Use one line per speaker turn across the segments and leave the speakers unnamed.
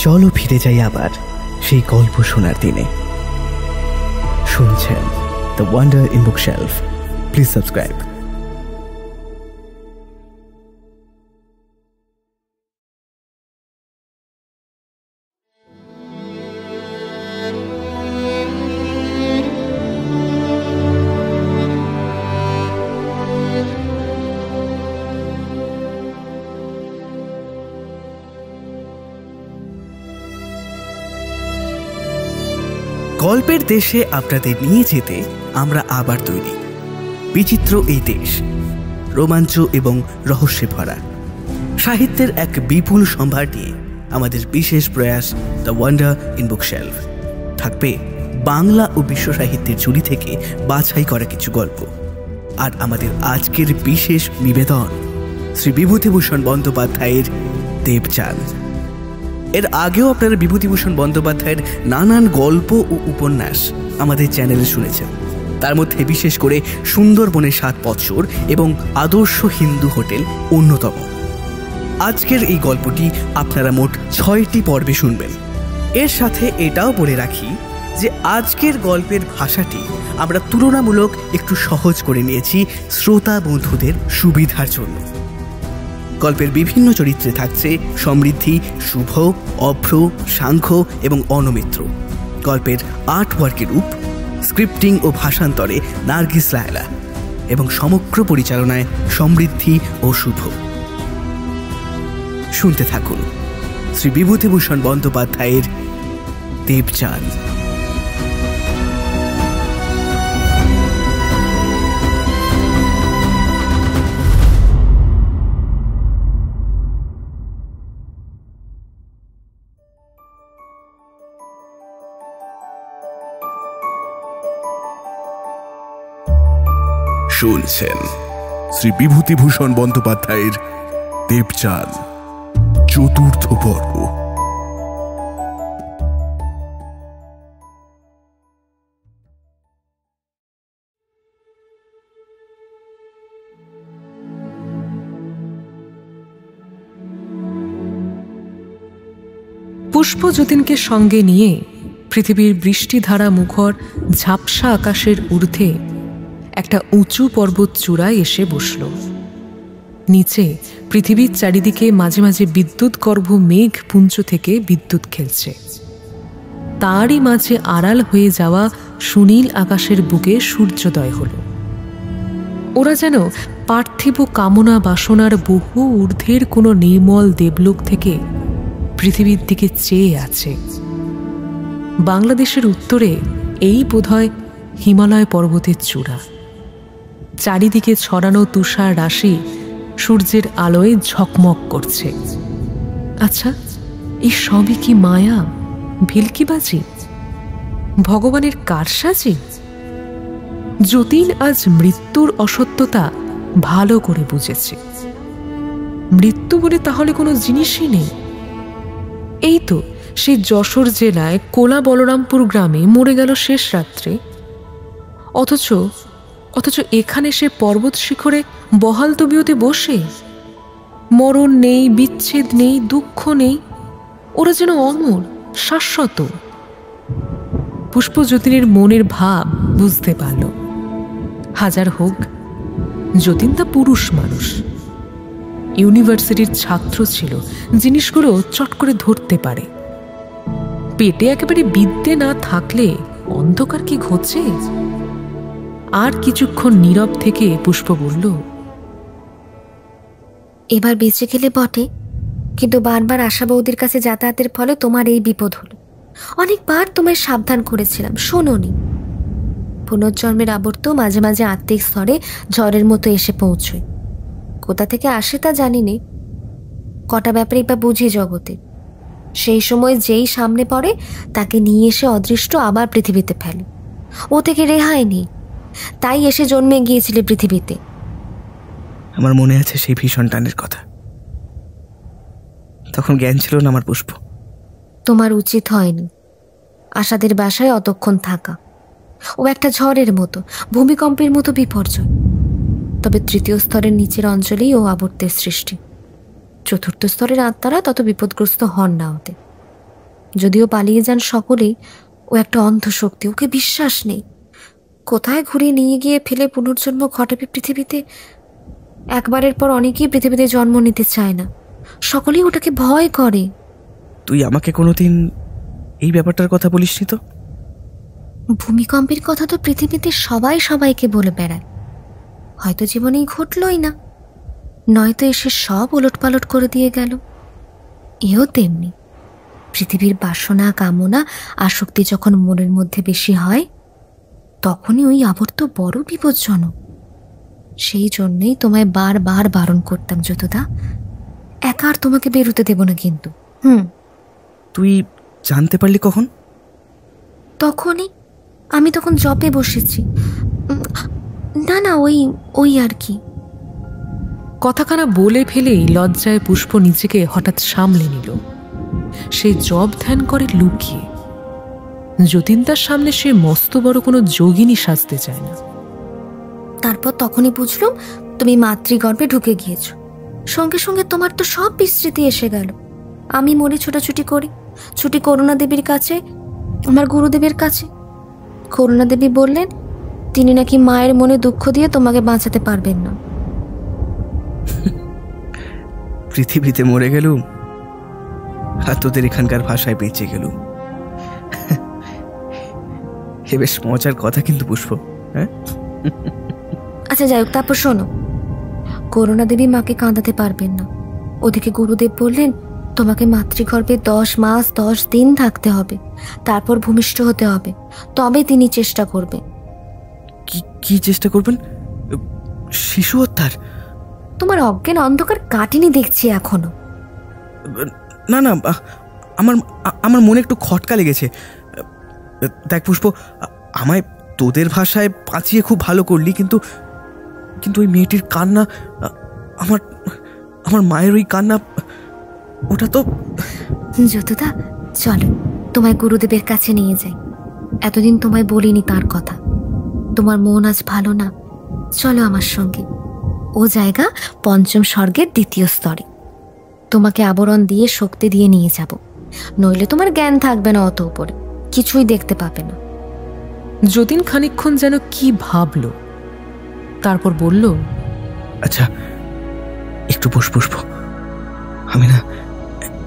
চলো ফিরে যাই আবার সেই গল্প শোনার দিনে। শুনছেন the wonder in bookshelf. Please subscribe. গল্পের দেশে আপনাদের নিয়ে যেতে আমরা আবার তৈরি। বিচিত্র এই দেশ, রোমাঞ্চ এবং রহস্যে ভরা, সাহিত্যের এক বিপুল সম্ভার নিয়ে আমাদের বিশেষ প্রয়াস দ্য ওয়ান্ডার ইন বুকশেলফ। থাকবে বাংলা ও বিশ্ব সাহিত্যের ঝুলি থেকে বাছাই করা কিছু গল্প। আর আমাদের আজকের বিশেষ নিবেদন শ্রী বিভূতিভূষণ বন্দ্যোপাধ্যায়ের দেবচাঁদ। এর আগেও আপনারা বিভূতিভূষণ বন্দ্যোপাধ্যায়ের নানান গল্প ও উপন্যাস আমাদের চ্যানেলে শুনেছেন। তার মধ্যে বিশেষ করে সুন্দরবনের 7 বৎসর এবং আদর্শ হিন্দু হোটেল অন্যতম। আজকের এই গল্পটি আপনারা মোট 6টি পর্বে শুনবেন। এর সাথে এটাও বলে রাখি যে আজকের গল্পের ভাষাটি আমরা তুলনামূলক একটু সহজ করে নিয়েছি শ্রোতা বন্ধুদের সুবিধার জন্য। গল্পের বিভিন্ন চরিত্রে থাকছে সমৃদ্ধি, শুভ, অভ্র, সাংখ্য এবং অনমিত্র। গল্পের আর্টওয়ার্কের রূপ, স্ক্রিপ্টিং ও ভাষান্তরে নার্গিস লায়লা এবং সমগ্র পরিচালনায় সমৃদ্ধি ও শুভ। শুনতে থাকুন শ্রী বিভূতিভূষণ বন্দ্যোপাধ্যায়ের দেবচাঁদ।
শুনছেন শ্রী বিভূতিভূষণ বন্দ্যোপাধ্যায়ের দেবচাঁদ, 4র্থ পর্ব।
পুষ্পযতীনকে সঙ্গে নিয়ে পৃথিবীর বৃষ্টিধারা মুখর ঝাপসা আকাশের ঊর্ধ্বে একটা উঁচু পর্বত চূড়ায় এসে বসল। নিচে পৃথিবীর চারিদিকে মাঝে মাঝে বিদ্যুৎ গর্ভ মেঘ পুঞ্জ থেকে বিদ্যুৎ খেলছে। তারই মাঝে আড়াল হয়ে যাওয়া সুনীল আকাশের বুকে সূর্যোদয় হল। ওরা যেন পার্থিব কামনা বাসনার বহু ঊর্ধ্বের কোনো নির্মল দেবলোক থেকে পৃথিবীর দিকে চেয়ে আছে। বাংলাদেশের উত্তরে এই বোধহয় হিমালয় পর্বতের চূড়া। চারিদিকে ছড়ানো তুষার রাশি সূর্যের আলোয় ঝকমক করছে। আচ্ছা, এই সবই কি মায়া, ভেলকিবাজি, ভগবানের কারসাজি? যতীন আজ মৃত্যুর অসত্যতা ভালো করে বুঝেছে। মৃত্যু বলে তাহলে কোনো জিনিসই নেই। এই তো সেই যশোর জেলায় কোলা বলরামপুর গ্রামে মরে গেল শেষ রাত্রে। অথচ এখানে সে পর্বত শিখরে বহাল তবিয়তে বসে। মরণ নেই, বিচ্ছেদ নেই, দুঃখ নেই। ওরা যেন অমর, শাশ্বত। পুষ্পযতীনের মনের ভাব বুঝতে পারল। হাজার হোক, যতীন তা পুরুষ মানুষ, ইউনিভার্সিটির ছাত্র ছিল, জিনিসগুলো চট করে ধরতে পারে। পেটে একেবারে বিদ্যে না থাকলে অন্ধকার কি ঘটছে? আর কিছুক্ষণ নীরব থেকে পুষ্প বলল,
এবার বেঁচে গেলে বটে, কিন্তু বারবার আশা বৌদির কাছে যাতায়াতের ফলে তোমার এই বিপদ হলো। অনেকবার তোমায় সাবধান করেছিলাম, শোনোনি। পুনর্জন্মের আবর্ত মাঝে মাঝে আত্মিক স্তরে ঝড়ের মতো এসে পৌঁছয়। কোথা থেকে আসে তা জানিনি, কটা ব্যাপারেই বা বুঝি জগতে। সেই সময় যেই সামনে পড়ে তাকে নিয়ে এসে অদৃষ্ট আবার পৃথিবীতে ফেলে। ও থেকে রেহাই নেই, তাই এসে জন্মে গিয়েছিলে পৃথিবীতে।
আমার মনে আছে সেই ভীষণ টানের কথা। তখন জ্ঞান ছিল না আমার পুষ্প।
তোমার উচিত হয়নি আশাদের বাসায় অতক্ষণ থাকা। ও একটা ঝড়ের মতো, ভূমিকম্পের মতো বিপর্যয়। তবে 3য় স্তরের নিচের অঞ্চলেই ও আবর্তের সৃষ্টি। 4র্থ স্তরের আত্মারা তত বিপদগ্রস্ত হন না ওতে। যদিও পালিয়ে যান সকলেই, ও একটা অন্ধশক্তি, ওকে বিশ্বাস নেই। কোথায় ঘুরিয়ে নিয়ে গিয়ে ফেলে পুনর্জন্ম ঘটাবে পৃথিবীতে। একবারের পর অনেকেই পৃথিবীতে জন্ম নিতে চায় না, সকলেই ওটাকে ভয় করে।
তুই আমাকে কোনোদিন এই ব্যাপারটার কথা বলিসনি তো?
ভূমিকম্পের কথা তো পৃথিবীতে সবাই সবাইকে বলে বেড়ায়, হয়তো জীবনেই ঘটলই না, নয়তো এসে সব ওলটপালট করে দিয়ে গেল। এও তেমনি, পৃথিবীর বাসনা, কামনা, আসক্তি যখন মনের মধ্যে বেশি হয়, তখনই ওই আবর্ত বড় বিপজ্জনক। সেই জন্যই তোমায় বারবার বারণ করতাম, যতদা একা আর তোমাকে বেরোতে দেব না কিন্তু।
তুই জানতে পারলি কখন?
তখনই, আমি তখন জবে বসেছি। না না, ওই আর কি।
কথাখানা বলে ফেলেই লজ্জায় পুষ্প নিজেকে হঠাৎ সামলে নিল। সে জব ধ্যান করে লুকিয়ে। যতীন তার সামনে সে মস্ত বড় কোনো যোগিনী সাজতে চায় না।
তারপর তখনই বুঝলাম তুমি মাতৃগর্ভে ঢুকে গিয়েছ। সঙ্গে সঙ্গে তোমার তো সব বিস্মৃতি এসে গেল। আমি মনে ছোটাছুটি করি, ছুটি করুণা দেবীর কাছে, আমার গুরুদেবের কাছে। করুণা দেবী বললেন তিনি নাকি মায়ের মনে দুঃখ দিয়ে তোমাকে বাঁচাতে পারবেন না।
পৃথিবীতে মরে গেলুম আর তোদের এখানকার ভাষায় বেঁচে গেলুম। এ বেশ মজার কথা কিন্তু পুষ্প। হ্যাঁ,
আচ্ছা যাই হোক, তারপর শোনো, করুণা দেবী মাকে কাঁদাতে পারবেন না। ওদিকে গুরুদেব বললেন তোমাকে মাতৃগর্ভে 10 মাস 10 দিন থাকতে হবে, তারপর ভূমিষ্ঠ হতে হবে, তবে তিনি চেষ্টা করবেন।
কি চেষ্টা করবেন? শিশু হত্যার?
তোমার অজ্ঞান অন্ধকার কাটেনি দেখছি এখনো।
না না, আমার মনে একটু খটকা লেগেছে। দেখ পুষ্প, আমায় তোদের ভাষায় পাঁচিয়ে খুব ভালো করলি, কিন্তু ওই মেয়েটির কান্না, আমার মায়ের ওই কান্না, ওটা তো।
যতদা চলো তোমায় গুরুদেবের কাছে নিয়ে যাই। এতদিন তোমায় বলিনি তার কথা। তোমার মন আজ ভালো না, চলো আমার সঙ্গে। ও জায়গা 5ম স্বর্গের 2য় স্তরে। তোমাকে আবরণ দিয়ে শক্তি দিয়ে নিয়ে যাব, নইলে তোমার জ্ঞান থাকবে না, অত উপরে কিছুই দেখতে পাবে না।
যতীন খানিকক্ষণ যেন কি ভাবল, তারপর বলল,
আচ্ছা একটু বস পুষ্প, আমি না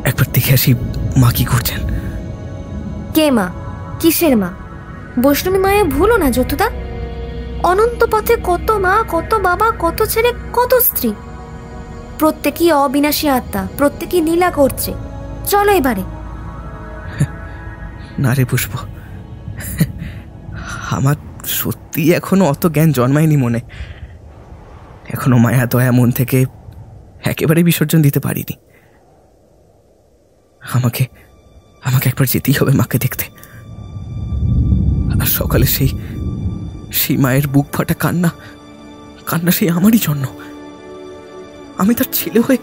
একবার দেখে আসি মা কি করছেন।
কে মা? কিসের মা? বৈষ্ণবী মায়ে ভুলো না যতদা। অনন্ত পথে কত মা, কত বাবা, কত ছেলে, কত স্ত্রী, প্রত্যেকই অবিনাশী আত্মা, প্রত্যেকই লীলা করছে। চলো এবারে।
না রে পুষ্প, আমার সত্যি এখনো অত জ্ঞান জন্মায়নি মনে। এখনো মায়া দয়া মন থেকে একেবারে বিসর্জন দিতে পারিনি। আমাকে একবার যেতেই হবে মাকে দেখতে। আর সকালে সেই মায়ের বুক ফাটা কান্না সেই আমারই জন্য। আমি তার ছেলে হয়ে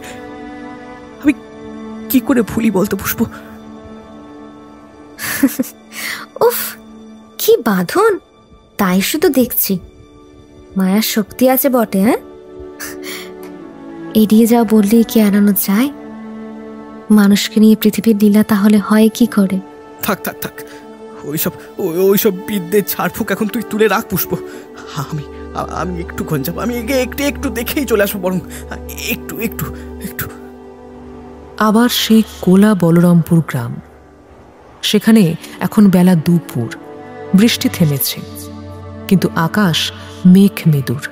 আমি কি করে ভুলি বলতো পুষ্প?
উফ, কি বাঁধন! তাই শুধু দেখছি মায়ার শক্তি আছে বটে। হ্যাঁ, এড়িয়ে যাও বললেই কি এড়ানো যায়? মানুষকে নিয়ে পৃথিবীর লীলা তাহলে হয় কি করে?
থাক থাক থাক, ওইসব বিদ্যের ঝাড়ফুঁক এখন তুই তুলে রাখ পুষ্প। আমি একটুক্ষণ যাবো, আমি একটু দেখেই চলে আসবো, বরং একটু।
আবার সেই কোলা বলরামপুর গ্রাম। সেখানে এখন বেলা দুপুর, বৃষ্টি থেমেছে, কিন্তু আকাশ মেঘ মেদুর।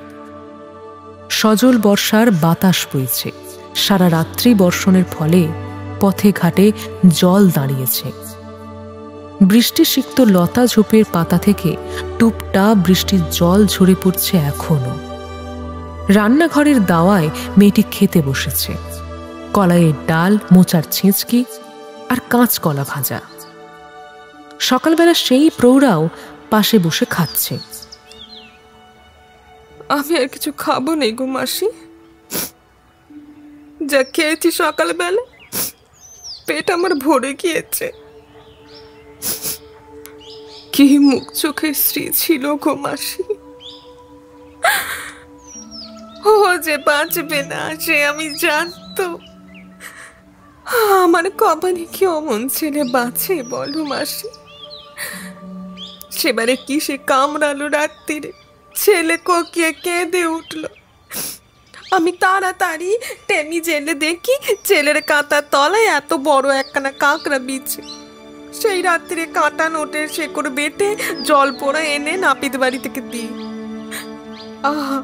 সজল বর্ষার বাতাস বইছে। সারা রাত্রি বর্ষণের ফলে পথে ঘাটে জল দাঁড়িয়েছে। বৃষ্টি সিক্ত লতা ঝোপের পাতা থেকে টুপটাপ বৃষ্টির জল ঝরে পড়ছে এখনো। রান্নাঘরের দাওয়ায় মেয়েটি খেতে বসেছে। কলাইয়ের ডাল, মোচার ছেঁচকি আর কাঁচকলা ভাজা। সকালবেলা সেই প্রৌঢ়াও পাশে বসে খাচ্ছে।
আমি আর কিছু খাবো নেই গো মাসি, যা খেয়েছি সকালবেলা পেট আমার ভরে গিয়েছে। কি মুখ চোখে শ্রী ছিল গো মাসি, ও যে বাঁচবে না সে আমি জানতো। আমার কপালে কি অমন ছেলে বাঁচে বলো মাসি? সেবারে কি সে কামড়ালো রাত্রিরে, ছেলে কোকিয়ে কেঁদে উঠল। আমি তাড়াতাড়ি টেমি জেলে দেখি ছেলের কাঁটার তলায় এত বড় একখানা কাঁকড়া বিছে। সেই রাত্রে কাঁটা নোটের শেকড় বেটে জল পোড়া এনে নাপিত বাড়ি থেকে দিই। আহা,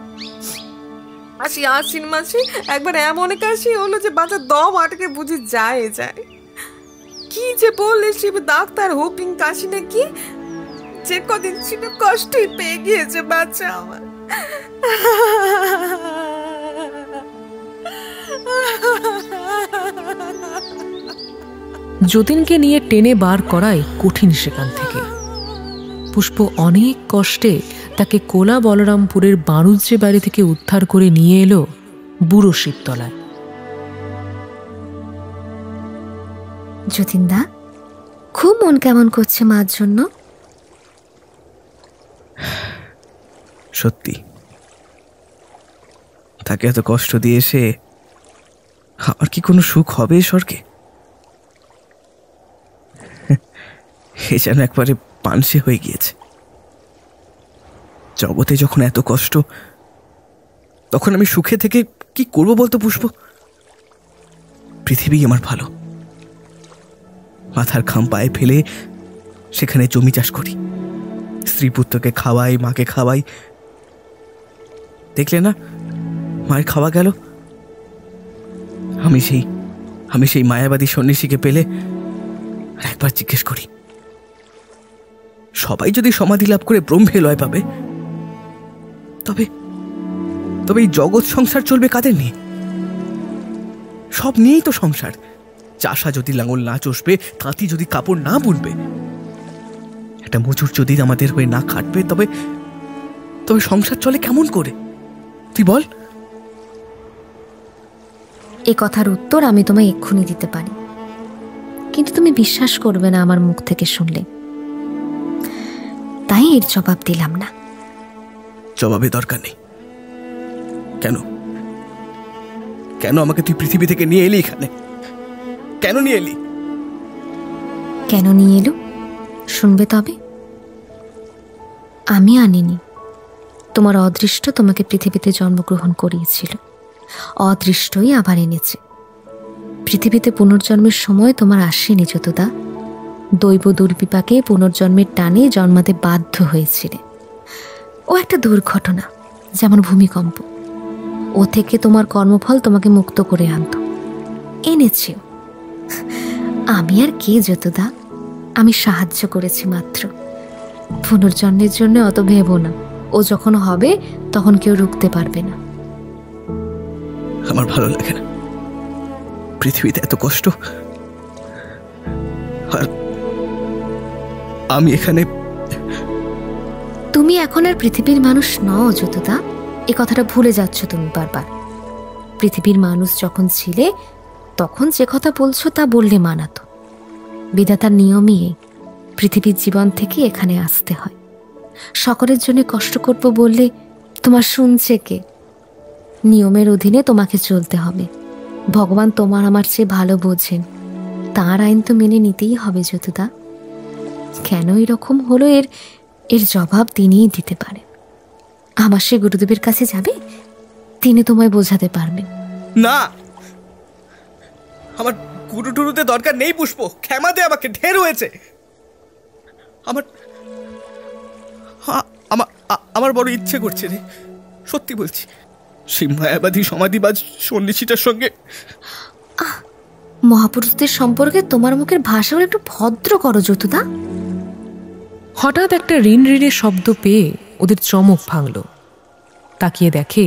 আশ্বিন মাসে একবার এমন কাশি হলো যে বাচ্চা দম আটকে বুঝি যায়। কি যে বললে শিব ডাক্তার, হুপিং কাশি নাকি? যে কদিন ছিল কষ্টই পেয়ে গিয়েছে বাচ্চা আমার।
যতীনকে নিয়ে টেনে বার করাই কঠিন সেখান থেকে। পুষ্প অনেক কষ্টে তাকে কোলা বলরামপুরের বাণুজ্যে বাড়ি থেকে উদ্ধার করে নিয়ে এলো বুড়ো শিবতলায়।
যতীনদা, খুব মন কেমন করছে মার জন্য?
সত্যি, তাকে এত কষ্ট দিয়ে এসে আমার কি কোনো সুখ হবে স্বর্গে? এ যেন একবারে পানসে হয়ে গিয়েছে। জগতে যখন এত কষ্ট, তখন আমি সুখে থেকে কি করব বলতো পুষ্প? পৃথিবী আমার ভালো, মাথার ঘাম পায়ে ফেলে সেখানে জমি চাষ করি, স্ত্রী পুত্রকে খাওয়াই, মাকে খাওয়াই। দেখলে না মায়ের খাওয়া গেল। আমি সেই মায়াবাদী সন্ন্যাসীকে পেলে একবার জিজ্ঞেস করি, সবাই যদি সমাধি লাভ করে ব্রহ্মে লয় পাবে, তবে এই জগৎ সংসার চলবে কাদের নিয়ে? সব নিয়েই তো সংসার। চাষা যদি লাঙল না চষবে, তাঁতি যদি কাপড় না বুনবে, একটা মজুর যদি আমাদের হয়ে না খাটবে, তবে সংসার চলে কেমন করে? তুই বল।
এ কথার উত্তর আমি তোমায় এক্ষুনি দিতে পারি, কিন্তু তুমি বিশ্বাস করবে না আমার মুখ থেকে শুনলে, তাই এর জবাব দিলাম না।
জবাবে দরকার নেই। কেন আমাকে তুই পৃথিবী থেকে নিয়ে এলি এখানে? কেন নিয়ে এলি?
কেন নিয়ে এলো শুনবে তবে? আমি আনিনি, তোমার অদৃষ্ট তোমাকে পৃথিবীতে জন্মগ্রহণ করিয়েছিল, অদৃষ্টই আবার এনেছে। পৃথিবীতে পুনর্জন্মের সময় তোমার আসেনি যতদা। দৈব দুর্বিপাকে পুনর্জন্মের টানে জন্মাতে বাধ্য হয়েছিলে। ও একটা দুর্ঘটনা, যেমন ভূমিকম্প। ও থেকে তোমার কর্মফল তোমাকে মুক্ত করে আনত, এনেছে। আমি আর কে যতদা, আমি সাহায্য করেছি মাত্র। পুনর্জন্মের জন্য অত ভেবো না, ও যখন হবে তখন কেউ রুখতে পারবে না।
আমার ভালো লাগে না পৃথিবীতে এত কষ্ট, আর আমি এখানে।
তুমি এখন আর পৃথিবীর মানুষ নও যতদা, এ কথাটা ভুলে যাচ্ছ তুমি বারবার। পৃথিবীর মানুষ যখন ছিলে, তখন যে কথা বলছো তা বললে মানাতো। বিধাতার নিয়মই পৃথিবীর জীবন থেকে এখানে আসতে হয়। সকলের জন্য কষ্ট করব বললে তোমার শুনছে কে? নিয়মের অধীনে তোমাকে চলতে হবে। ভগবান তোমার আমার চেয়ে ভালো বোঝেন, তার আইন তো মেনে নিতেই হবে যতদা। কেন এরকম হলো এর জবাব তিনিই দিতে পারেন। আমার সে গুরুদেবের কাছে যাবে, তিনি তোমায় বোঝাতে পারবেন।
না, আমার গুরু টুরুতে দরকার নেই পুষ্প, ক্ষমা দে আমাকে, ঢের হয়েছে। আমার বড় ইচ্ছে করছে রে, সত্যি বলছি, সেই মায়াবাদী সমাধিবাজ সন্ন্যাসীটার সঙ্গে।
মহাপুরুষদের সম্পর্কে তোমার মুখের ভাষাগুলো একটু ভদ্র করো যতুদা।
হঠাৎ একটা ঋণ শব্দ পেয়ে ওদের চমক ভাঙল। তাকিয়ে দেখে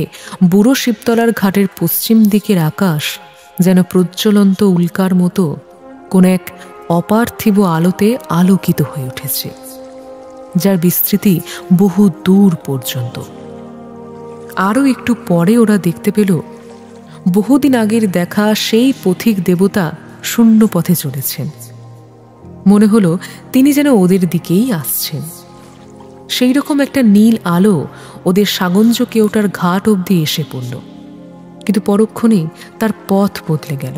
বুড়ো শিবতলার ঘাটের পশ্চিম দিকের আকাশ যেন প্রজ্বলন্ত উল্কার মতো কোন এক অপার্থিব আলোতে আলোকিত হয়ে উঠেছে, যার বিস্তৃতি বহু দূর পর্যন্ত। আরও একটু পরে ওরা দেখতে পেল বহুদিন আগের দেখা সেই পথিক দেবতা শূন্য পথে চলেছেন। মনে হলো তিনি যেন ওদের দিকেই আসছেন। সেই রকম একটা নীল আলো ওদের সাগঞ্জ কেওটার ঘাট অবধি এসে পড়ল, কিন্তু পরক্ষণেই তার পথ বদলে গেল।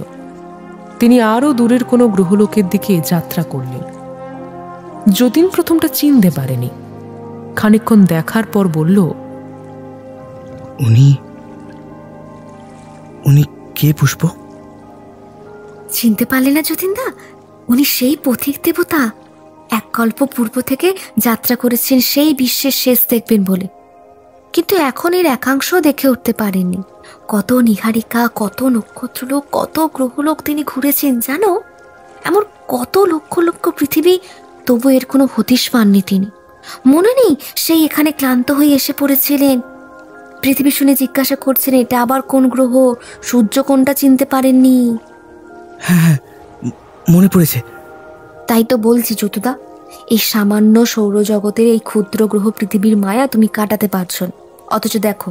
তিনি আরো দূরের কোনো গ্রহলোকের দিকে যাত্রা করলেন। যতীন প্রথমটা চিনতে পারেনি। খানিকক্ষণ দেখার পর বলল,
উনি উনি কে পুষ্প?
চিনতে পারলে না যতীনদা? উনি সেই পথিক দেবতা, এক কল্প পূর্ব থেকে যাত্রা করেছেন সেই বিশ্বের শেষ দেখবেন বলে, কিন্তু এখন এর একাংশ দেখে উঠতে পারেননি। কত নিহারিকা, কত নক্ষত্রলোক, কত গ্রহলোক তিনি ঘুরেছেন জানো, এমন কত লক্ষ লক্ষ পৃথিবী, তবু এর কোনো হদিশ পাননি তিনি। মনে নেই সেই এখানে ক্লান্ত হয়ে এসে পড়েছিলেন, পৃথিবী শুনে জিজ্ঞাসা করছেন এটা আবার কোন গ্রহ, সূর্য কোনটা চিনতে পারেননি।
হ্যাঁ, মনে পড়েছে।
তাই তো বলছি যতুদা, এই সামান্য সৌরজগতের এই ক্ষুদ্র গ্রহ পৃথিবীর মায়া তুমি কাটাতে পারছো না। অথচ দেখো,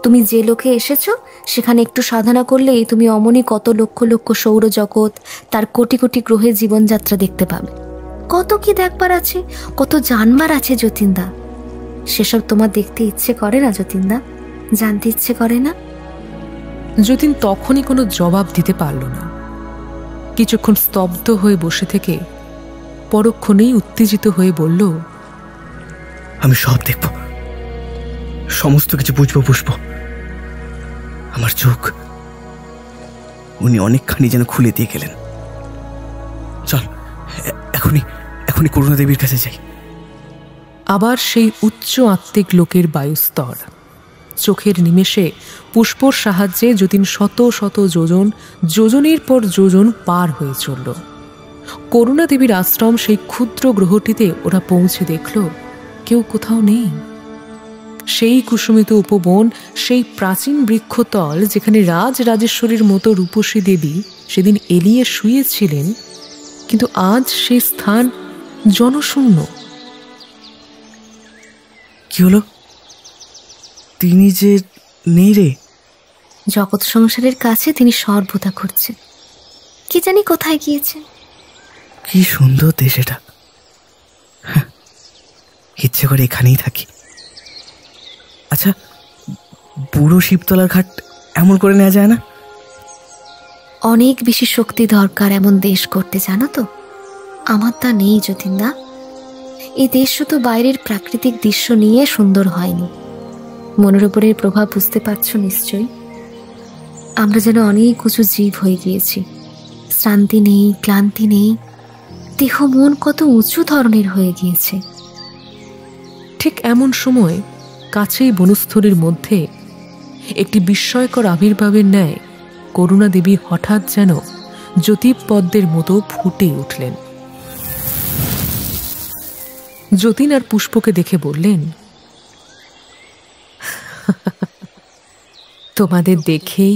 তুমি যে লোকে এসেছো সেখানে একটু সাধনা করলেই তুমি অমনি কত লক্ষ লক্ষ সৌরজগৎ, তার কোটি কোটি গ্রহের জীবনযাত্রা দেখতে পাবে। কত কি দেখবার আছে, কত জানবার আছে যতীনদা। সেসব তোমার দেখতে ইচ্ছে করে না যতীনদা? জানতে ইচ্ছে করে না?
যতীন তখনই কোনো জবাব দিতে পারল না। কিছুক্ষণ স্তব্ধ হয়ে বসে থেকে পরক্ষণেই উত্তেজিত হয়ে বলল,
আমি সব দেখব, সমস্ত কিছু বুঝবো পুষ্প। আমার চোখ উনি অনেকখানি যেন খুলে দিয়ে গেলেন। চল, এখনই এখনই করুণা দেবীর কাছে যাই।
আবার সেই উচ্চ আত্মিক লোকের বায়ুস্তর। চোখের নিমেষে পুষ্পর সাহায্যে যতীন শত শত যোজন, যোজনের পর যোজন পার হয়ে চলল। করুণা দেবীর আশ্রম সেই ক্ষুদ্র গ্রহটিতে ওরা পৌঁছে দেখল কেউ কোথাও নেই। সেই কুসুমিত উপবন, সেই প্রাচীন বৃক্ষতল যেখানে রাজ রাজেশ্বরীর মতো রূপসী দেবী সেদিন এলিয়ে শুয়েছিলেন, কিন্তু আজ সেই স্থান জনশূন্য।
কি হলো? তিনি যে নেই রে।
জগৎ সংসারের কাছে তিনি সর্বদা ঘুরছেন, কি জানি কোথায় গিয়েছে।
কি সুন্দর দেশ এটা, ইচ্ছে করে এখানেই থাকি। আচ্ছা, বুড়ো শিবতলার ঘাট এমন করে নেওয়া যায় না?
অনেক বেশি শক্তি দরকার এমন দেশ করতে, জানো তো। আমার তা নেই যতীনদা। এই দেশ শুধু বাইরের প্রাকৃতিক দৃশ্য নিয়ে সুন্দর হয়নি, মনের উপরের প্রভাব বুঝতে পারছো নিশ্চয়ই। আমরা যেন অনেক উঁচু জীব হয়ে গিয়েছি, শ্রান্তি নেই, ক্লান্তি নেই, দেহ মন কত উঁচু ধরনের হয়ে গিয়েছে।
ঠিক এমন সময় কাছেই বনস্থলীর মধ্যে একটি বিস্ময়কর আবির্ভাবের ন্যায় করুণা দেবী হঠাৎ যেন জ্যোতিপদ্মের মতো ফুটে উঠলেন। যতীন আর পুষ্পকে দেখে বললেন, তোমাদের দেখেই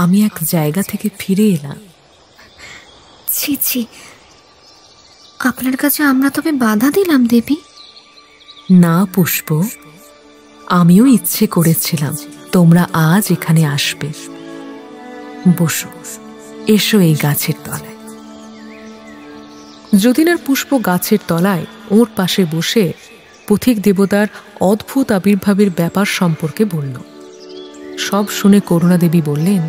আমি এক জায়গা থেকে ফিরে এলাম।
ছি ছি, আপনার কাছে আমরা তবে বাধা দিলাম দেবী?
না পুষ্প, আমিও ইচ্ছে করেছিলাম তোমরা আজ এখানে আসবে। বসো, এসো এই গাছের তলায়। যতীন আর পুষ্প গাছের তলায় ওর পাশে বসে পথিক দেবতার অদ্ভুত আবির্ভাবের ব্যাপার সম্পর্কে বলল। সব শুনে করুণা দেবী বললেন,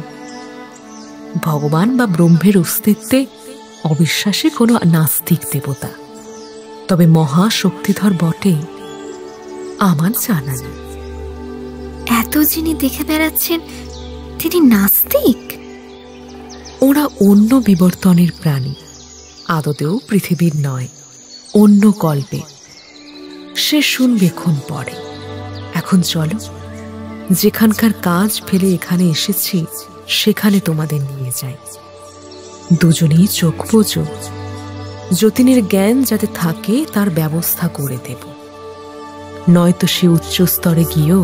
ভগবান বা ব্রহ্মের অস্তিত্বে অবিশ্বাসী কোনো নাস্তিক দেবতা, তবে মহাশক্তিধর বটে আমার জানা নেই।
এত যিনি দেখে বেড়াচ্ছেন তিনি নাস্তিক?
ওরা অন্য বিবর্তনের প্রাণী, আদতেও পৃথিবীর নয়, অন্য কল্পে। সে শুনবে ক্ষণ পরে। এখন চলো, যেখানকার কাজ ফেলে এখানে এসেছি সেখানে তোমাদের নিয়ে যাই। দুজনেই চোখ বোঝো, যতীনের জ্ঞান যাতে থাকে তার ব্যবস্থা করে দেব, নয়তো সে উচ্চ স্তরে গিয়েও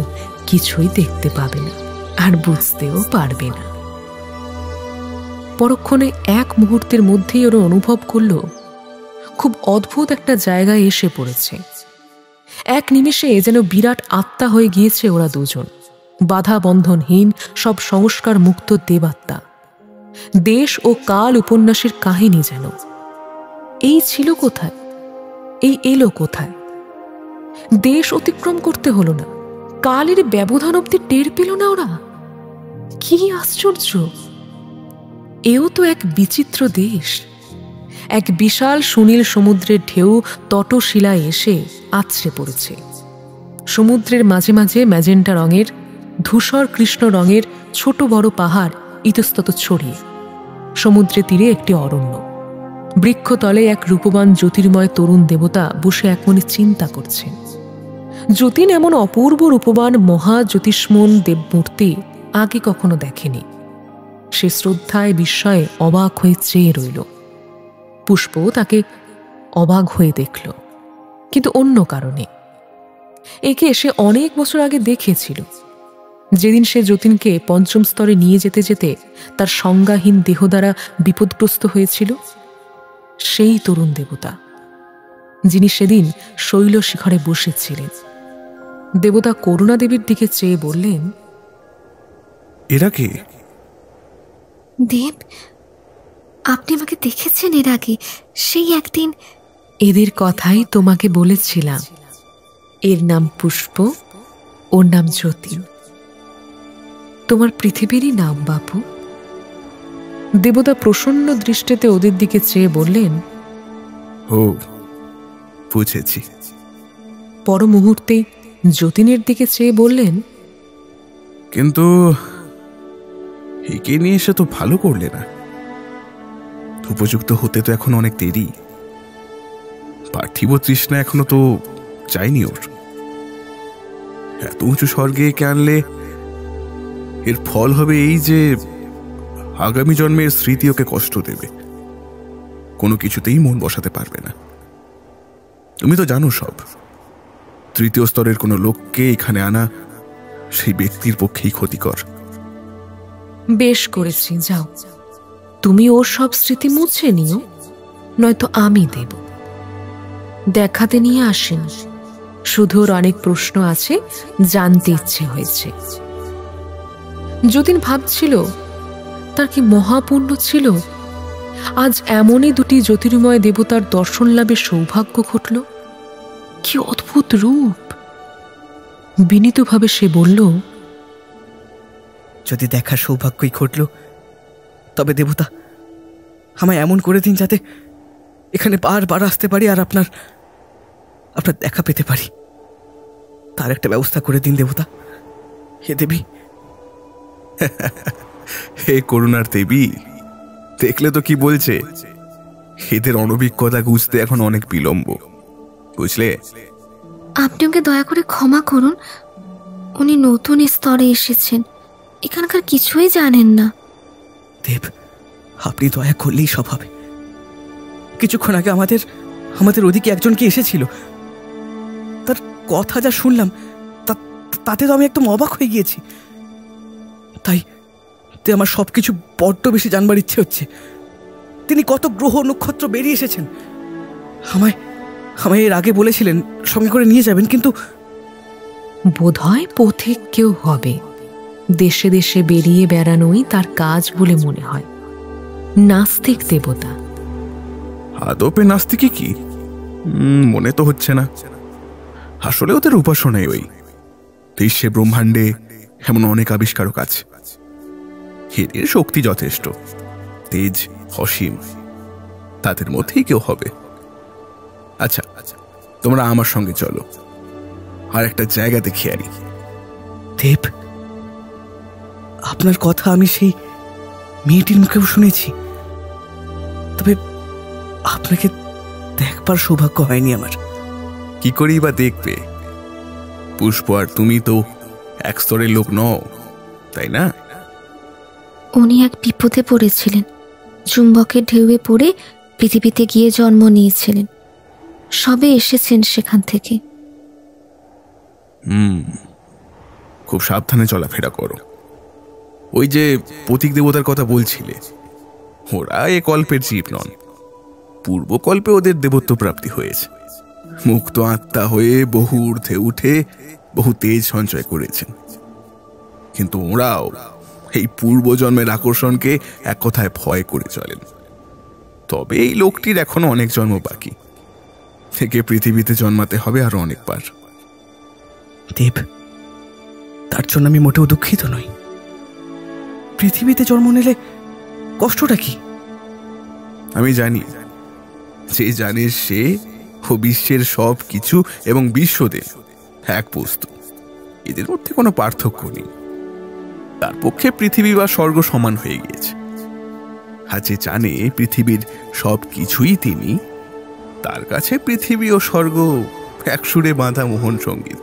কিছুই দেখতে পাবে না আর বুঝতেও পারবে না। পরক্ষণে এক মুহূর্তের মধ্যেই ওরা অনুভব করল খুব অদ্ভুত একটা জায়গায় এসে পড়েছে। এক নিমেষে যেন বিরাট আত্মা হয়ে গিয়েছে ওরা দুজন, বাধা বন্ধনহীন, সব সংস্কার মুক্ত দেবাত্মা। দেশ ও কাল উপন্যাসের কাহিনী যেন। এই ছিল কোথায়, এই এলো কোথায়? দেশ অতিক্রম করতে হলো না, কালের ব্যবধান অব্দি টের পেল না ওরা। কি আশ্চর্য! এও তো এক বিচিত্র দেশ। এক বিশাল সুনীল সমুদ্রের ঢেউ তটশিলায় এসে আছড়ে পড়েছে। সমুদ্রের মাঝে মাঝে ম্যাজেন্টা রঙের, ধূসর কৃষ্ণ রঙের ছোট বড় পাহাড় ইতস্তত ছড়িয়ে। সমুদ্রের তীরে একটি অরণ্য, বৃক্ষতলে এক রূপবান জ্যোতির্ময় তরুণ দেবতা বসে এক মনে চিন্তা করছেন। যতীন এমন অপূর্ব রূপবান মহা জ্যোতিষ্মন দেবমূর্তি আগে কখনো দেখেনি। সে শ্রদ্ধায় বিস্ময়ে অবাক হয়ে চেয়ে রইল। পুষ্প তাকে অবাক হয়ে দেখল, কিন্তু অন্য কারণে। একে সে অনেক বছর আগে দেখেছিল, যেদিন সে যতীনকে পঞ্চম স্তরে নিয়ে যেতে যেতে তার সংজ্ঞাহীন দেহ দ্বারা বিপদগ্রস্ত হয়েছিল। সেই তরুণ দেবতা, যিনি সেদিন শৈল শিখরে বসেছিলেন। দেবতা করুণা দেবীর দিকে চেয়ে বললেন,
এরা কে?
দেব, আপনি আমাকে দেখেছেন এর আগে? সেই একদিন।
এদের কথাই তোমাকে বলেছিলাম। এর নাম পুষ্প, ওর নাম যতীন। তোমার পৃথিবীরই নাম বাপু। দেবতা প্রসন্ন দৃষ্টিতে ওদের দিকে চেয়ে বললেন,
ও, বুঝেছি।
পর মুহূর্তেই যতীনের দিকে চেয়ে বললেন,
কিন্তু একে নিয়ে এসে তো ভালো করলে না। উপযুক্ত হতে তো এখন অনেক দেরি। পার্থিব তৃষ্ণা এখনো তো যায়নি ওর। এত উঁচু স্বর্গে একে আনলে এর ফল হবে এই যে আগামী জন্মের স্মৃতি ওকে কষ্ট দেবে, কোনো কিছুতেই মন বসাতে পারবে না। তুমি তো জানো সব। তৃতীয় স্তরের কোনো লোককে এখানে আনা সেই ব্যক্তির পক্ষেই ক্ষতিকর।
বেশ করেছি, যাও, তুমি ওর সব স্মৃতি মুছে নিও, নয়তো আমি দেব। দেখাতে নিয়ে আসেন, শুধু ওর অনেক প্রশ্ন আছে, জানতে ইচ্ছে হয়েছে। যতীন ভাবছিল তার কি মহাপুণ্য ছিল, আজ এমনই দুটি জ্যোতির্ময় দেবতার দর্শন লাভের সৌভাগ্য ঘটল। কি অদ্ভুত রূপ! বিনীতভাবে সে বলল,
যদি দেখার সৌভাগ্যই ঘটল, তবে দেবতা আমায় এমন করে দিন যাতে এখানে বারবার আসতে পারি আর আপনার দেখা পেতে পারি। তার একটা ব্যবস্থা করে দিন দেবতা। হে দেবী,
হে করুণার দেবী, দেখলে তো কি বলছে। এদের অনভিজ্ঞতা বুঝতে এখন অনেক বিলম্ব, বুঝলে?
আপনি ওকে দয়া করে ক্ষমা করুন। উনি নতুন স্তরে এসেছেন, এখানকার কিছুই জানেন না।
দেব, আপনি দয়া করলেই সব হবে। কিছুক্ষণ আগে আমাদের ওদিকে একজন কি এসেছিল, তার কথা যা শুনলাম তাতে তো আমি একদম অবাক হয়ে গিয়েছি। তাই আমার সবকিছু বড্ড বেশি জানবার ইচ্ছে হচ্ছে। তিনি কত গ্রহ নক্ষত্র বেরিয়ে এসেছেন, আমায় এর আগে বলেছিলেন সঙ্গে করে নিয়ে যাবেন, কিন্তু
বোধহয় পথিক কেউ হবে। দেশে দেশে বেরিয়ে বেড়ানোই তার কাজ বলে মনে হয়। নাস্তিক দেবতা।
আদপে নাস্তিকে কি মনে তো হচ্ছে না। আসলে ওদের উপাসনায় ওই বিশ্বে ব্রহ্মাণ্ডে এমন অনেক আবিষ্কারক আছে, এদের শক্তি যথেষ্ট, তেজ অসীম, তাদের মধ্যেই কেউ হবে। আচ্ছা, তোমরা আমার সঙ্গে চলো, আর একটা জায়গা দেখিয়ে আনি।
দেব, আপনার কথা আমি সেই মেয়েটির মুখেও শুনেছি, তবে আপনাকে দেখবার সৌভাগ্য হয়নি আমার।
কি করেই বা দেখবে? পুষ্প আর তুমি তো এক স্তরের লোক নও, তাই না?
উনি এক বিপদে পড়েছিলেন, চুম্বকের ঢেউয়ে পড়ে পৃথিবীতে গিয়ে জন্ম নিয়েছিলেন। সবে এসেছেন সেখান থেকে।
খুব সাবধানে চলাফেরা করো। ওই যে পতিক দেবতার কথা বলছিলে, ওরা এ কল্পের জীব নন। পূর্বকল্পে ওদের দেবত্ব প্রাপ্তি হয়েছে, মুক্ত আত্মা হয়ে বহু ঊর্ধ্বে উঠে বহু তেজ সঞ্চয় করেছেন। কিন্তু ওরাও এই পূর্বজন্মের আকর্ষণকে এক কথায় ভয় করে চলেন। তবে এই লোকটির এখনো অনেক জন্ম বাকি, থেকে পৃথিবীতে জন্মাতে হবে আরো অনেকবার।
দেব, তার জন্য আমি মোটেও দুঃখিত নই। পৃথিবীতে জন্ম নিলে কষ্টটা কি?
আমি জানি, যে জানে সে ও বিশ্বের সব কিছু এবং বিশ্বদেশ এক বস্তু, এদের মধ্যে কোনো পার্থক্য নেই। তার পক্ষে পৃথিবী বা স্বর্গ সমান হয়ে গিয়েছে। আর যে জানে পৃথিবীর সব কিছুই তিনি, তার কাছে পৃথিবী ও স্বর্গ এক সুরে বাঁধা মোহন সঙ্গীত।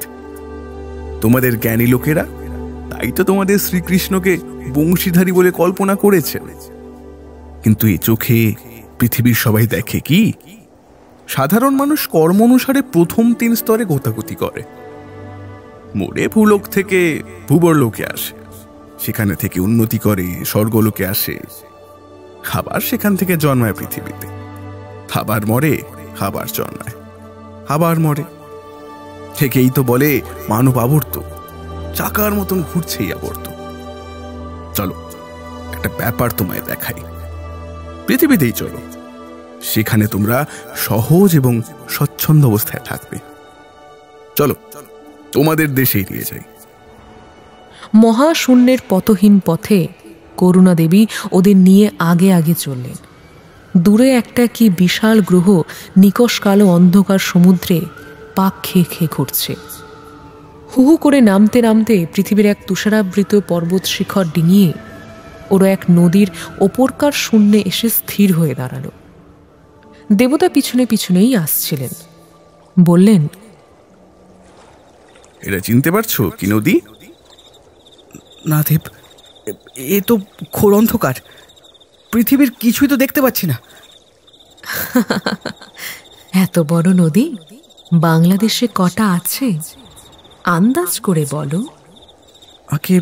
তোমাদের জ্ঞানী লোকেরা তাই তো তোমাদের শ্রীকৃষ্ণকে বংশীধারী বলে কল্পনা করেছেন। কিন্তু এ চোখে পৃথিবীর সবাই দেখে কি? সাধারণ মানুষ কর্ম অনুসারে প্রথম 3 স্তরে গোতাগুতি করে, মরে ভূলোক থেকে ভূবর লোকে আসে, সেখানে থেকে উন্নতি করে স্বর্গলোকে আসে, আবার সেখান থেকে জন্মায় পৃথিবীতে, আবার মরে, আবার জন্মায়, আবার মরে। থেকেই তো বলে মানব আবর্ত, চাকার মতন ঘুরছেই আবর্ত। চলো একটা ব্যাপার তোমায় দেখাই। পৃথিবীতেই চলো, সেখানে তোমরা সহজ এবং স্বচ্ছন্দ অবস্থায় থাকবে। চলো তোমাদের দেশেই নিয়ে যাই।
মহাশূন্যের পথহীন পথে করুণা দেবী ওদের নিয়ে আগে আগে চললেন। দূরে একটা কি বিশাল গ্রহ নিকষ কালো অন্ধকার সমুদ্রে পাক খেয়ে খেয়ে ঘুরছে। হু হু করে নামতে নামতে পৃথিবীর এক তুষারাবৃত পর্বত শিখর ডিঙিয়ে ওরা এক নদীর ওপরকার শূন্যে এসে স্থির হয়ে দাঁড়ালো। দেবতা পিছনে পিছনেই আসছিলেন। বললেন,
এটা চিনতে পারছো কি নদী?
না দেব, এ তো ঘোর অন্ধকার, পৃথিবীর কিছুই তো দেখতে পাচ্ছি না।
এত বড় নদী বাংলাদেশে কটা আছে আন্দাজ করে বলো।
আগে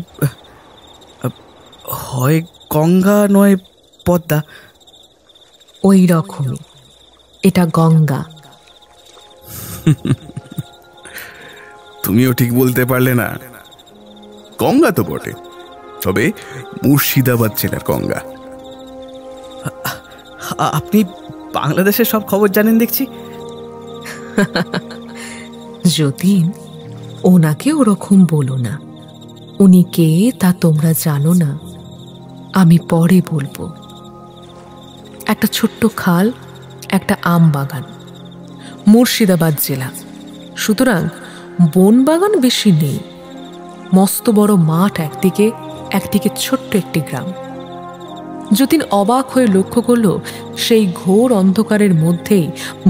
হয় গঙ্গা নয় পদ্মা।
ওই রকমই, এটা গঙ্গা।
তুমিও ঠিক বলতে পারলে না। গঙ্গা তো বটে, তবে মুর্শিদাবাদ জেলার গঙ্গা।
আপনি বাংলাদেশের সব খবর জানেন দেখছি।
যতীন, ওনাকে ওরকম বলো না। উনি কে তা তোমরা জানো না, আমি পরে বলবো। একটা ছোট্ট খাল, একটা আম বাগান, মুর্শিদাবাদ জেলা। সুতরাং বন বাগান বেশি নেই। মস্ত বড় মাঠ একদিকে, একদিকে ছোট্ট একটি গ্রাম। যতীন অবাক হয়ে লক্ষ্য করল, সেই ঘোর অন্ধকারের মধ্যেই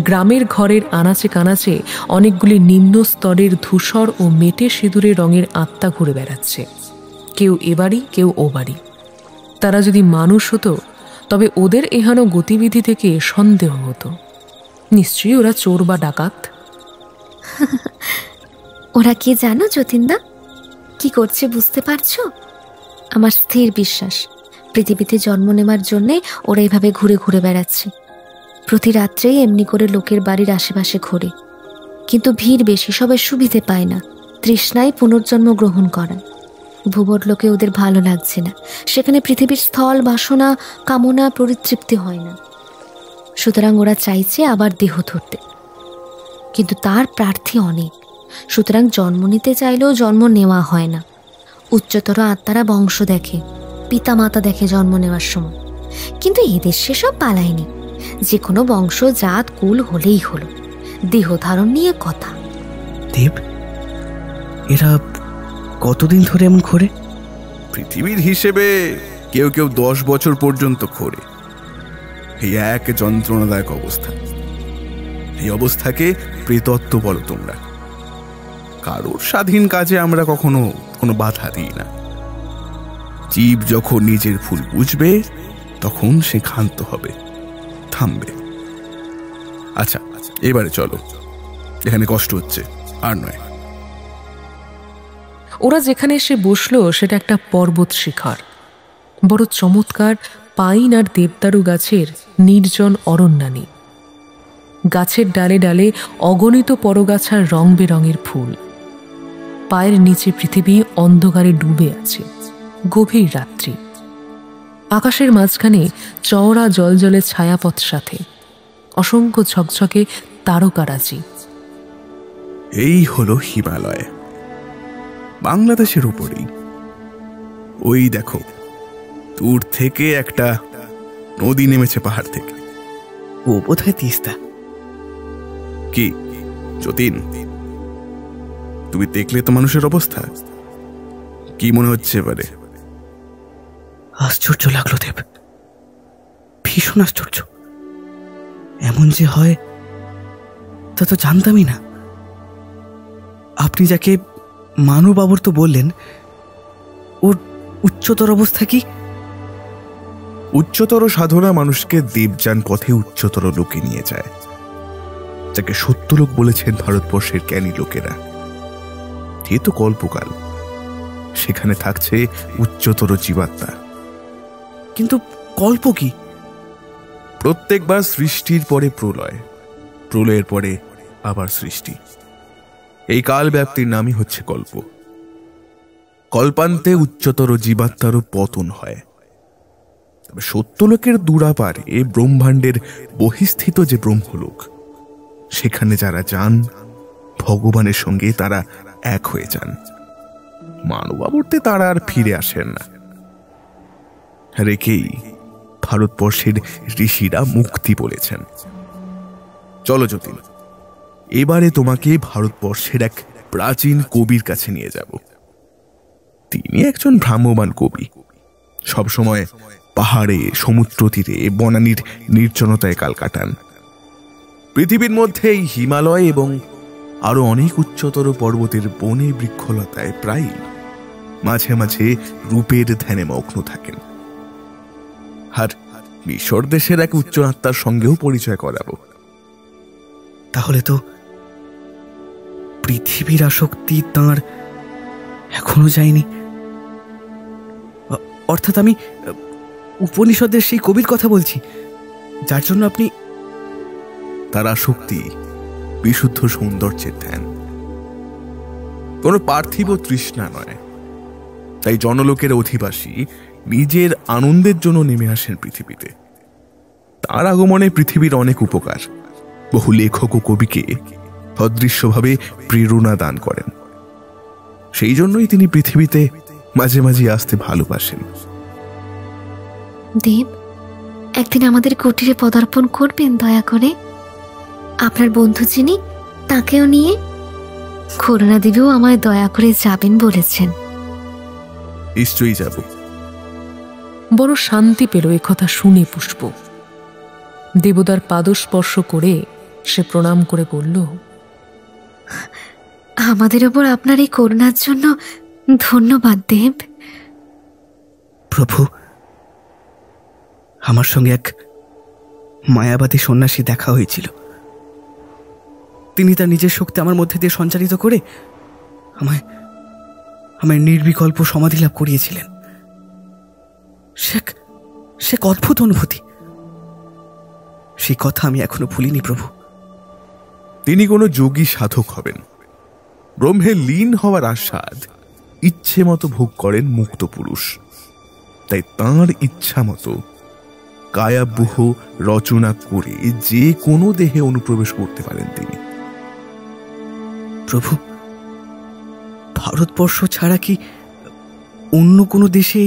গ্রামের ঘরের আনাচে কানাচে অনেকগুলি নিম্ন স্তরের ধূসর ও মেটে সিঁদুরে রঙের আত্মা ঘুরে বেড়াচ্ছে। কেউ এ বাড়ি, কেউ ও বাড়ি। তারা যদি মানুষ হতো তবে ওদের এহানো গতিবিধি থেকে সন্দেহ হতো। নিশ্চয়ই ওরা চোর বা ডাকাত।
ওরা কে জানো যতীনদা? কি করছে বুঝতে পারছো? আমার স্থির বিশ্বাস পৃথিবীতে জন্ম নেওয়ার জন্যে ওরা এভাবে ঘুরে ঘুরে বেড়াচ্ছে। প্রতি রাত্রেই এমনি করে লোকের বাড়ির আশেপাশে ঘোরে, কিন্তু ভিড় বেশি, সবাই সুবিধে পায় না। তৃষ্ণায় পুনর্জন্ম গ্রহণ করায়। ভূবর লোকে ওদের ভালো লাগছে না, সেখানে পৃথিবীর স্থল বাসনা কামনা পরিতৃপ্তি হয় না। সুতরাং ওরা চাইছে আবার দেহ ধরতে, কিন্তু তার প্রার্থী অনেক। সুতরাং জন্ম নিতে চাইলেও জন্ম নেওয়া হয় না। উচ্চতর আত্মারা বংশ দেখে, পিতা মাতা দেখে জন্ম নেওয়ার সময়। কিন্তু এদের সেসব পালায়নি, যে কোনো বংশ জাত কুল হলেই হলো, দেহ ধারণ নিয়ে কথা।
দেব, এরা কতদিন ধরে এমন ঘোরে?
পৃথিবীর হিসেবে কেউ কেউ 10 বছর পর্যন্ত ঘোরে। এই এক যন্ত্রণাদায়ক অবস্থা। এই অবস্থাকে প্রেতত্ব বলো তোমরা। কারোর স্বাধীন কাজে আমরা কখনো কোনো বাধা দিই না। জীব যখন নিজের ভুল বুঝবে তখন সে ক্ষান্ত হবে, থামবে। আচ্ছা, এবারে চলো, এখানে কষ্ট হচ্ছে, আর নয়।
ওরা যেখানে এসে বসলো সেটা একটা পর্বত শিখর। বড় চমৎকার পাইন আর দেবদারু গাছের নির্জন অরণ্যানী। গাছের ডালে ডালে অগণিত পরগাছার রং বেরঙের ফুল। পায়ের নিচে পৃথিবী অন্ধকারে ডুবে আছে। গভীর রাত্রি। আকাশের মাঝখানে চওড়া জলজলে ছায়াপথ সাথে অসংখ্য ঝকঝকে তারকারাজি।
এই হলো হিমালয়, বাংলাদেশের উপরেই। ওই দেখো, দূর থেকে একটা নদী নেমেছে পাহাড় থেকে।
ও বোধহয় তিস্তা।
কি যতীন, তুমি দেখলে তো মানুষের অবস্থা, কি মনে হচ্ছে এবারে?
আশ্চর্য লাগলো দেব, ভীষণ আশ্চর্য। এমন যে হয় তা তো জানতামই না। আপনি যাকে মানব আবর্ত বললেন, ওর উচ্চতর অবস্থা কি?
উচ্চতর সাধনা মানুষকে দেবযান পথে উচ্চতর লোকে নিয়ে যায়, যাকে সত্যলোক বলেছেন ভারতবর্ষের জ্ঞানী লোকেরা। যেহেতু কল্পকাল, সেখানে থাকছে উচ্চতর জীবাত্মা।
কিন্তু কল্প কি?
প্রত্যেকবার সৃষ্টির পরে প্রলয়, প্রলয়ের পরে আবার সৃষ্টি। এই কাল ব্যাপ্তির নামই হচ্ছে কল্প। কল্পান্তে উচ্চতর জীবাত্মারও পতন হয়। তবে সত্যলোকের দুরাপারে ব্রহ্মাণ্ডের বহিস্থিত যে ব্রহ্মলোক, সেখানে যারা যান, ভগবানের সঙ্গে তারা এক হয়ে যান। মানবাবর্তে তারা আর ফিরে আসেন না। রেখেই ভারতবর্ষের ঋষিরা মুক্তি বলেছেন। চলো যতীন, এবারে তোমাকে ভারতবর্ষের এক প্রাচীন কবির কাছে নিয়ে যাব। তিনি একজন ভ্রাম্যমাণ কবি, সবসময় পাহাড়ে, সমুদ্র তীরে, বনানীর নির্জনতায় কাল কাটান। পৃথিবীর মধ্যে এই হিমালয় এবং আরো অনেক উচ্চতর পর্বতের বনে বৃক্ষলতায় প্রায় মাঝে মাঝে রূপের ধ্যানে মগ্ন থাকেন। আর মিশর দেশের এক উচ্চ আত্মার সঙ্গেও পরিচয় করাবো।
তাহলে তো পৃথিবীর আসক্তি তাঁর এখনো যায়নি। অর্থাৎ আমি উপনিষদের সেই কবির কথা বলছি, যার জন্য আপনি।
তার আসক্তি বিশুদ্ধ সৌন্দর্যের ধ্যান, কোনো পার্থিব তৃষ্ণা নয়। তাই জনলোকের অধিবাসী নিজের আনন্দের জন্য নেমে আসেন পৃথিবীতে। তার আগমনে পৃথিবীর অনেক উপকার, বহু লেখক ও কবিকে সদৃশ্যভাবে প্রেরণা দান করেন। সেই জন্যই তিনি পৃথিবীতে মাঝে মাঝে আসতে ভালোবাসেন।
দেব, একদিন আমাদের কুটিরে পদার্পণ করবেন দয়া করে? আপনার বন্ধু যিনি, তাকেও নিয়ে। করুণা দেবীও আমায় দয়া করে যাবেন বলেছেন।
নিশ্চয়ই যাব।
বড় শান্তি পেল একথা শুনে পুষ্প। দেবতার পাদস্পর্শ করে সে প্রণাম করে বলল,
আমাদের ওপর আপনার এই করুণার জন্য ধন্যবাদ দেব।
প্রভু, আমার সঙ্গে এক মায়াবাদী সন্ন্যাসী দেখা হয়েছিল। তিনি তার নিজের শক্তি আমার মধ্যে দিয়ে সঞ্চারিত করে আমায় নির্বিকল্প সমাধি লাভ করিয়েছিলেন। সে এক অদ্ভুত অনুভূতি, সেই কথা আমি এখনো ভুলিনি প্রভু।
তিনি কোনো যোগী সাধক হবেন। ব্রহ্মে লীন হওয়ার আস্বাদ ইচ্ছে মতো ভোগ করেন মুক্ত পুরুষ। তাই তাঁর ইচ্ছা মতো কায়াব্যূহ রচনা করে যে কোনো দেহে অনুপ্রবেশ করতে পারেন তিনি।
প্রভু, ভারতবর্ষ ছাড়া কি অন্য কোনো দেশে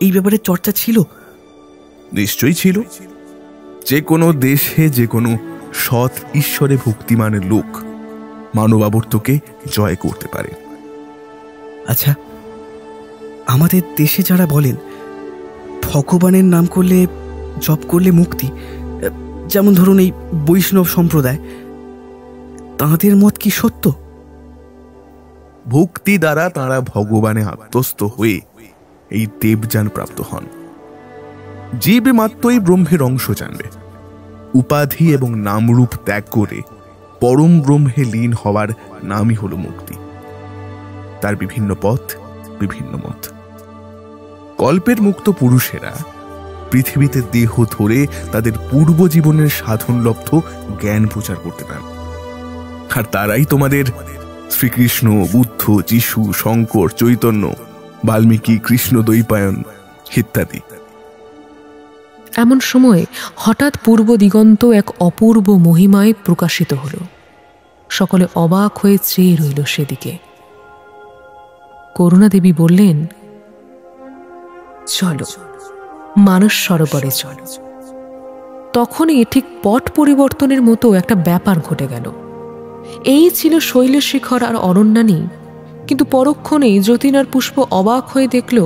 এই ব্যাপারে চর্চা ছিল?
নিশ্চয়ই ছিল। যে কোনো দেশে যে কোনো সৎ ঈশ্বরে ভক্তিমানের লোক মানবাবর্তকে জয় করতে পারে।
আচ্ছা, আমাদের দেশে যারা বলেন ভগবানের নাম করলে, জপ করলে মুক্তি, যেমন ধরুন এই বৈষ্ণব সম্প্রদায়, তাঁদের মত কি সত্য?
ভক্তি দ্বারা তাঁরা ভগবানে আত্মস্থ হয়ে এই দেবযান প্রাপ্ত হন। জীব মাত্রই ব্রহ্মের অংশ জানবে। উপাধি এবং নামরূপ ত্যাগ করে পরম ব্রহ্মে লীন হওয়ার নামই হল মুক্তি। তার বিভিন্ন পথ, বিভিন্ন মত। কল্পের মুক্ত পুরুষেরা পৃথিবীতে দেহ ধরে তাদের পূর্ব জীবনের সাধনলব্ধ জ্ঞান প্রচার করতে পারেন। আর তারাই তোমাদের শ্রীকৃষ্ণ, বুদ্ধ, যিশু, শঙ্কর, চৈতন্য, বাল্মীকি, কৃষ্ণ দ্বৈপায়ন ইত্যাদি।
এমন সময় হঠাৎ পূর্ব দিগন্ত এক অপূর্ব মহিমায় প্রকাশিত হল। সকলে অবাক হয়ে চেয়ে রইল সেদিকে। করুণা দেবী বললেন, চলো মানস সরোবরে চল। তখনই ঠিক পট পরিবর্তনের মতো একটা ব্যাপার ঘটে গেল। এই ছিল শৈলশিখর আর অরণ্যানী, কিন্তু পরক্ষণেই যতীন আর পুষ্প অবাক হয়ে দেখল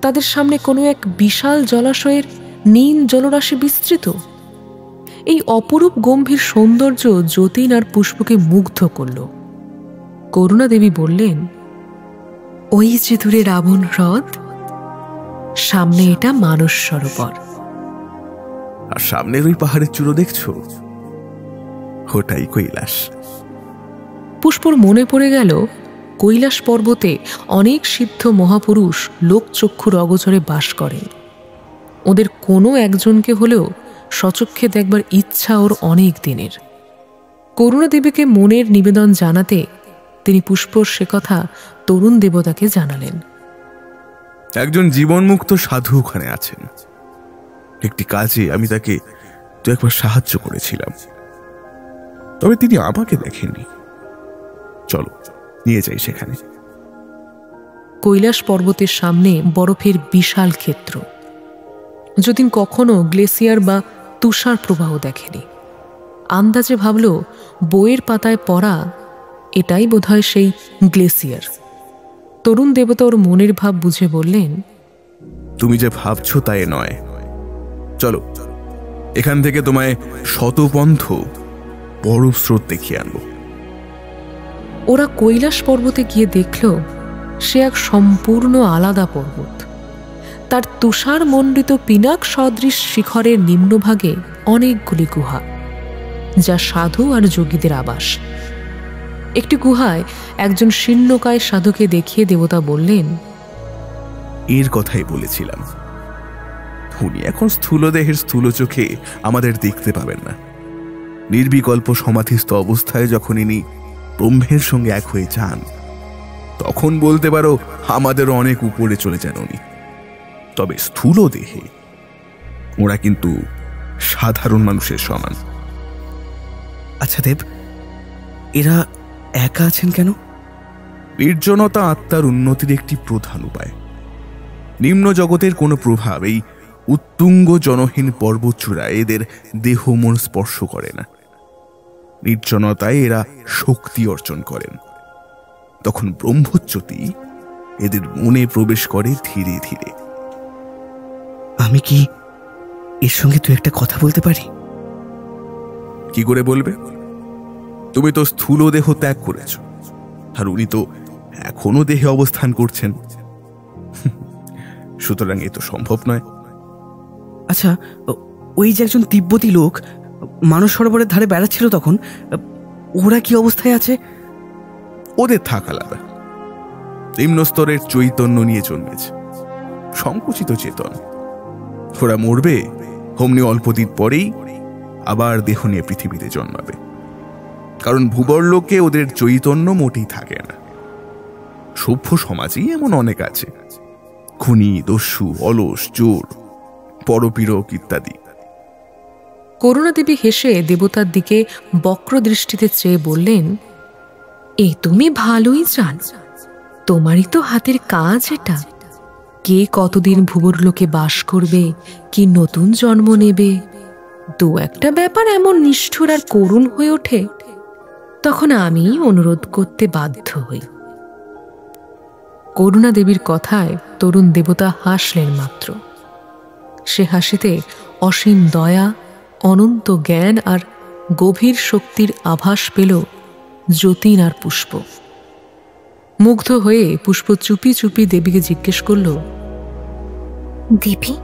তাদের সামনে কোনো এক বিশাল জলাশয়ের নীল জলরাশি বিস্তৃত। এই অপরূপ গম্ভীর সৌন্দর্য যতীন আর পুষ্পকে মুগ্ধ করল। করুণা দেবী বললেন, ওই যে দূরে রাবণ হ্রদ, সামনে এটা মানস সরোবর।
আর সামনের ওই পাহাড়ের চূড়ো দেখছো, ওটাই কৈলাস।
পুষ্পর মনে পড়ে গেল কৈলাস পর্বতে অনেক সিদ্ধ মহাপুরুষ লোকচক্ষুর অগোচরে বাস করেন। ওদের কোনো একজনকে হলেও সচক্ষে দেখবার ইচ্ছা ওর অনেক দিনের। করুণা দেবীকে মনের নিবেদন জানাতে তিনি পুষ্পর সে কথা তরুণ দেবতাকে জানালেন।
একজন জীবনমুক্ত সাধু ওখানে আছেন। একটি কাজে আমি তাকে তো একবার সাহায্য করেছিলাম, তবে তিনি আমাকে দেখেননি। চলো নিয়ে যাই সেখানে।
কৈলাস পর্বতের সামনে বরফের বিশাল ক্ষেত্র। যতীন কখনো গ্লেসিয়ার বা তুষার প্রবাহ দেখেনি। আন্দাজে ভাবল বইয়ের পাতায় পড়া এটাই বোধহয় সেই গ্লেসিয়ার। তরুণ দেবতা ওর মনের ভাব বুঝে বললেন,
তুমি যে ভাবছো তাই নয়, চলো এখান থেকে তোমায় শতপন্থ বরফ স্রোত দেখিয়ে আনবো।
ওরা কৈলাস পর্বতে গিয়ে দেখল সে এক সম্পূর্ণ আলাদা পর্বত। তার তুষার মণ্ডিত পিনাক সদৃশ শিখরের নিম্নভাগে অনেকগুলি গুহা, যা সাধু আর যোগীদের আবাস। একটি গুহায় একজন শীর্ণকায় সাধুকে দেখিয়ে দেবতা বললেন,
এর কথাই বলেছিলাম। উনি এখন স্থূল দেহের স্থূল চোখে আমাদের দেখতে পাবেন না। নির্বিকল্প সমাধিস্থ অবস্থায় যখন ইনি ব্রহ্মের সঙ্গে এক হয়ে যান, তখন বলতে পারো আমাদেরও অনেক উপরে চলে যান উনি। তবে স্থূল দেহে ওরা কিন্তু সাধারণ মানুষের সমান।
আচ্ছা দেব, এরা একা আছেন কেন?
নির্জনতা আত্মার উন্নতির একটি প্রধান উপায়। নিম্ন জগতের কোনো প্রভাব এই উত্তুঙ্গ জনহীন পর্বতচূড়ায় এদের দেহ মন স্পর্শ করে না। নির্জনতায় এরা শক্তি অর্জন করেন। তখন ব্রহ্মজ্যোতি এদের মনে প্রবেশ করে ধীরে ধীরে।
আমি কি এর সঙ্গে তুই একটা কথা বলতে পারি?
কি করে বলবে? তুমি তো স্থূল দেহ ত্যাগ করেছ, আর উনি তো এখনো দেহে অবস্থান করছেন। সুতরাং এ তো সম্ভব নয়।
আচ্ছা, ওই যে একজন তিব্বতী লোক মানস সরোবরের ধারে বেড়াচ্ছিল, তখন ওরা কি অবস্থায় আছে?
ওদের থাক আলাদা। নিম্ন স্তরের চৈতন্য নিয়ে জন্মেছে, সংকুচিত চেতন। ওরা মরবে, অমনি অল্পদিন পরেই আবার দেহ নিয়ে পৃথিবীতে জন্মাবে। কারণ ভূবরলোকে ওদের চৈতন্য মোটেই থাকে না। সভ্য সমাজেই এমন অনেক আছে, খুনি, দস্যু, অলস, চোর, পরপীড়ক ইত্যাদি।
করুণা দেবী হেসে দেবতার দিকে বক্র দৃষ্টিতে চেয়ে বললেন, এ তুমি ভালোই জান, তোমারই তো হাতের কাজ এটা। কে কতদিন ভুবর লোকে বাস করবে, কি নতুন জন্ম নেবে, দু একটা ব্যাপার এমন নিষ্ঠুর আর করুণ হয়ে ওঠে, তখন আমি অনুরোধ করতে বাধ্য হই। করুণা দেবীর কথায় তরুণ দেবতা হাসলেন মাত্র। সে হাসিতে অসীম দয়া, অনন্ত জ্ঞান আর গভীর শক্তির আভাস পেল যতীন আর পুষ্প। মুগ্ধ হয়ে পুষ্প চুপি চুপি দেবীকে জিজ্ঞেস করল,
দেবী,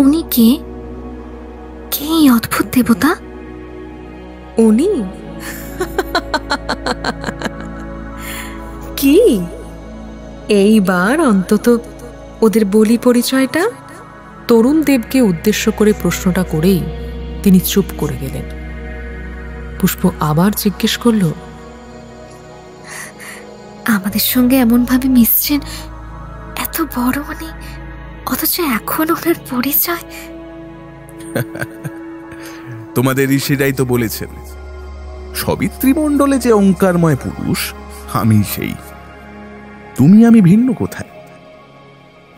উনি কে? কে এই অদ্ভুত দেবতা?
উনি
কি এইবার অন্তত ওদের বলি পরিচয়টা? তরুণ দেবকে উদ্দেশ্য করে প্রশ্নটা করেই তিনি চুপ করে গেলেন। পুষ্প আবার জিজ্ঞেস করল,
আমাদের সঙ্গে এমন ভাবে মিশছেন, এত বড় মানে, অথচ এখন ওনার পরিচয়?
তোমাদের ঋষিরাই তো বলেছেন, সবিত্রীমণ্ডলে যে অঙ্কারময় পুরুষ আমি সেই। তুমি আমি ভিন্ন কোথায়?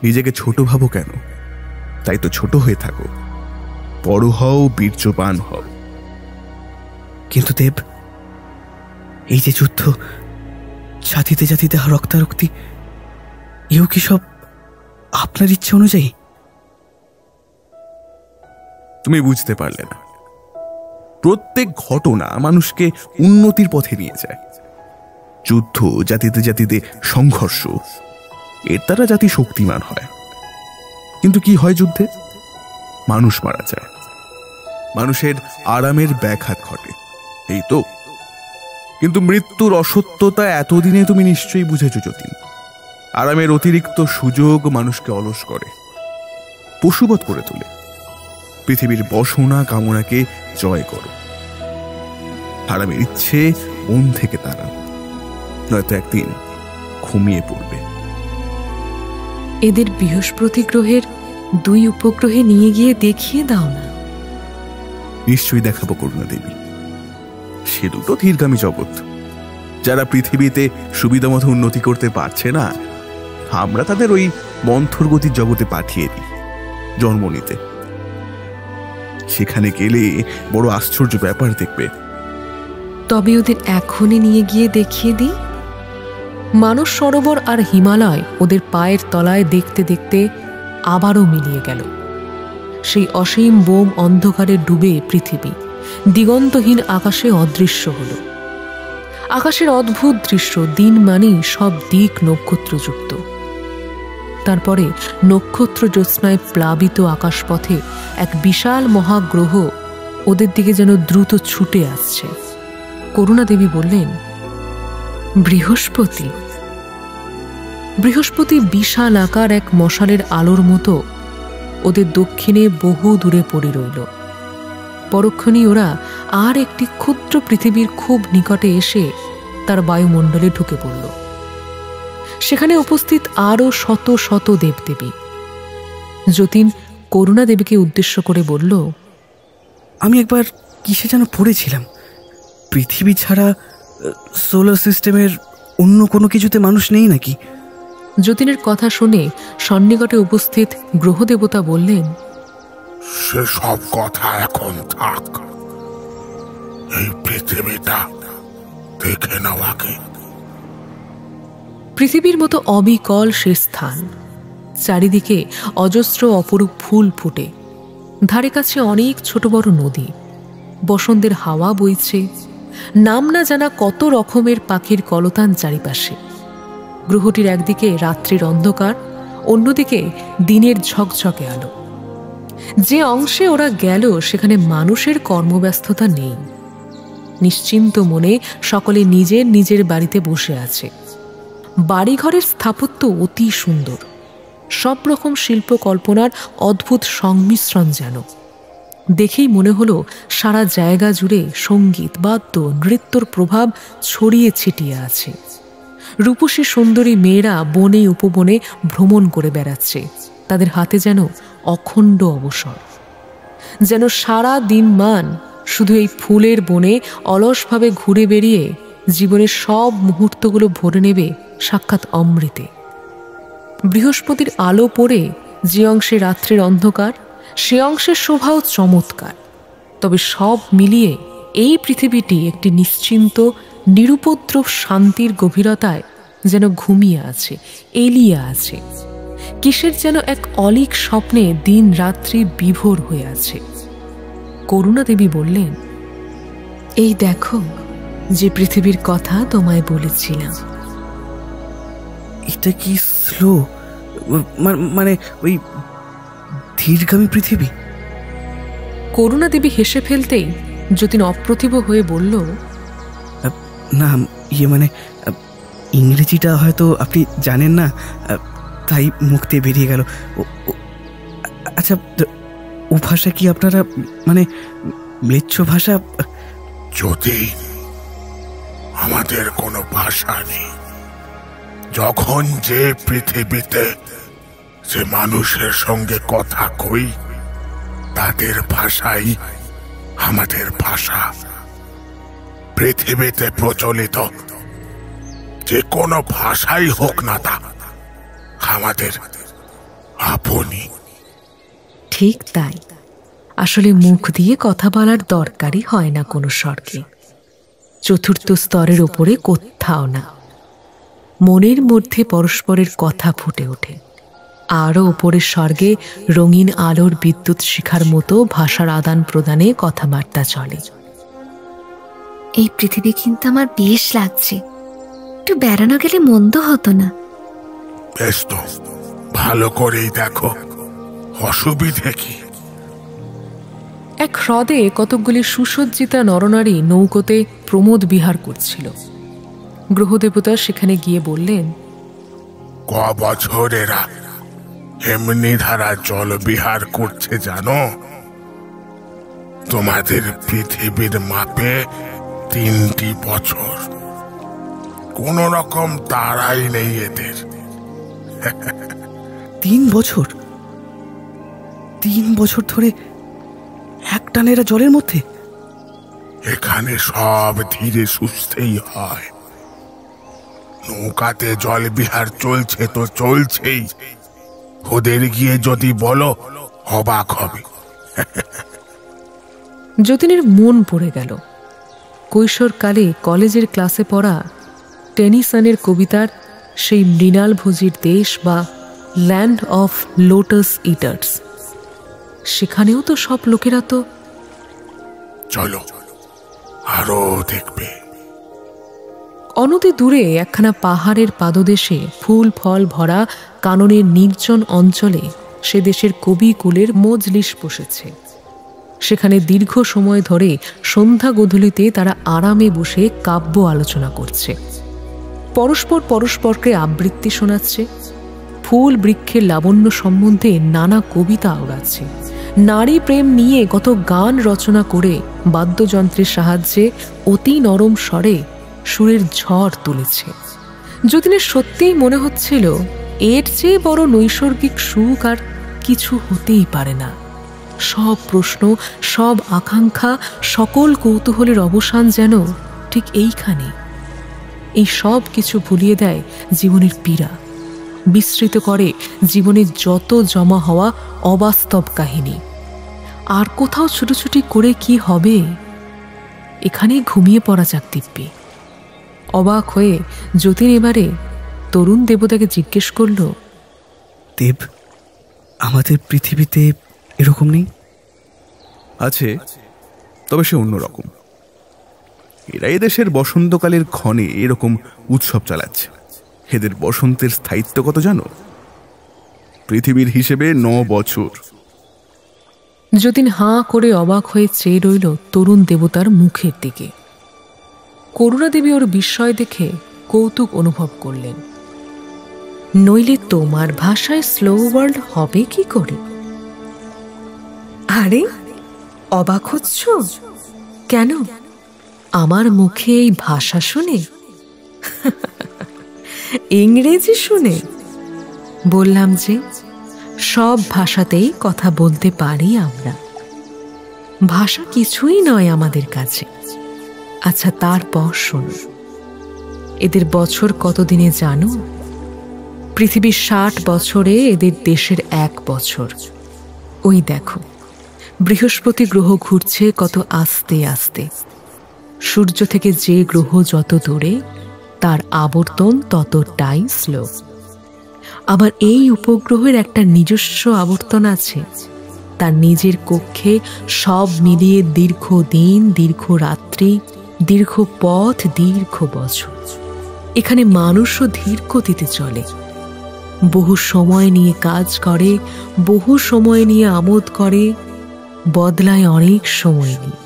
নিজেকে ছোট ভাবো কেন? তাই তো ছোট হয়ে থাকো, বড় হও, বীর্যবান হও।
কিন্তু দেব, এই যে যুদ্ধ, জাতিতে জাতিতে রক্তারক্তি, এও কি সব আপনার ইচ্ছে অনুযায়ী?
তুমি বুঝতে পারলে না। প্রত্যেক ঘটনা মানুষকে উন্নতির পথে নিয়ে যায়। যুদ্ধ, জাতিতে জাতিতে সংঘর্ষ, এর দ্বারা জাতি শক্তিমান হয়। কিন্তু কি হয় যুদ্ধে? মানুষ মারা যায়, মানুষের আরামের ব্যাঘাত ঘটে, এই তো। কিন্তু মৃত্যুর অসত্যতা এতদিনে তুমি নিশ্চয়ই বুঝেছো যতীন। আরামের অতিরিক্ত সুযোগ মানুষকে অলস করে, পশুবৎ করে তোলে। পৃথিবীর বসনা কামনাকে জয় করো। আরামের ইচ্ছে মন থেকে তাড়াও, নয়তো একদিন ঘুমিয়ে পড়বে।
এদের বৃহস্পতি গ্রহের 2 উপগ্রহে নিয়ে গিয়ে দেখিয়ে দাও না।
নিশ্চয়ই দেখাবো করুণা দেবী। সে দুটো ধীরগামী জগৎ, যারা পৃথিবীতে সুবিধা মতো উন্নতি করতে পারছে না, আমরা তাদের ওই মন্থর গতির জগতে পাঠিয়ে দিই জন্ম নিতে। সেখানে গেলে বড় আশ্চর্য ব্যাপার দেখবে।
তবে ওদের এখনই নিয়ে গিয়ে দেখিয়ে দিই। মানস সরোবর আর হিমালয় ওদের পায়ের তলায় দেখতে দেখতে আবারও মিলিয়ে গেল। সেই অসীম বোম অন্ধকারে ডুবে পৃথিবী দিগন্তহীন আকাশে অদৃশ্য হল। আকাশের অদ্ভুত দৃশ্য, দিন মানেই সব দিক নক্ষত্রযুক্ত। তারপরে নক্ষত্র জ্যোৎস্নায় প্লাবিত আকাশপথে এক বিশাল মহাগ্রহ ওদের দিকে যেন দ্রুত ছুটে আসছে। করুণা দেবী বললেন, বৃহস্পতি। বৃহস্পতি বিশাল আকার এক মশালের আলোর মতো ওদের দক্ষিণে বহু দূরে পড়ে রইল। পরক্ষণেই ওরা আর একটি ক্ষুদ্র পৃথিবীর খুব নিকটে এসে তার বায়ুমণ্ডলে ঢুকে পড়ল। সেখানে উপস্থিত আরও শত শত দেবদেবী। যতীন করুণা দেবীকে উদ্দেশ্য করে বলল,
আমি একবার কিসে যেন পড়েছিলাম, পৃথিবী ছাড়া সোলার সিস্টেমের অন্য কোনো কিছুতে মানুষ নেই নাকি?
যতীনের কথা শুনে সন্নিকটে উপস্থিত গ্রহদেবতা বললেন,
সেসব কথা এখন থাক, এই পৃথিবীটা দেখে নাও আগে।
পৃথিবীর মতো অবিকল সে স্থান। চারিদিকে অজস্র অপরূপ ফুল ফুটে, ধারে কাছে অনেক ছোট বড় নদী, বসন্তের হাওয়া বইছে, নাম না জানা কত রকমের পাখির কলতান চারিপাশে। গ্রহটির একদিকে রাত্রির অন্ধকার, অন্যদিকে দিনের ঝকঝকে আলো। যে অংশে ওরা গেল সেখানে মানুষের কর্মব্যস্ততা নেই। নিশ্চিন্ত মনে সকলে নিজের নিজের বাড়িতে বসে আছে। বাড়িঘরের স্থাপত্য অতি সুন্দর, সব রকম শিল্পকল্পনার অদ্ভুত সংমিশ্রণ যেন। দেখেই মনে হলো সারা জায়গা জুড়ে সঙ্গীত, বাদ্য, নৃত্যর প্রভাব ছড়িয়ে ছিটিয়ে আছে। রূপসী সুন্দরী মেয়েরা বনে উপবনে ভ্রমণ করে বেড়াচ্ছে, তাদের হাতে যেন অখণ্ড অবসর। যেন সারা দিনমান শুধু এই ফুলের বনে অলসভাবে ঘুরে বেরিয়ে জীবনের সব মুহূর্তগুলো ভরে নেবে সাক্ষাৎ অমৃতে। বৃহস্পতির আলো পড়ে যে অংশে রাত্রের অন্ধকার, সে অংশের শোভাও চমৎকার। তবে সব মিলিয়ে এই পৃথিবীটি একটি নিশ্চিন্ত নিরুপদ্রব শান্তির গভীরতায় যেন ঘুমিয়ে আছে, এলিয়ে আছে। কিসের যেন এক অলীক স্বপ্নে দিন রাত্রি বিভোর হয়ে আছে। করুণা দেবী বললেন, এই দেখো যে পৃথিবীর কথা তোমায় বলেছিলাম।
এটা কি স্লো, মানে ওই ধীরগামী পৃথিবী?
করুণা দেবী হেসে ফেলতেই যতীন অপ্রতিভ হয়ে বলল,
না, মানে ইংরেজিটা হয়তো আপনি জানেন না, তাই মুখ দিয়ে বেরিয়ে গেল। আচ্ছা, ও ভাষা কি আপনারা মানে ম্লেচ্ছ ভাষা?
যদি আমাদের কোনো ভাষা নেই, যখন যে পৃথিবীতে যে মানুষের সঙ্গে কথা কই তাদের ভাষাই আমাদের ভাষা। পৃথিবীতে প্রচলিত যে কোনো ভাষাই হোক না তা আমাদের আপনি।
ঠিক তাই, আসলে মুখ দিয়ে কথা বলার দরকারই হয় না কোনো স্বর্গে, চতুর্থ স্তরের ওপরে কোথাও না। মনের মধ্যে পরস্পরের কথা ফুটে ওঠে। আরও ওপরের স্বর্গে রঙিন আলোর বিদ্যুৎ শিখার মতো ভাষার আদান প্রদানে কথাবার্তা চলে।
এই পৃথিবী কিন্তু আমার বেশ লাগছে, একটু বেড়ানো গেলে মন্দ হতো না।
বেশ তো, ভালো করেই দেখো, অসুবিধে কি?
এক হ্রদে কতকগুলি সুসজ্জিতা নরনারী নৌকোতে প্রমোদ বিহার করছিল। গ্রহদেবতা সেখানে গিয়ে বললেন,
ক বছর এরা এমনি ধারা জল বিহার করছে জানো? তোমাদের পৃথিবীর মাপে 3টি বছর। কোন রকম তাড়াই নেই এদের।
3 বছর? 3 বছর ধরে একটানা এরা জলের মধ্যে?
এখানে সব ধীরে সুস্থেই হয়। নৌকাতে জল বিহার চলছে তো চলছেই, ওদের গিয়ে যদি বলো অবাক হবে।
যতীনের মন পড়ে গেল। কৈশোরকালে কলেজের ক্লাসে পড়া টেনিসনের কবিতার সেই মৃণালভোজীর দেশ বা ল্যান্ড অফ লোটাস ইটার্স, সেখানেও তো সব লোকেরা তো।
চলো, আরো দেখবে।
অনতি দূরে একখানা পাহাড়ের পাদদেশে ফুল ফল ভরা কাননের নির্জন অঞ্চলে সে দেশের কবিকুলের মজলিস বসেছে। সেখানে দীর্ঘ সময় ধরে সন্ধ্যা গোধূলিতে তারা আরামে বসে কাব্য আলোচনা করছে, পরস্পর পরস্পরকে আবৃত্তি শোনাচ্ছে, ফুল বৃক্ষের লাবণ্য সম্বন্ধে নানা কবিতা আওড়াচ্ছে, নারী প্রেম নিয়ে কত গান রচনা করে বাদ্যযন্ত্রের সাহায্যে অতি নরম স্বরে সুরের ঝড় তুলেছে। যতীনের সত্যিই মনে হচ্ছিল এর চেয়ে বড় নৈসর্গিক সুখ আর কিছু হতেই পারে না। সব প্রশ্ন, সব আকাঙ্ক্ষা, সকল কৌতূহলের অবসান যেন ঠিক এইখানে। এই সব কিছু ভুলিয়ে দেয় জীবনের পীড়া, বিস্মৃত করে জীবনের যত জমা হওয়া অবাস্তব কাহিনী। আর কোথাও ছুটোছুটি করে কি হবে? এখানেই ঘুমিয়ে পড়া যাক দিব্যি। অবাক হয়ে যতীন এবারে তরুণ দেবতাকে জিজ্ঞেস করল,
দেব, আমাদের পৃথিবীতে এরকম নেই?
আছে, তবে সে অন্যরকম। এরা এদেশের বসন্তকালের ক্ষণে এরকম উৎসব চালাচ্ছে। এদের বসন্তের স্থায়িত্ব কত জানো? পৃথিবীর হিসেবে 9 বছর।
যতীন হাঁ করে অবাক হয়ে চেয়ে রইল তরুণ দেবতার মুখের দিকে। করুণা দেবী ওর বিস্ময় দেখে কৌতুক অনুভব করলেন। নইলে তোমার ভাষায় স্লো ওয়ার্ল্ড হবে কি করে? আরে, অবাক হচ্ছ কেন আমার মুখে এই ভাষা শুনে? ইংরেজি শুনে? বললাম যে সব ভাষাতেই কথা বলতে পারি আমরা। ভাষা কিছুই নয় আমাদের কাছে। আচ্ছা, তারপর শোনো, এদের বছর কতদিনে জানো? পৃথিবীর 60 বছরে এদের দেশের 1 বছর। ওই দেখো, বৃহস্পতি গ্রহ ঘুরছে কত আস্তে আস্তে। সূর্য থেকে যে গ্রহ যত দূরে, তার আবর্তন ততটাই স্লো। আবার এই উপগ্রহের একটা নিজস্ব আবর্তন আছে। তার নিজের কক্ষে সব মিলিয়ে দীর্ঘ দিন, দীর্ঘ রাত্রি, দীর্ঘ পথ, দীর্ঘ বছর। এখানে মানুষও ধীর গতিতে চলে, বহু সময় নিয়ে কাজ করে, বহু সময় নিয়ে আমোদ করে, বদলায় অনেক সময় নিয়ে।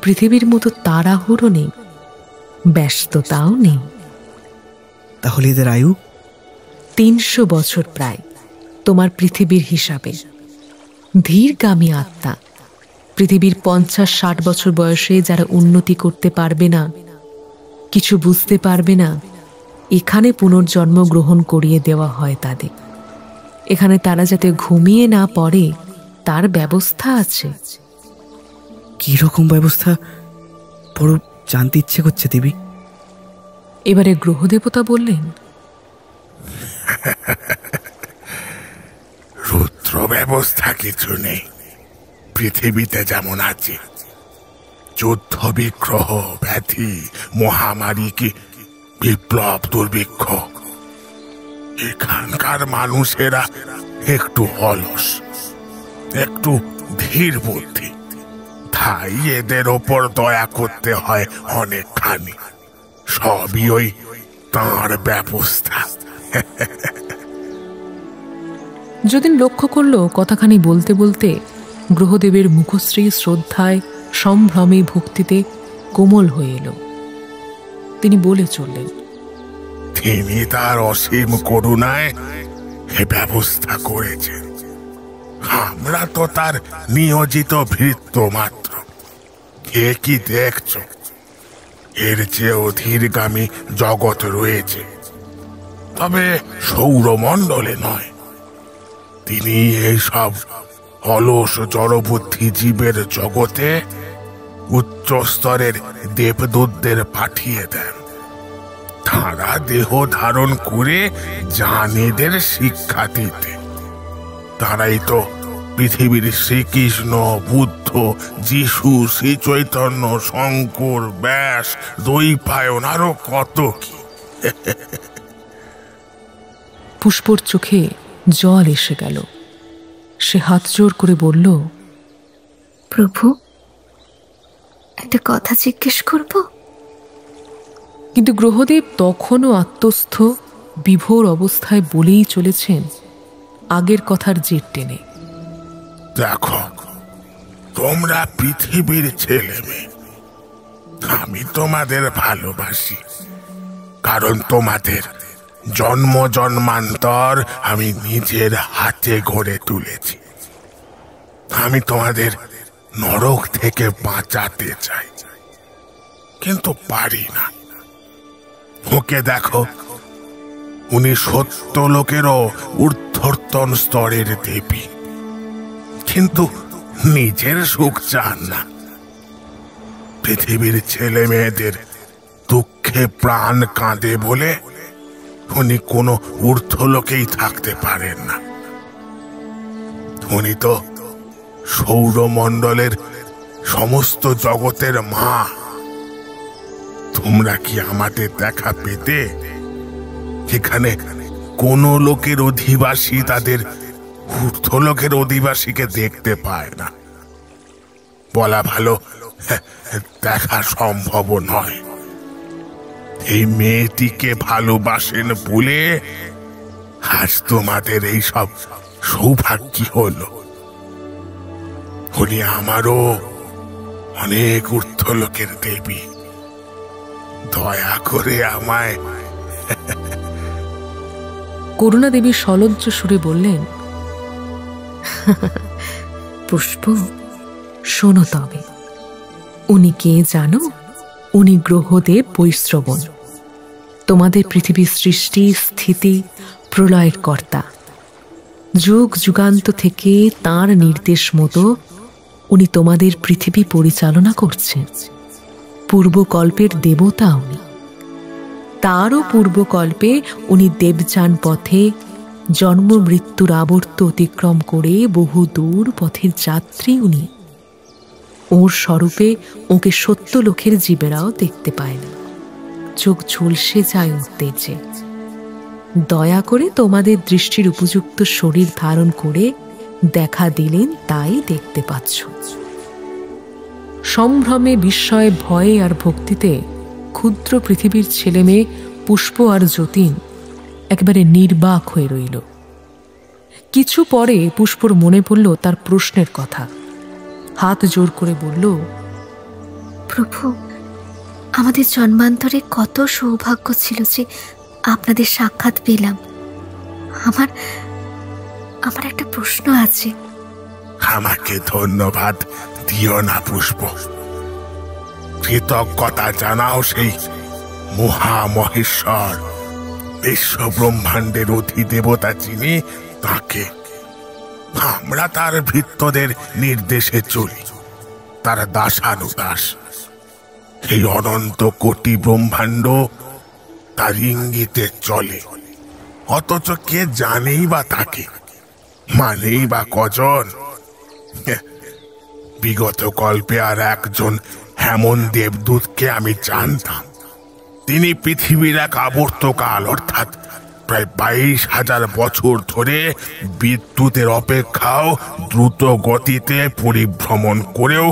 পৃথিবীর মতো তাড়াহুড়ো নেই, ব্যস্ততাও নেই।
তাহলে এদের আয়ু
300 বছর প্রায় তোমার পৃথিবীর হিসাবে। ধীরগামী আত্মা। পৃথিবীর 50-60 বছর বয়সে যারা উন্নতি করতে পারবে না, কিছু বুঝতে পারবে না, এখানে পুনর্জন্ম গ্রহণ করিয়ে দেওয়া হয় তাদের। এখানে তারা যাতে ঘুমিয়ে না পড়ে তার ব্যবস্থা আছে।
কি রকম ব্যবস্থা? বড় জানতে ইচ্ছে করছে দেবী।
এবারে গ্রহদেবতা বললেন,
রুদ্র ব্যবস্থা কিছু নেই। পৃথিবীতে যেমন আছে যুদ্ধ, বিগ্রহ, ব্যাধি, মহামারী, কি বিপ্লব, দুর্ভিক্ষ, এখানকার মানুষেরা একটু অলস, একটু ধীর বুদ্ধি, তাই এদের ওপর দয়া করতে হয় অনেকখানি। সবই ওই তাঁর ব্যবস্থা।
যতীন লক্ষ্য করল কথাখানি বলতে বলতে গ্রহদেবের মুখশ্রী শ্রদ্ধায়, সম্ভ্রমে, ভক্তিতে কোমল হয়ে এলো। তিনি বলে চললেন,
তিনি তার অসীম করুণায় এ ব্যবস্থা করেছেন। আমরা তো তার নিয়োজিত ভৃত্য মাত্র। কে কি দেখছ, এর চেয়ে অধীরগামী জগৎ রয়েছে, তবে সৌরমণ্ডলে নয়। তিনি এইসব অলস জড়বুদ্ধি জীবের জগতে উচ্চ স্তরের দেবদূতদের পাঠিয়ে দেন। তারা দেহ ধারণ করে জানেদের শিক্ষা দিতে। তারাই তো পৃথিবীর শ্রীকৃষ্ণ, বুদ্ধ, যিশু, শ্রী চৈতন্য, শঙ্কর, ব্যাস, দ্বৈপায়ন, আরো কত কি।
পুষ্পর চোখে জল এসে গেল। সে হাত জোর করে বলল,
প্রভু, একটা কথা জিজ্ঞেস করব?
কিন্তু গ্রহদেব তখনও আত্মস্থ বিভোর অবস্থায় বলেই চলেছেন আগের কথার জের টেনে।
দেখো, তোমরা পৃথিবীর ছেলে মেয়ে। আমি তোমাদের ভালোবাসি, কারণ তোমাদের জন্ম জন্মান্তর আমি নিজের হাতে গড়ে তুলেছি। আমি তোমাদের নরক থেকে বাঁচাতে চাই, কিন্তু পারি না। ওকে দেখো, উনি সত্য লোকেরও ঊর্ধ্বতন স্তরের দেবী, কিন্তু নিজের সুখ চান না। পৃথিবীর ছেলে মেয়েদের দুঃখে প্রাণ কাঁদে বলে উনি কোনো ঊর্ধ্বলোকেই থাকতে পারেন না। উনি তো সৌরমণ্ডলের সমস্ত জগতের মা। তোমরা কি আমাদের দেখা পেতে? এখানে কোন লোকের অধিবাসী তাদের ঊর্ধ্বলোকের অধিবাসীকে দেখতে পায় না। বলা ভালো, দেখা সম্ভব নয়। এই মেয়েটিকে ভালোবাসেন বলে আজ তোমাদের এই সব সৌভাগ্য হলো। উনি আমারও অনেক ঊর্ধ্বলোকের দেবী। দয়া করে আমায়।
করুণা দেবী সলজ্জ সুরে বললেন,
পুষ্প,
শোনো তবে, উনি কে জানো? উনি গ্রহদেব বৈশ্রবণ, তোমাদের পৃথিবীর সৃষ্টি, স্থিতি, প্রলয়ের কর্তা। যুগ যুগান্ত থেকে তাঁর নির্দেশ মতো উনি তোমাদের পৃথিবী পরিচালনা করছেন। পূর্বকল্পের দেবতা উনি। তারও পূর্বকল্পে উনি দেবযান পথে জন্ম মৃত্যুর আবর্ত অতিক্রম করে বহু দূর পথের যাত্রী উনি। ওর স্বরূপে ওকে সত্য লোকের জীবেরাও দেখতে পায় না, চোখ ঝলসে যায় উত্তেজে। দয়া করে তোমাদের দৃষ্টির উপযুক্ত শরীর ধারণ করে দেখা দিলেন, তাই দেখতে পাচ্ছ। সম্ভ্রমে, বিস্ময়ে, ভয়ে আর ভক্তিতে ক্ষুদ্র পৃথিবীর ছেলে মেয়ে পুষ্প আর যতীন একেবারে নির্বাক হয়ে রইল। কিছু পরে পুষ্পর মনে পড়ল তার প্রশ্নের কথা। হাত জোর করে বলল,
প্রভু, আমাদের জন্মান্তরে কত সৌভাগ্য ছিল যে আপনাদের সাক্ষাৎ পেলাম। আমার একটা প্রশ্ন আছে।
আমাকে ধন্যবাদ দিও না পুষ্প। কৃতজ্ঞতা জানাও সেই মহামহেশ্বর, বিশ্ব ব্রহ্মাণ্ডের অধিদেবতা যিনি, তাকে। আমরা তার ভৃত্যদের নির্দেশে চলি, তার দাসানুদাস। এই অনন্ত কোটি ব্রহ্মাণ্ড তার ইঙ্গিতে চলে, অথচ কে জানেই বা তাকে। মানেই বা কজন? বিগত কল্পে আর একজন হেমন দেবদূতকে আমি জানতাম। তিনি পৃথিবীর এক আবর্তকাল, অর্থাৎ প্রায় 22,000 বছর ধরে বিদ্যুতের অপেক্ষাও দ্রুত গতিতে পরিভ্রমণ করেও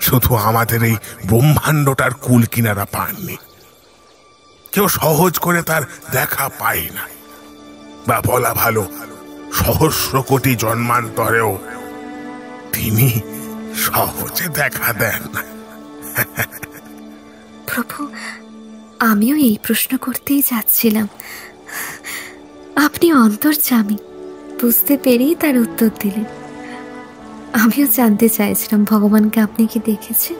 শুধু আমাদের এই ব্রহ্মাণ্ডটার কুল কিনারা পাননি। কেউ সহজ করে তার দেখা পায় না, বা বলা ভালো, সহস্র কোটি জন্মান্তরেও তিনি সহজে দেখা দেন না।
প্রভু, আমিও এই প্রশ্ন করতেই যাচ্ছিলাম। আপনি অন্তর্যামী, বুঝতে পেরেই তার উত্তর দিলেন। আমিও জানতে চাইছিলাম ভগবানকে আপনি কি দেখেছেন।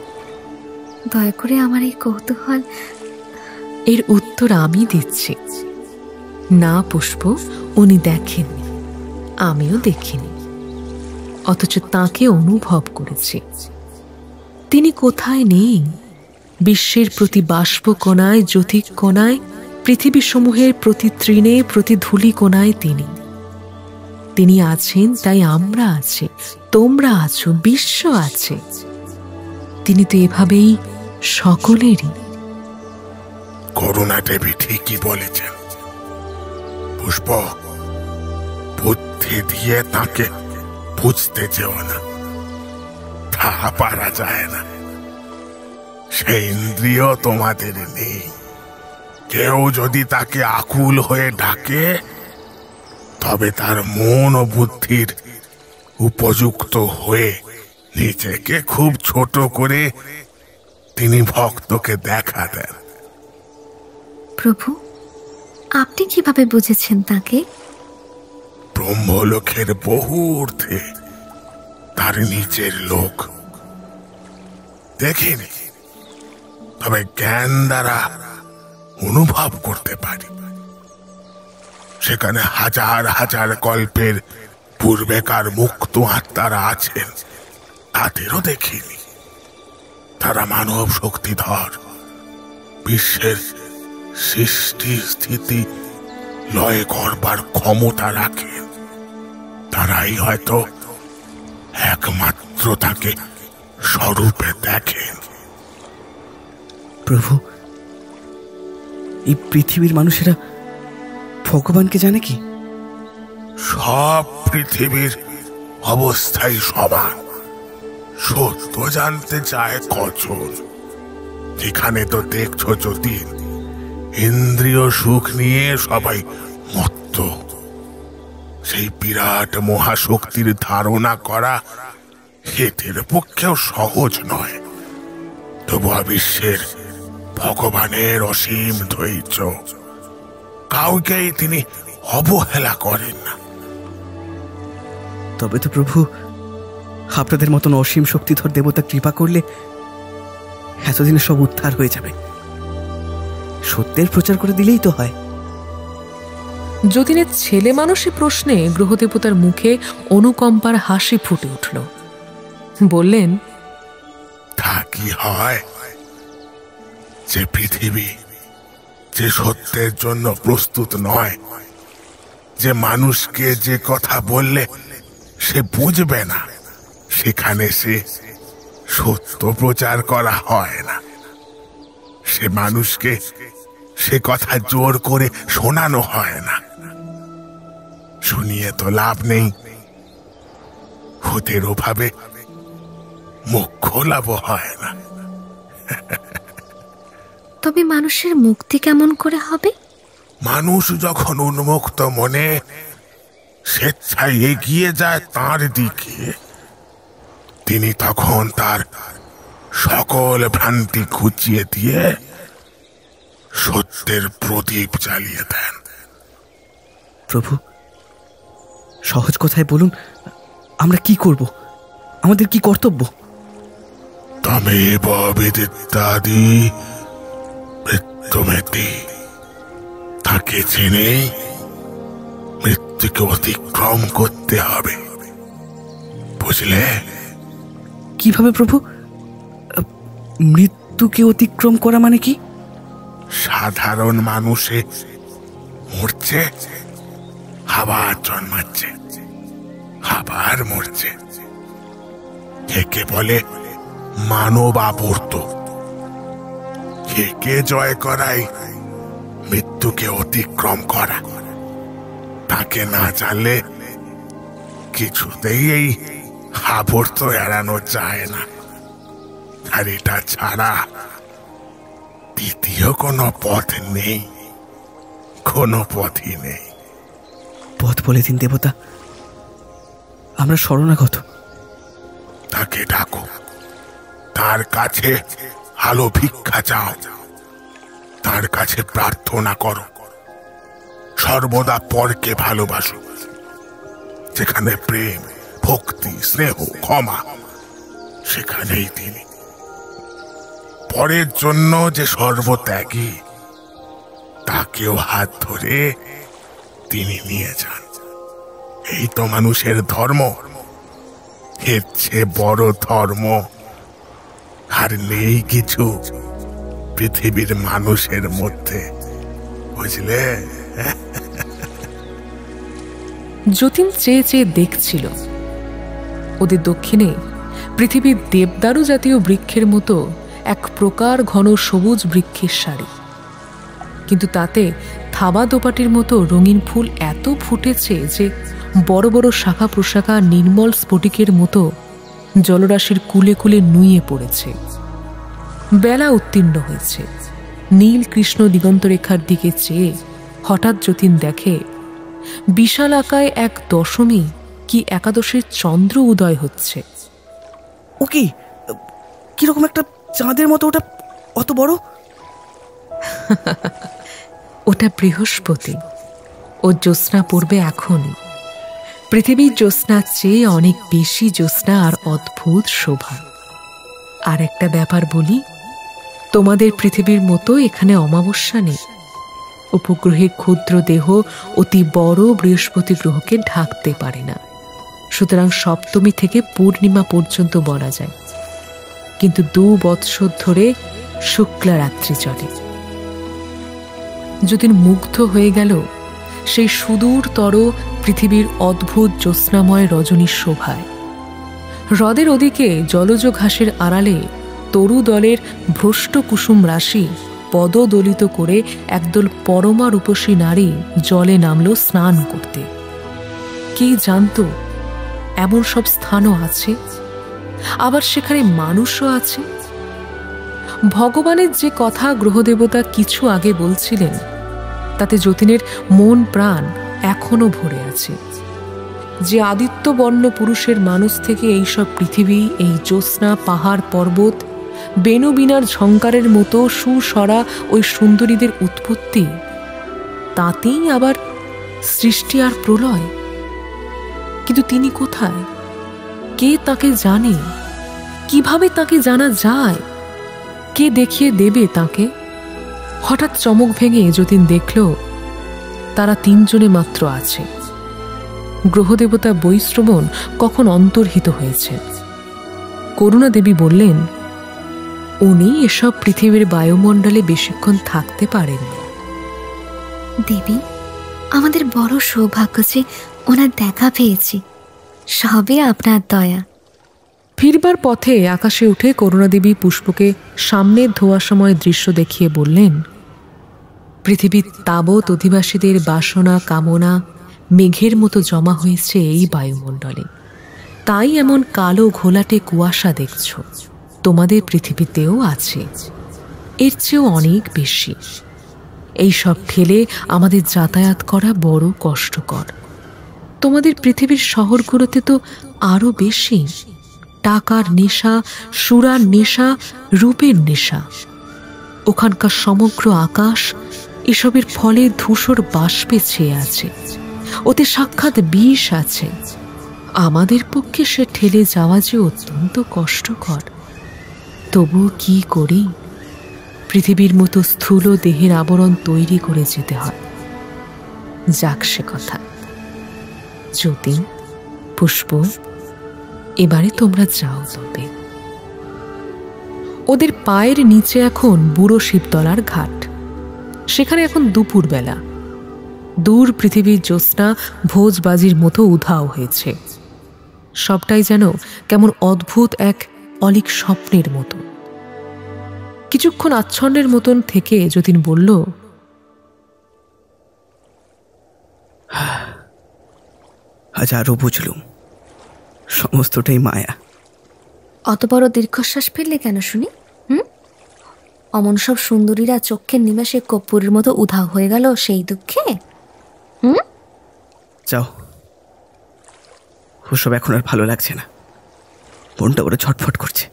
দয়া করে আমার এই কৌতূহল।
এর উত্তর আমি দিচ্ছি। না পুষ্প, উনি দেখেননি, আমিও দেখিনি, অথচ তাকে অনুভব করেছি। তিনি কোথায় নেই? বিশ্বের প্রতি বাষ্পকণায়, জ্যোতিকণায়, পৃথিবীসমূহের প্রতি তৃণে, প্রতি ধূলিকণায় তিনি আছেন। তাই আমরা আছি, তোমরা আছো, বিশ্ব আছে। তিনি তো এভাবেই সকলেরই।
করুণা দেবী ঠিকই বলেছেন পুষ্প। বুদ্ধি দিয়ে তাকে বুঝতে চেও না, তা পারা যায় না। সেই ইন্দ্রিয় তোমাদের নেই। কেউ যদি তাকে আকুল হয়ে ডাকে, তবে তার মন ও বুদ্ধির উপযুক্ত হয়ে নিজেকে খুব ছোট করে তিনি ভক্তকে দেখা দেন।
প্রভু, আপনি কিভাবে বুঝেছেন তাকে?
ব্রহ্মলোকের বহু ঊর্ধ্বে তার নিজের লোক। দেখিনি, তবে জ্ঞান দ্বারা অনুভব করতে পারি। সেখানে হাজার হাজার কল্পের পূর্বেকার মুক্ত আত্মারা আছেন, তাদেরও দেখিনি। তারা মানব শক্তিধর, বিশ্বের সৃষ্টি স্থিতি লয় করবার ক্ষমতা রাখেন। তারাই হয়তো একমাত্র তাকে স্বরূপে দেখেন।
প্রভু, এই পৃথিবীর মানুষেরা ভগবানকে জানে কি?
সব পৃথিবীর অবস্থাই সমান। সত্য জানতে চায় কজন? যেখানে তো দেখছো যদি ইন্দ্রিয় সুখ নিয়ে সবাই মত্ত। সেই বিরাট মহাশক্তির ধারণা করা এদের পক্ষেও সহজ নয়। তবু বিশ্বের ভগবানের অসীম ধৈর্য, কাউকেই তিনি অবহেলা করেন না।
তবে তো প্রভু, আপনাদের মতন অসীম শক্তিধর দেবতা কৃপা করলে এতদিনে সব উদ্ধার হয়ে যাবে। সত্যের প্রচার করে দিলেই তো হয়।
যতীনের ছেলে মানুষই প্রশ্নে গ্রহদেবতার মুখে অনুকম্পার হাসি ফুটে উঠল। বললেন,
তা কি হয় যে পৃথিবী যে সত্যের জন্য প্রস্তুত নয়, যে মানুষকে যে কথা বললে সে বুঝবে না, সেখানে সে সত্য প্রচার করা হয় না। সে মানুষকে সে কথা জোর করে শোনানো হয় না। শুনিয়ে তো লাভ নেই, ওদের ওভাবে মুখ্য লাভ হয় না।
তবে মানুষের মুক্তি কেমন করে হবে?
মানুষ যখন উন্মুক্ত মনে স্বেচ্ছায় এগিয়ে যায় তার দিকে, তিনি তখন তার সকল ভ্রান্তি ঘুচিয়ে দিয়ে সত্যের প্রদীপ জ্বালিয়ে দেন।
প্রভু, সহজ কথায় বলুন, আমরা কি করব? আমাদের কি কর্তব্য?
তমেব বিদিত্যাদি মৃত্যুমেতি। তাকে চেনে মৃত্যুকে অতিক্রম করতে হবে, বুঝলে?
কিভাবে প্রভু? মৃত্যুকে অতিক্রম করা মানে কি?
সাধারণ মানুষে মরছে, আবার জন্মাচ্ছে। আবার মরছে। একে বলে মানব আবর্ত। একে জয় করাই মৃত্যুকে অতিক্রম করা। তাকে না জানলে কিছুতেই এই আবর্ত এড়ানো যায় না। আর এটা ছাড়া দ্বিতীয় কোনো পথ নেই, কোনো পথই নেই।
পথ বলে দিন দেবতা, আমরা শরণাগত।
তাকে ডাকো, তার কাছে আলো ভিক্ষা চাও, তার কাছে প্রার্থনা করো। সর্বদা পরকে ভালোবাসো। যেখানে প্রেম, ভক্তি, স্নেহ, ক্ষমা, সেখানেই তিনি। পরের জন্য যে সর্বত্যাগী, তাকেও হাত ধরে তিনি নিয়ে যান। এই তো মানুষের ধর্ম। এর চেয়ে বড় ধর্ম আর নেই কিছু পৃথিবীর মানুষের মধ্যে, বুঝলে?
যতীন চেয়ে চেয়ে দেখছিল। ওদের দক্ষিণে পৃথিবীর দেবদারু জাতীয় বৃক্ষের মতো এক প্রকার ঘন সবুজ বৃক্ষের সারি, কিন্তু তাতে থাবা দোপাটির মতো রঙিন ফুল এত ফুটেছে যে বড় বড় শাখা প্রশাখা নির্মল স্ফটিকের মতো জলরাশির কুলে কুলে নুয়ে পড়েছে। বেলা উত্তীর্ণ হয়েছে। নীল কৃষ্ণ দিগন্তরেখার দিকে চেয়ে হঠাৎ যতীন দেখে বিশাল আকায় এক দশমী কি একাদশের চন্দ্র উদয় হচ্ছে।
ও কি, কিরকম একটা চাঁদের মতো, ওটা অত বড়?
ওটা বৃহস্পতি। ও জ্যোৎস্না পড়বে এখনই। পৃথিবীর জ্যোৎস্নার চেয়ে অনেক বেশি জ্যোৎস্না আর অদ্ভুত শোভা। আর একটা ব্যাপার বলি, তোমাদের পৃথিবীর মতো এখানে অমাবস্যা নেই। উপগ্রহের ক্ষুদ্র দেহ অতি বড় বৃহস্পতি গ্রহকে ঢাকতে পারে না। সুতরাং সপ্তমী থেকে পূর্ণিমা পর্যন্ত বলা যায়, কিন্তু 2 বৎসর ধরে শুক্লা রাত্রি চলে। যতীন মুগ্ধ হয়ে গেল সেই সুদূরতর পৃথিবীর অদ্ভুত জ্যোৎস্নাময় রজনীর শোভায়। হ্রদের ওদিকে জলজ ঘাসের আড়ালে তরু দলের ভ্রষ্ট কুসুম রাশি পদদলিত করে একদল পরমা রূপসী নারী জলে নামল স্নান করতে। কে জানত এমন সব স্থানও আছে, আবার সেখানে মানুষও আছে। ভগবানের যে কথা গ্রহদেবতা কিছু আগে বলছিলেন, তাতে যতীনের মন প্রাণ এখনো ভরে আছে। যে আদিত্যবর্ণ পুরুষের মানুষ থেকে এইসব পৃথিবী, এই জ্যোৎস্না, পাহাড়, পর্বত, বেণুবীণার ঝঙ্কারের মতো সুস্বরা ওই সুন্দরীদের উৎপত্তি, তাতেই আবার সৃষ্টি আর প্রলয়। কিন্তু তিনি কোথায়? কে তাকে জানে? কিভাবে তাকে জানা যায়? কে দেখিয়ে দেবে তাকে? হঠাৎ চমক ভেঙে যতীন দেখল তারা 3 জনে মাত্র আছে। গ্রহদেবতা বৈশ্রবণ কখন অন্তর্হিত হয়েছেন। করুণা দেবী বললেন, উনি এসব পৃথিবীর বায়ুমণ্ডলে বেশিক্ষণ থাকতে পারেন না।
দেবী, আমাদের বড় সৌভাগ্য যে ওনার দেখা পেয়েছি। সবই আপনার দয়া।
ফিরবার পথে আকাশে উঠে করুণাদেবী পুষ্পকে সামনের ধোঁয়াশময় দৃশ্য দেখিয়ে বললেন, পৃথিবীর তাবৎ অধিবাসীদের বাসনা কামনা মেঘের মতো জমা হয়েছে এই বায়ুমণ্ডলে। তাই এমন কালো ঘোলাটে কুয়াশা দেখছ। তোমাদের পৃথিবীতেও আছে, এর চেয়েও অনেক বেশি। এই সব ঠেলে আমাদের যাতায়াত করা বড় কষ্টকর। তোমাদের পৃথিবীর শহরগুলোতে তো আরো বেশি। টাকার নেশা, সুরার নেশা, রূপের নেশা। ওখানকার সমগ্র আকাশ এসবের ফলে ধূসর বাষ্পে ছেয়ে আছে। ওতে সাক্ষাৎ বিষ আছে। আমাদের পক্ষে সে ঠেলে যাওয়া যে অত্যন্ত কষ্টকর। তবুও কি করি? পৃথিবীর মতো স্থূল দেহের আবরণ তৈরি করে যেতে হয়। যাক সে কথা। যতীন, পুষ্প, এবারে তোমরা যাও তবে। ওদের পায়ের নিচে এখন বুড়ো শিবতলার ঘাট। সেখানে এখন দুপুরবেলা। দূর পৃথিবীর জ্যোৎস্না ভোজবাজির মতো উধাও হয়েছে। সবটাই যেন কেমন অদ্ভুত এক অলীক স্বপ্নের মতো। কিছুক্ষণ আচ্ছন্নের মতন থেকে যতীন বলল,
আজ আরো বুঝলুম সমস্তটাই মায়া।
অত বড় দীর্ঘশ্বাস ফেললে কেন শুনি? অমন সব সুন্দরীরা চক্ষের নিমেষে কর্পূরের মতো উধাও হয়ে গেল সেই দুঃখে?
যাও, ওসব এখন আর ভালো লাগছে না, মনটা ওরা ছটফট করছে।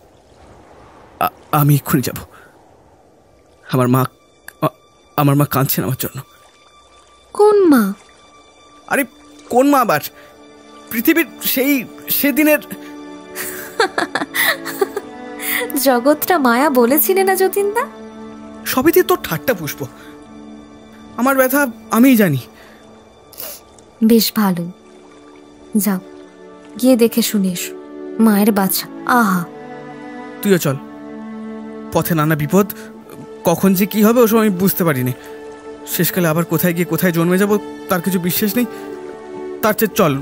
আমি এক্ষুনি যাব। আমার মা কাঁদছেন আমার জন্য।
কোন মা?
আরে কোন মা আবার? পৃথিবীর সেদিনের।
জগৎটা মায়া বলেছিলে না যতীনদা?
সবইতে তোর ঠাট্টা পুষ্প। আমার ব্যথা আমিই জানি।
বেশ ভালো, যাও গিয়ে দেখে শুনে এসো মায়ের বাচ্চা। আহা,
তুইও চল। পথে নানা বিপদ, কখন যে কি হবে ওসব আমি বুঝতে পারিনি। শেষকালে আবার কোথায় গিয়ে কোথায় জন্মে যাব তার কিছু বিশ্বাস নেই। তার চেয়ে চল,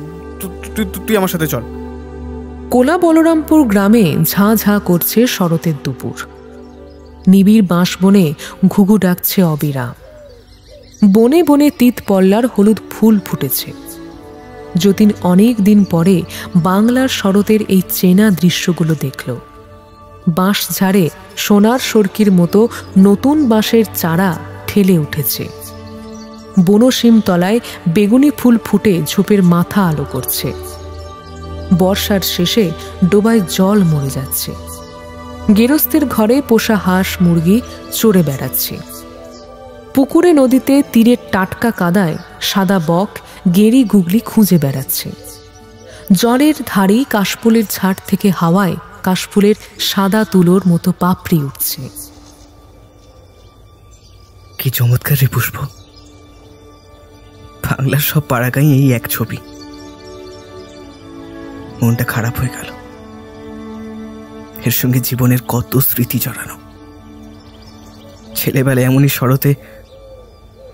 তুই আমার সাথে চল।
কোলা বলরামপুর গ্রামে ঝাঁ ঝাঁ করছে শরতের দুপুর। নিবিড় বাঁশবনে ঘুঘু ডাকছে অবিরাম। বনে বনে তিত পল্লার হলুদ ফুল ফুটেছে। যতীন অনেক দিন পরে বাংলার শরতের এই চেনা দৃশ্যগুলো দেখল। বাঁশ ঝাড়ে সোনার সরকির মতো নতুন বাঁশের চারা ঠেলে উঠেছে। বনসীম তলায় বেগুনি ফুল ফুটে ঝোপের মাথা আলো করছে। বর্ষার শেষে ডোবায় জল মরে যাচ্ছে। গেরস্তের ঘরে পোষা হাঁস মুরগি চড়ে বেড়াচ্ছে। পুকুরে নদীতে তীরের টাটকা কাদায় সাদা বক গেঁড়ি গুগলি খুঁজে বেড়াচ্ছে। জলের ধারেই কাশফুলের ঝাড় থেকে হাওয়ায় কাশফুলের সাদা তুলোর মতো পাপড়ি উঠছে।
কি চমৎকার রে পুষ্প! বাংলার সব পাড়াগাঁই এই এক ছবি। মনটা খারাপ হয়ে গেল। এর সঙ্গে জীবনের কত স্মৃতি জড়ানো। ছেলেবেলায় এমনই শরতে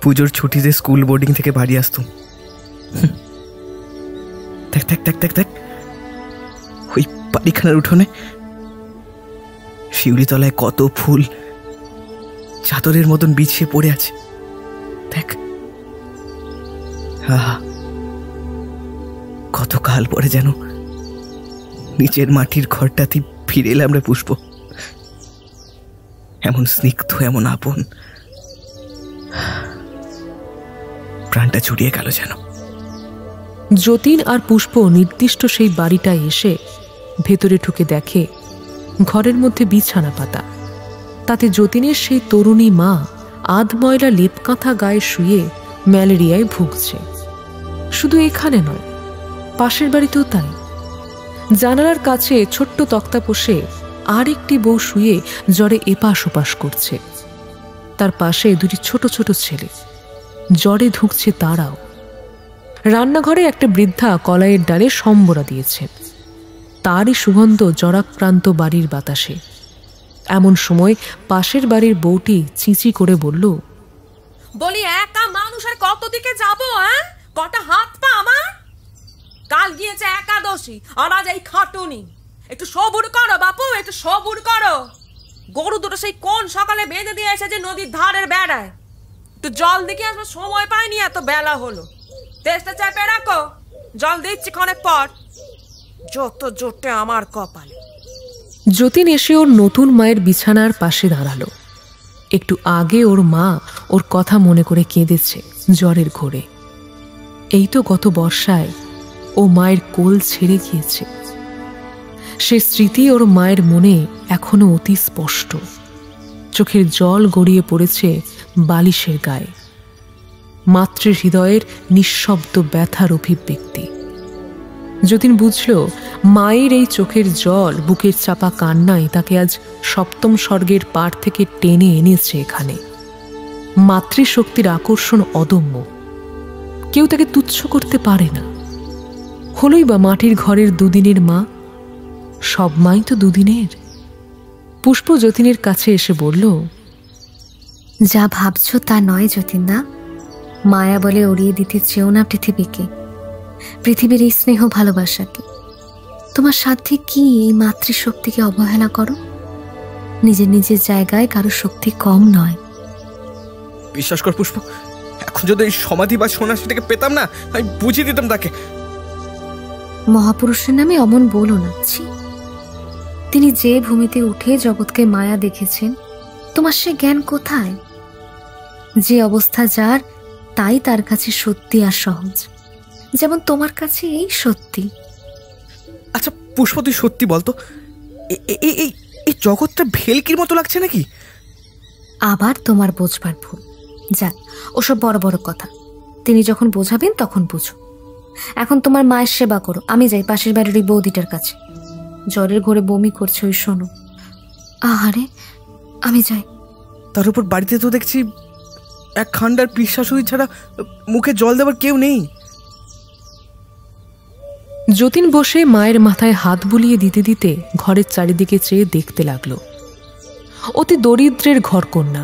পুজোর ছুটিতে স্কুল বোর্ডিং থেকে বাড়ি আসতুম। দেখ দেখ দেখ দেখ দেখ, ওই বাড়িখানার উঠোনে শিউলিতলায় কত ফুল চাদরের মতন বিছিয়ে পড়ে আছে। দেখ, কত কাল পরে যেন নিচের মাটির ঘরটাতে ফিরে এলাম রে পুষ্প। এমন স্নিগ্ধ, এমন আপন, প্রাণটা জুড়িয়ে গেল যেন।
যতীন আর পুষ্প নির্দিষ্ট সেই বাড়িটায় এসে ভেতরে ঢুকে দেখে ঘরের মধ্যে বিছানা পাতা। তাতে যতীনের সেই তরুণী মা আধময়লা লেপকাঁথা গায়ে শুয়ে ম্যালেরিয়ায় ভুগছে। শুধু এখানে নয়, পাশের বাড়িতেও তাই। জানালার কাছে ছোট্ট তক্তাপোষে আর একটি বউ শুয়ে জ্বরে এপাশ ওপাশ করছে। তার পাশে দুটি ছোট ছোট ছেলে জ্বরে ধুঁকছে তারাও। রান্নাঘরে একটা বৃদ্ধা কলাইয়ের ডালে সম্বরা দিয়েছেন। তারই সুগন্ধ জরাক্রান্ত বাড়ির বাতাসে। এমন সময় পাশের বাড়ির বউটি চিঁচি করে বলল,
বলি একা মানুষ আর কত দিকে যাবো? কটা হাত পা আমার? কাল গিয়েছে একাদশী আর আজ এই খাটুনি। একটু সবুর করো বাপু, একটু সবুর করো। গরু দুটো সেই কোন সকালে বেঁধে দিয়ে এসেছে নদীর ধারের বেড়ায়। একটু জল দিকে আসবো, সময় পাইনি, এত বেলা হলো। তেষ্টা চাপে রাখো, জল দিচ্ছি ক্ষণেক পর। যত জোটে আমার কপালে।
যতীন এসে ওর নতুন মায়ের বিছানার পাশে দাঁড়ালো। একটু আগে ওর মা ওর কথা মনে করে কেঁদেছে জ্বরের ঘোরে। এই তো গত বর্ষায় ও মায়ের কোল ছেড়ে গিয়েছে। সে স্মৃতি ওর মায়ের মনে এখনো অতি স্পষ্ট। চোখের জল গড়িয়ে পড়েছে বালিশের গায়ে। মাতৃ হৃদয়ের নিঃশব্দ ব্যথার অভিব্যক্তি। যতীন বুঝল মায়ের এই চোখের জল, বুকের চাপা কান্নাই তাকে আজ সপ্তম স্বর্গের পাড় থেকে টেনে এনেছে এখানে। মাতৃশক্তির আকর্ষণ অদম্য। কেউ তাকে তুচ্ছ করতে পারে না। হলই বা মাটির ঘরের দুদিনের মা, সব মাই তো দুদিনের। পুষ্প যতীনের কাছে এসে বলল,
যা ভাবছ তা নয় যতীনদা। মায়া বলে উড়িয়ে দিতে চেও না পৃথিবীকে, পৃথিবীর এই স্নেহ ভালোবাসাকে। তোমার সাধ্যে কি এই মাতৃশক্তিকে অবহেলা করো? নিজের নিজের জায়গায় কারো শক্তি কম নয়।
বিশ্বাস কর পুষ্প, এখন যদি এই সমাধি বা সন্ন্যাসীটাকে পেতাম না, আমি বুঝিয়ে দিতাম তাকে।
মহাপুরুষের নামে অমন বলো না। তিনি যে ভূমিতে উঠে জগৎকে মায়া দেখেছেন, তোমার সে জ্ঞান কোথায়? যে অবস্থা যার, তাই তার কাছে সত্যি আর সহজ, যেমন তোমার কাছে এই সত্যি।
আচ্ছা পুষ্প, তুই সত্যি বলতো, এই জগৎটা ভেলকির মতো লাগছে নাকি?
আবার তোমার বোঝবার ভুল। যাক, ওসব বড় বড় কথা, তিনি যখন বোঝাবেন তখন বুঝো। এখন তোমার মায়ের সেবা করো, আমি যাই পাশের বাড়ির ওই বৌদিটার কাছে। জ্বরের ঘরে বমি করছে, ওই শোনো। আহারে, আমি যাই।
তার উপর বাড়িতে তো দেখছি এক খান্ডার পিশাশুড়ি ছাড়া মুখে জল দেওয়ার কেউ নেই।
যতীন বসে মায়ের মাথায় হাত বুলিয়ে দিতে দিতে ঘরের চারিদিকে চেয়ে দেখতে লাগলো। অতি দরিদ্রের ঘরকন্যা,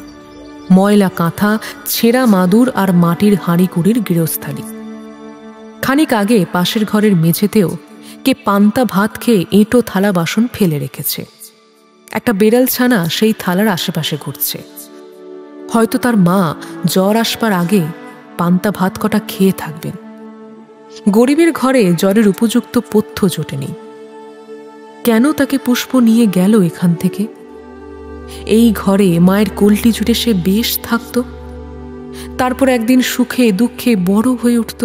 ময়লা কাঁথা, ছেঁড়া মাদুর আর মাটির হাঁড়িকুড়ির গৃহস্থালী। খানিক আগে পাশের ঘরের মেঝেতেও কে পান্তা ভাত খেয়ে এঁটো থালা বাসন ফেলে রেখেছে। একটা বেড়াল ছানা সেই থালার আশেপাশে ঘুরছে। হয়তো তার মা জ্বর আসবার আগে পান্তা ভাত কটা খেয়ে থাকবেন। গরিবের ঘরে জ্বরের উপযুক্ত পথ্য জোটেনি। কেন তাকে পুষ্প নিয়ে গেল এখান থেকে? এই ঘরে মায়ের কলটি জুটে সে বেশ থাকত, তারপর একদিন সুখে দুঃখে বড় হয়ে উঠত,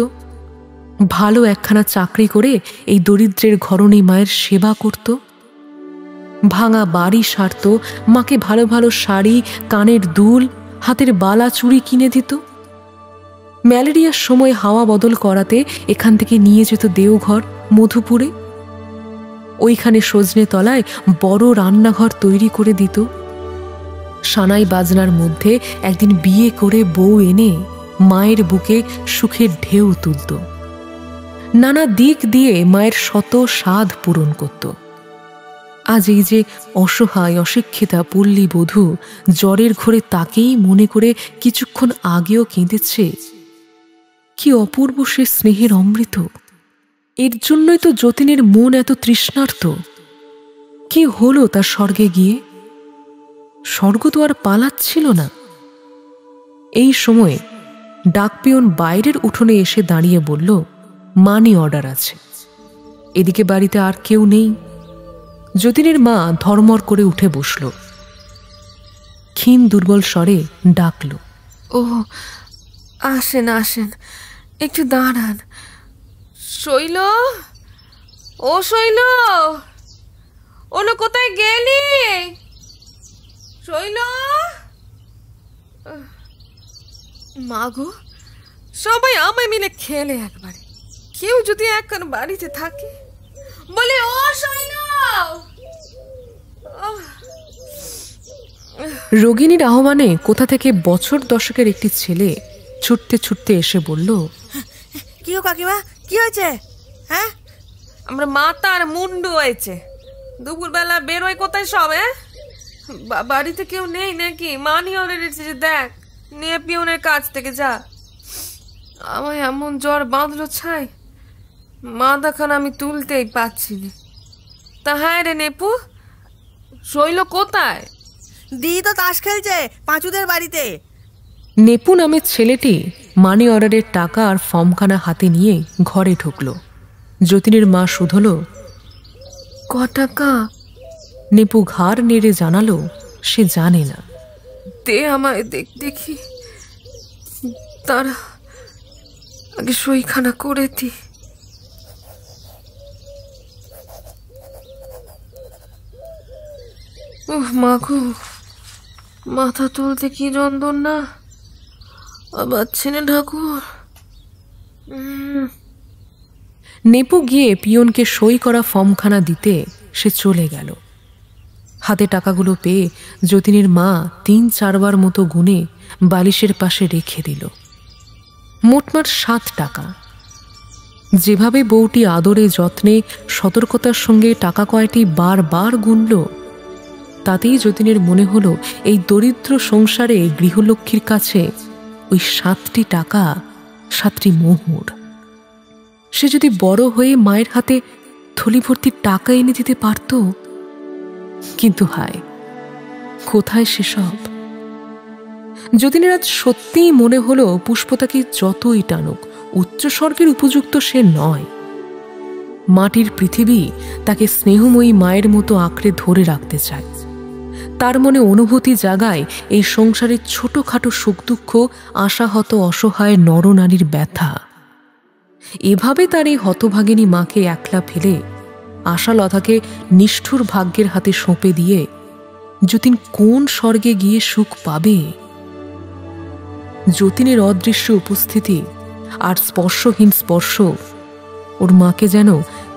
ভালো একখানা চাকরি করে এই দরিদ্রের ঘরণী মায়ের সেবা করত, ভাঙা বাড়ি সারত, মাকে ভালো ভালো শাড়ি, কানের দুল, হাতের বালা চুড়ি কিনে দিত। ম্যালেরিয়ার সময় হাওয়া বদল করাতে এখান থেকে নিয়ে যেত দেওঘর মধুপুরে। ওইখানে সজনে তলায় বড় রান্নাঘর তৈরি করে দিত। সানাই বাজনার মধ্যে একদিন বিয়ে করে বউ এনে মায়ের বুকে সুখের ঢেউ তুলত। নানা দিক দিয়ে মায়ের শত সাধ পূরণ করত। আজ এই যে অসহায় অশিক্ষিতা পল্লী বধূ জ্বরের ঘরে তাকেই মনে করে কিছুক্ষণ আগেও কেঁদেছে, কি অপূর্ব সে স্নেহের অমৃত! এর জন্যই তো যতীনের মন এত তৃষ্ণার্ত। কি হলো তার স্বর্গে গিয়ে? স্বর্গ তো আর পালাচ্ছিল না। এই সময়ে ডাকপিয়ন বাইরের উঠোনে এসে দাঁড়িয়ে বলল, মানি অর্ডার আছে। এদিকে বাড়িতে আর কেউ নেই। যতীনের মা ধর্মর করে উঠে বসল। ক্ষীণ দুর্বল স্বরে ডাকল,
ও আসেন আসেন, একটু দাঁড়ান। শৈল, ও শৈল, ওলো কোথায় গেলি? শৈল, মা গো, সবাই আমায় মিলে খেলে একবারে। কেউ যদি এখন বাড়িতে থাকে, বলে ও শৈল।
রোগিণীর আহ্বানে কোথা থেকে বছর দশকের একটি ছেলে ছুটতে ছুটতে এসে বলল,
কি গো কাকিমা, কি হয়েছে? হ্যাঁ,
আমরা মাথা আর মুন্ডু হয়েছে। দুপুরবেলা বেরোয় কোথায় সব? বাড়িতে কেউ নেই নাকি? মানি অর্ডার এসেছে, দেখ, নিয়ে পিয়নের কাছ থেকে যা। আমায় এমন জ্বর বাঁধলো ছাই, মাথাখানা আমি তুলতেই পারছি না। তা হ্যাঁ রে নেপু, শৈল কোথায়?
দি তো তাস খেলছে পাঁচুদের বাড়িতে।
নেপু নামের ছেলেটি মানি অর্ডারের টাকা আর ফর্মখানা হাতে নিয়ে ঘরে ঢুকল। যতীনের মা শুধল,
ক টাকা?
নেপু ঘাড় নেড়ে জানালো সে জানে না।
দে আমায় দেখি, তারা আগে সইখানা করে দি। ওহ মা গো, মাথা তুলতে কি যন্ত্রণা, পাচ্ছি না ঠাকুর।
নেপু গিয়ে পিয়নকে সই করা ফর্মখানা দিতে সে চলে গেল। হাতে টাকাগুলো পেয়ে যতীনের মা ৩-৪ বার মতো গুনে বালিশের পাশে রেখে দিল। মোটমাট ৭ টাকা। যেভাবে বউটি আদরে যত্নে সতর্কতার সঙ্গে টাকা কয়টি বারবার গুনল, তাতেই যতীনের মনে হলো এই দরিদ্র সংসারে গৃহলক্ষ্মীর কাছে ওই ৭টি টাকা ৭টি মোহর। সে যদি বড় হয়ে মায়ের হাতে থলি ভর্তি টাকা এনে দিতে পারত, কিন্তু হায়, কোথায় সেসব? যতীনের আজ সত্যিই মনে হলো পুষ্প তাকে যতই টানুক উচ্চ স্বর্গের উপযুক্ত সে নয়। মাটির পৃথিবী তাকে স্নেহময়ী মায়ের মতো আঁকড়ে ধরে রাখতে চায়। তার মনে অনুভূতি জাগায় এই সংসারের ছোটখাটো সুখ দুঃখ, আশাহত অসহায় নরনারীর ব্যথা। এভাবে তার এই হতভাগিনী মাকে একলা ফেলে আশালতাকে নিষ্ঠুর ভাগ্যের হাতে সঁপে দিয়ে যতীন কোন স্বর্গে গিয়ে সুখ পাবে? যতীনের অদৃশ্য উপস্থিতি আর স্পর্শহীন স্পর্শ ওর মাকে যেন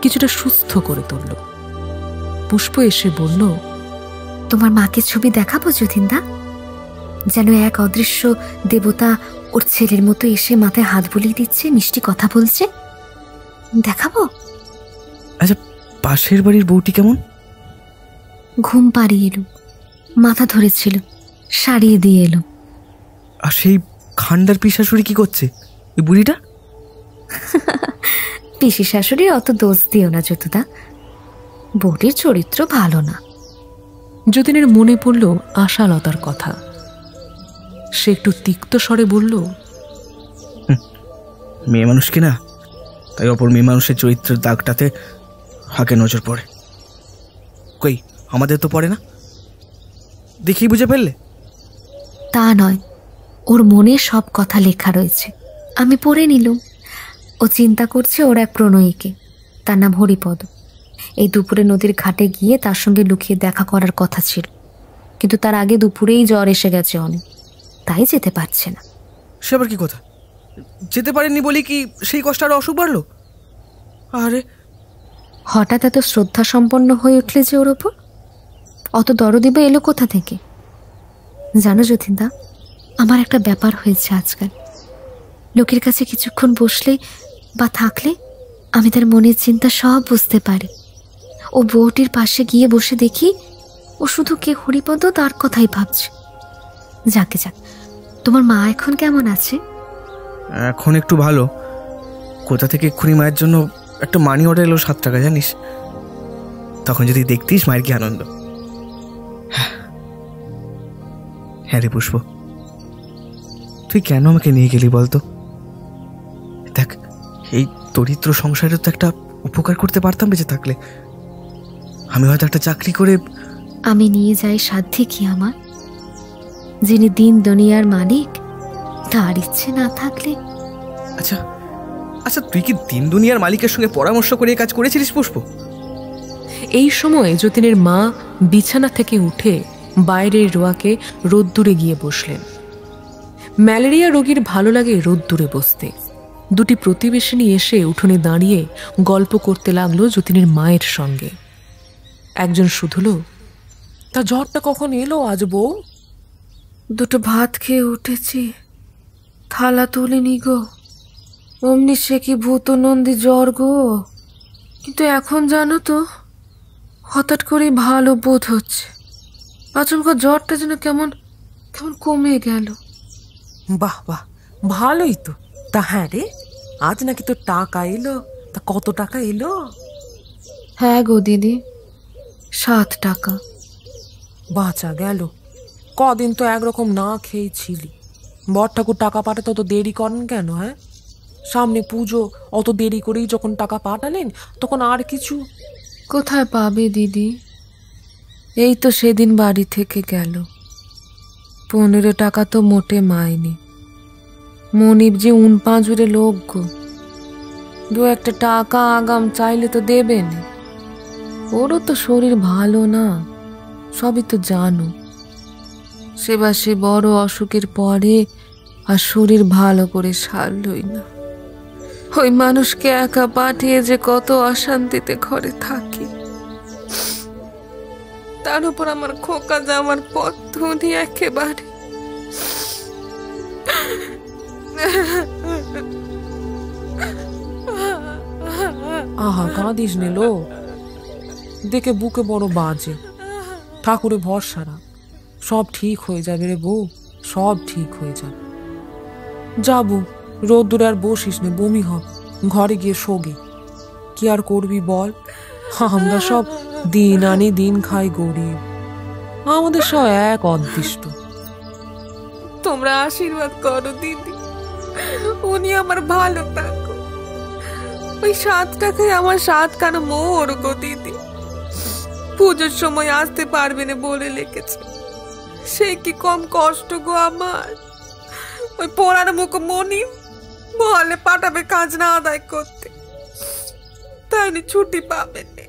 কিছুটা সুস্থ করে তুলল। পুষ্প এসে বলল,
তোমার মাকে ছবি দেখাবো যতীনদা? যেন এক অদৃশ্য দেবতা ওর ছেলের মতো এসে মাথায় হাত বুলিয়ে দিচ্ছে, মিষ্টি কথা বলছে। দেখাবো?
আচ্ছা, পাশের বাড়ির বউটি কেমন?
ঘুম পাড়িয়ে এলো, মাথা ধরেছিল, সারিয়ে দিয়ে এলো।
আর সেই খান্ডার পিশাশুড়ি কি করছে, এই বুড়িটা?
পিসি শাশুড়ির অত দোষ দিও না যতুদা, বউটির চরিত্র ভালো না।
যতীনের মনে পড়ল আশালতার কথা। সে একটু তিক্ত স্বরে বলল,
মেয়ে মানুষ কিনা, তাই অপর মেয়ে মানুষের চরিত্রের দাগটাতে হাকে নজর পড়ে। কই, আমাদের তো পড়ে না, দেখি বুঝে ফেললে?
তা নয়, ওর মনে সব কথা লেখা রয়েছে, আমি পড়ে নিলুম। ও চিন্তা করছে ওর এক প্রণয়ীকে, তার নাম হরিপদ। এই দুপুরে নদীর ঘাটে গিয়ে তার সঙ্গে লুকিয়ে দেখা করার কথা ছিল, কিন্তু তার আগে দুপুরেই জ্বর এসে গেছে অনেক, তাই যেতে পারছে না।
সে আবার কি কথা? যেতে পারেননি বলি কি সেই কষ্ট আরো অসুখ বাড়লো? আরে
হঠাৎ এত শ্রদ্ধা সম্পন্ন হয়ে উঠলে যে ওর ওপর, অত দরদি বা এলো কোথা থেকে? জানো যতীনদা, আমার একটা ব্যাপার হয়েছে আজকাল। লোকের কাছে কিছুক্ষণ বসলে বা থাকলে আমি তার মনের চিন্তা সব বুঝতে পারি। ও বউটির পাশে গিয়ে বসে দেখি ও শুধু কে হরিপদ তার কথাই ভাবছে। যাকে যাক, তোমার মা এখন কেমন আছে?
এখন একটু ভালো। কোথা থেকে এক্ষুনি মায়ের জন্য একটা মানি অর্ডার এলো 7 টাকা, জানিস? তখন যদি দেখতিস মায়ের কি আনন্দ। হ্যাঁ রে পুষ্প, তুই কেন আমাকে নিয়ে গেলি বলতো? দেখ, এই দরিদ্র সংসারে তো একটা উপকার করতে পারতাম বেঁচে থাকলে। আমি হয়তো একটা চাকরি করে।
আমি নিয়ে যাই সাধ্যে কি আমার? যিনি দিন দুনিয়ার মালিক, তার ইচ্ছে না থাকলে।
আচ্ছা আচ্ছা, তুই কি দিন দুনিয়ার মালিকের সঙ্গে পরামর্শ করে কাজ করেছিলিস পুষ্প?
এই সময় যতীনের মা বিছানা থেকে উঠে বাইরের রোয়াকে রোদ্দুরে গিয়ে বসলেন। ম্যালেরিয়া রোগীর ভালো লাগে রোদ্দুরে বসতে। দুটি প্রতিবেশিনী এসে উঠোনে দাঁড়িয়ে গল্প করতে লাগলো যতীনের মায়ের সঙ্গে। একজন শুধুল, তা জ্বরটা কখন এলো আজ বউ?
দুটো ভাত খেয়ে উঠেছি, থালা তুলিনি গো, অমনি সে কি ভূত নন্দী জ্বর গো। কিন্তু এখন জানো তো, হঠাৎ করে ভালো বোধ হচ্ছে। আচমকা জ্বরটা যেন কেমন কেমন কমে গেল।
বাহ বাহ, ভালোই তো। তা হ্যাঁ রে, আজ নাকি তোর টাকা এলো? তা কত টাকা এলো?
হ্যাঁ গো দিদি, 7 টাকা।
বাঁচা গেল, কদিন তো একরকম না খেয়েছিলি। বর ঠাকুর টাকা পাঠাতে অত দেরি করেন কেন? হ্যাঁ, সামনে পুজো, অত দেরি করেই যখন টাকা পাঠালেন তখন আর কিছু
কোথায় পাবে দিদি? এই তো সেদিন বাড়ি থেকে গেল, 15 টাকা তো মোটে মাইনি। মনিব যে পাঁজুরে লোক গো, 2-1 টাকা আগাম চাইলে তো দেবে না। ওরও তো শরীর ভালো না, সবই তো জানো। সেবা সে বড় অসুখের পরে আর শরীর ভালো করে সারলই না। ওই মানুষকে একা পাঠিয়ে যে কত অশান্তিতে ঘরে থাকি। তার উপর আমার খোকা জামার পথ ধুনি একেবারে।
আহা, কাঁদিস নে লো, দেখে বুকে বড় বাজে। ঠাকুরে ভরসা রাখ, সব ঠিক হয়ে যাবে রে বউ, সব ঠিক হয়ে যাবে। যাবো রোদ্দুরে আর বসিস নে, বমি হবে, ঘরে গিয়ে শোগে। কি আর করবি বল, আমরা সব দিন আনি দিন খাই গরিব, আমাদের সব এক অদৃষ্ট।
তোমরা আশীর্বাদ করো দিদি, উনি আমার ভালো থাকো। ওই 7 টাকায় আমার 7 কানা মোর গো দিদি। পুজোর সময় আসতে পারবে না বলে লিখেছে, সে কি কম কষ্ট গো আমার। ওই পোড়ার মুখ মনি বলে পাঠাবে কাজ না আদায় করতে, তাই ছুটি পাবে না।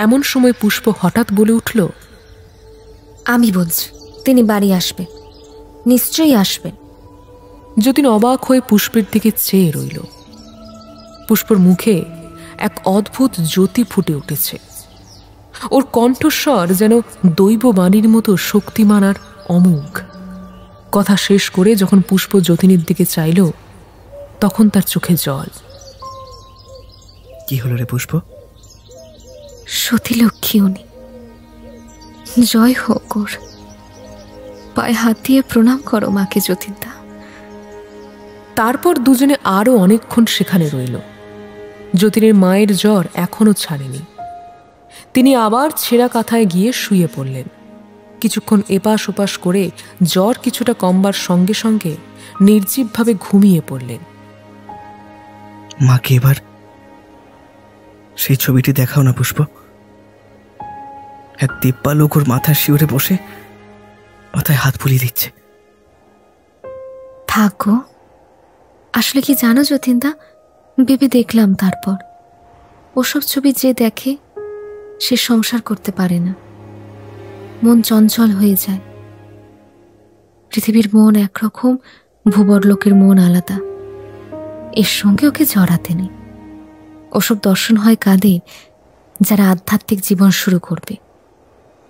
এমন সময় পুষ্প হঠাৎ বলে উঠল,
আমি বলছি তিনি বাড়ি আসবেন, নিশ্চয়ই আসবেন।
যতীন অবাক হয়ে পুষ্পের দিকে চেয়ে রইল। পুষ্পর মুখে এক অদ্ভুত জ্যোতি ফুটে উঠেছে। ওর কণ্ঠস্বর যেন দৈববাণীর মতো শক্তিমান আর অমোঘ। কথা শেষ করে যখন পুষ্প যতীনের দিকে চাইল, তখন তার চোখে জল।
কি হলো রে পুষ্প?
সতীলক্ষ্মী উনি, জয় হোক ওর। পায়ে হাত দিয়ে প্রণাম করো মাকে যতীনদা।
তারপর দুজনে আরো অনেকক্ষণ সেখানে রইল। যতীনের মায়ের জ্বর এখনো ছাড়েনি। তিনি আবার ছেঁড়া কাঁথায় গিয়ে শুয়ে পড়লেন। কিছুক্ষণ এপাশ ওপাশ করে জ্বর কিছুটা কমবার সঙ্গে সঙ্গে নির্জীবভাবে ঘুমিয়ে পড়লেন।
মাকে এবার সেই ছবিটি দেখাও না পুষ্প। এক দিব্যা লোক ওর মাথার শিউরে বসে মাথায় হাত বুলিয়ে দিচ্ছে।
থাকো, আসলে কি জানো যতীনদা, ভেবে দেখলাম তারপর ওসব ছবি যে দেখে সে সংসার করতে পারে না, মন চঞ্চল হয়ে যায়। পৃথিবীর মন একরকম, ভূবর লোকের মন আলাদা। এর সঙ্গে ওকে জড়াতে নেই। ওসব দর্শন হয় কাদের যারা আধ্যাত্মিক জীবন শুরু করবে।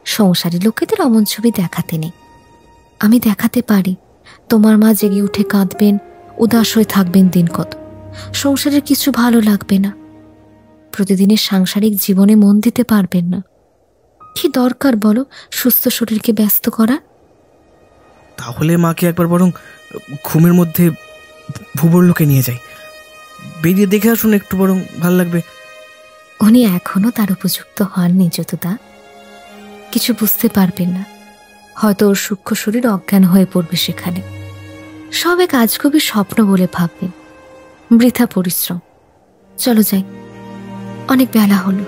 সংসারী লোকেদের অমন ছবি দেখাতে নেই। আমি দেখাতে পারি, তোমার মা জেগে উঠে কাঁদবেন, উদাস হয়ে থাকবেন দিন কত, সংসারের কিছু ভালো লাগবে না, প্রতিদিনের সাংসারিক জীবনে মন দিতে পারবেন না। কি দরকার বলো সুস্থ শরীরকে ব্যস্ত করা?
তাহলে মাকে একবার বরং ঘুমের মধ্যে ভূবর লোকে নিয়ে যাই, বেরিয়ে দেখে আসুন, একটু বরং ভাল লাগবে।
উনি এখনো তার উপযুক্ত হননি যতদা, কিছু বুঝতে পারবেন না। হয়তো ওর সূক্ষ্ম শরীর অজ্ঞান হয়ে পড়বে সেখানে। সব এক আজগবি স্বপ্ন বলে ভাববেন, বৃথা পরিশ্রম। চলো যাই, অনেক বেলা হলো।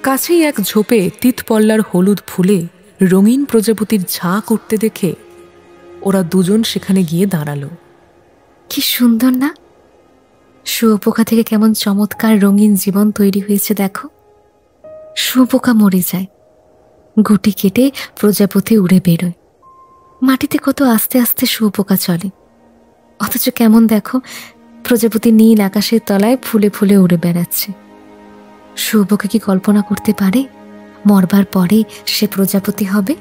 কাছেই এক ঝোপে তিতপল্লার হলুদ ফুলে রঙিন প্রজাপতির ঝাঁক উঠতে দেখে ওরা দুজন সেখানে গিয়ে দাঁড়ালো।
কি সুন্দর না? শুয়োপোকা থেকে কেমন চমৎকার রঙিন জীবন তৈরি হয়েছে দেখো। শুয়োপোকা মরে যায়, গুটি কেটে প্রজাপতি উড়ে বেরোয়। মাটিতে কত আস্তে আস্তে শুয়োপোকা চলে, অথচ কেমন দেখো প্রজাপতি নীল আকাশের তলায় ফুলে ফুলে উড়ে বেড়াচ্ছে। শুয়োপোকা কি কল্পনা করতে পারে মরবার পরে সে প্রজাপতি হবে?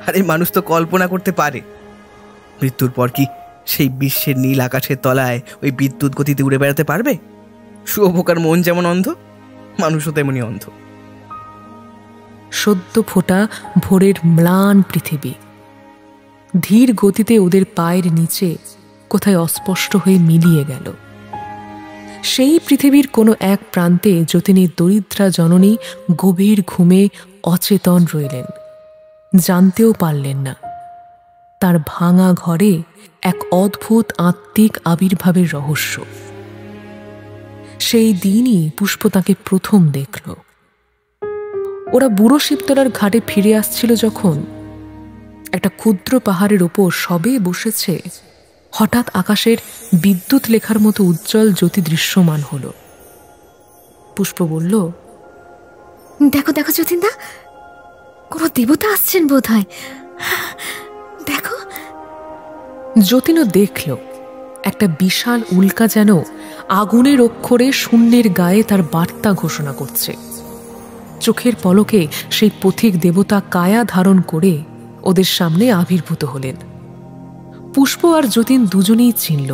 আরে মানুষ তো কল্পনা করতে পারে, মৃত্যুর পর কি সেই বিশ্বের নীল আকাশের তলায় ওই বিদ্যুৎ গতিতে উড়ে বেড়াতে পারবে? শুয়োপোকার মন যেমন অন্ধ, মানুষও তেমনি অন্ধ।
সদ্য ফোটা ভোরের ম্লান পৃথিবী ধীর গতিতে ওদের পায়ের নিচে কোথায় অস্পষ্ট হয়ে মিলিয়ে গেল। সেই পৃথিবীর কোনো এক প্রান্তে যতীনের দরিদ্রা জননী গভীর ঘুমে অচেতন রইলেন, জানতেও পারলেন না তার ভাঙা ঘরে এক অদ্ভুত আত্মিক আবির্ভাবের রহস্য। সেই দিনই পুষ্প তাকে প্রথম দেখল। ওরা বুড়ো শিবতলার ঘাটে ফিরে আসছিল যখন একটা ক্ষুদ্র পাহাড়ের ওপর সবে বসেছে, হঠাৎ আকাশের বিদ্যুৎ লেখার মতো উজ্জ্বল জ্যোতি দৃশ্যমান হল। পুষ্প বলল,
দেখো দেখো যতীনদা, কোনো দেবতা আসছেন বোধ হয়, দেখো।
যতীনও দেখল একটা বিশাল উল্কা যেন আগুনের অক্ষরে শূন্যের গায়ে তার বার্তা ঘোষণা করছে। চোখের পলকে সেই পথিক দেবতা কায়া ধারণ করে ওদের সামনে আবির্ভূত হলেন। পুষ্প আর যতীন দুজনেই চিনল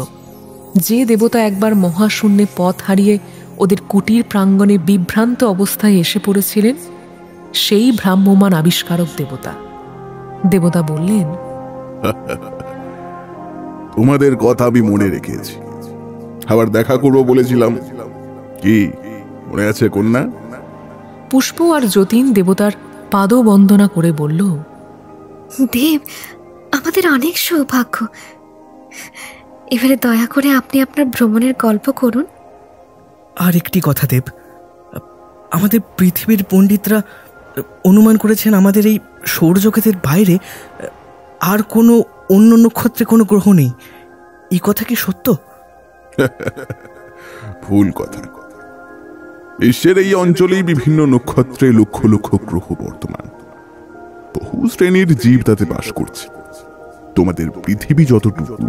যে দেবতা একবার মহাশূন্যে পথ হারিয়ে ওদের কুটির প্রাঙ্গণে বিভ্রান্ত অবস্থায় এসে পড়েছিলেন, সেই ভ্রাম্যমান আবিষ্কারক দেবতা। দেবতা বললেন,
তোমাদের কথা আমি মনে রেখেছি।
আবার দেখা করবো বলেছিলাম, কি মনে আছে কন্যা?
পুষ্প আর যতীন দেবতার পাদবন্দনা করে বলল,
দেব, আমাদের অনেক সৌভাগ্য। এবারে দয়া করে আপনি আপনার ভ্রমণের গল্প করুন।
আর একটি কথা দেব, আমাদের পৃথিবীর পণ্ডিতরা অনুমান করেছেন আমাদের এই সৌরজগতের বাইরে আর কোনো অন্য নক্ষত্রে কোনো গ্রহ নেই। এই কথা কি সত্য?
ভুল কথা। বিশ্বের এই অঞ্চলেই বিভিন্ন নক্ষত্রে লক্ষ লক্ষ গ্রহ বর্তমান। বহু শ্রেণীর জীব তাতে বাস করছে। তোমাদের পৃথিবী যতটুকু,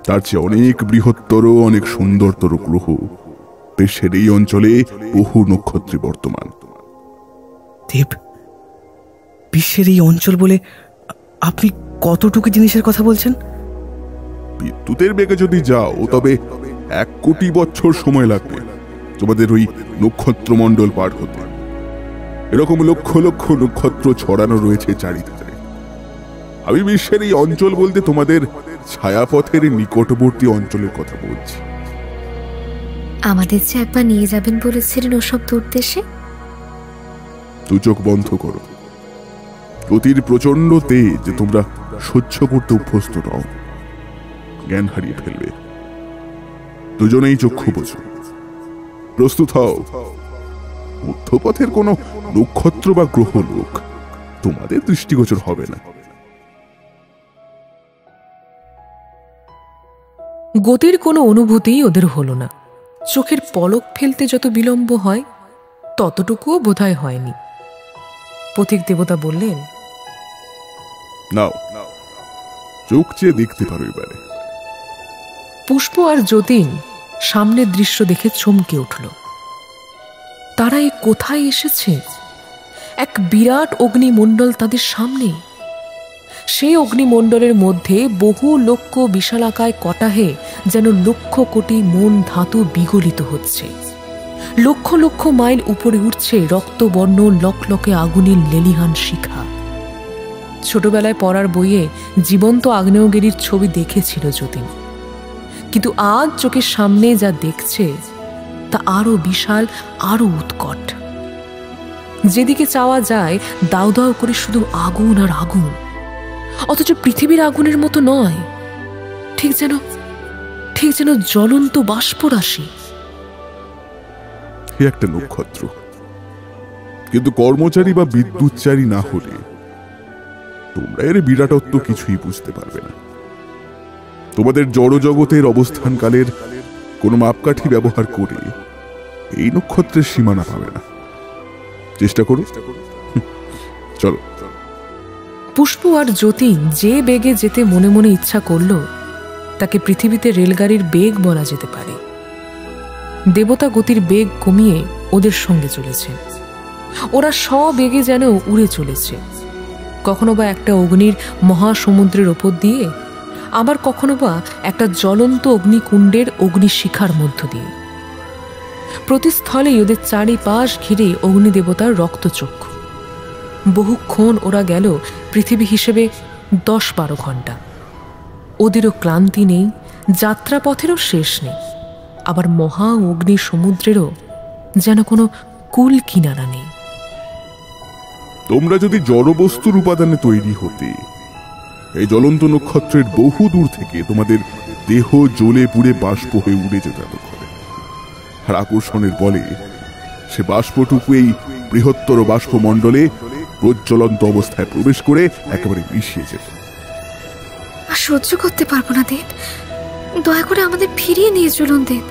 তার চেয়ে অনেক বৃহত্তর, অনেক সুন্দরতর গ্রহ বিশ্বের এই অঞ্চলে বহু নক্ষত্রে বর্তমান।
দেব, বিশ্বের এই অঞ্চল বলে আপনি কতটুকু জিনিসের কথা বলছেন?
বিদ্যুতের বেগে যদি যাও তবে 1 কোটি বছর সময় লাগবে তোমাদের ওই নক্ষত্রমণ্ডল পার হতে। এরকম লক্ষ লক্ষ নক্ষত্র ছড়ানো রয়েছে চারিদিকে। আমি বিশ্বের এই অঞ্চল বলতে তোমাদের ছায়াপথের নিকটবর্তী অঞ্চলের কথা বলছি।
আমাদের যে একবার নিয়ে যাবেন বলেছিলেন ওসব দূর দেশে।
2 চোখ বন্ধ করো। গতির প্রচন্ড তেজ তোমরা সহ্য করতে অভ্যস্ত নও, জ্ঞান হারিয়ে ফেলবে। দুজনেই চক্ষু বোঝো, প্রস্তুত হও। মধ্যপথের কোনো নক্ষত্র বা গ্রহ লোক তোমাদের দৃষ্টিগোচর হবে না।
গতির কোনো অনুভূতিই ওদের হলো না। চোখের পলক ফেলতে যত বিলম্ব হয় ততটুকুও বোধহয় হয়নি। পথিক দেবতা বললেন,
নাও, চোখ চেয়ে দেখতে পারো এবারে।
পুষ্প আর যতীন সামনের দৃশ্য দেখে চমকে উঠল। তারা এ কোথায় এসেছে? এক বিরাট অগ্নিমণ্ডল তাদের সামনে। সেই অগ্নিমণ্ডলের মধ্যে বহু লক্ষ বিশালাকায় কটাহে যেন লক্ষ কোটি মন ধাতু বিগলিত হচ্ছে। লক্ষ লক্ষ মাইল উপরে উঠছে রক্তবর্ণ লকলকে আগুনের লেলিহান শিখা। ছোটবেলায় পড়ার বইয়ে জীবন্ত আগ্নেয়গিরির ছবি দেখেছিল যতীন, কিন্তু আজ চোখের সামনে যা দেখছে তা আরো বিশাল, আরো উৎকট। যেদিকে চাওয়া যায় দাউ দাউ করে শুধু আগুন আর আগুন, অথচ পৃথিবীর আগুনের মতো নয়, ঠিক যেন জ্বলন্ত বাষ্পরাশি।
একটা নক্ষত্র, কিন্তু কর্মচারী বা বিদ্যুৎচারী না হলে তোমরা এর বিরাটত্ব কিছুই বুঝতে পারবে না। তোমাদের জড়জগতের অবস্থানকালের কোনো মাপকাঠি ব্যবহার করে এই নক্ষত্রের সীমানা পাবে না। চেষ্টা করো, চলো।
পুষ্প আর যতীন যে বেগে যেতে মনে মনে ইচ্ছা করল তাকে পৃথিবীতে রেলগাড়ির বেগ বলা যেতে পারে। দেবতা গতির বেগ কমিয়ে ওদের সঙ্গে চলেছে। ওরা সবেগে যেন উড়ে চলেছে, কখনো বা একটা অগ্নির মহাসমুদ্রের ওপর দিয়ে, আবার কখনো বা একটা জ্বলন্ত অগ্নিকুণ্ডের অগ্নিশিখার মধ্য দিয়ে। প্রতিস্থলেই ওদের চারিপাশ ঘিরে অগ্নিদেবতার রক্তচক্ষু। বহুক্ষণ ওরা গেল পৃথিবী হিসেবে 10-12 ঘন্টা। ওদেরও ক্লান্তি নেই, যাত্রাপথেরও শেষ নেই, আবার মহা অগ্নি সমুদ্রেরও যেন কোনো কুল কিনারা নেই।
তোমরা যদি জড়বস্তুর উপাদানে তৈরি হতে, এই জ্বলন্ত নক্ষত্রের বহু দূর থেকে তোমাদের দেহ জ্বলে পুড়ে বাষ্প হয়ে উড়ে যেত এতক্ষণে। আর আকর্ষণের বলে সে বাষ্পটুকু এই বৃহত্তর বাষ্পমণ্ডলে প্রজ্বলন্ত অবস্থায় প্রবেশ করে একেবারে মিশিয়ে যেত।
আর সহ্য করতে পারবো না দেব, দয়া করে আমাদের ফিরিয়ে নিয়ে চলুন দেব।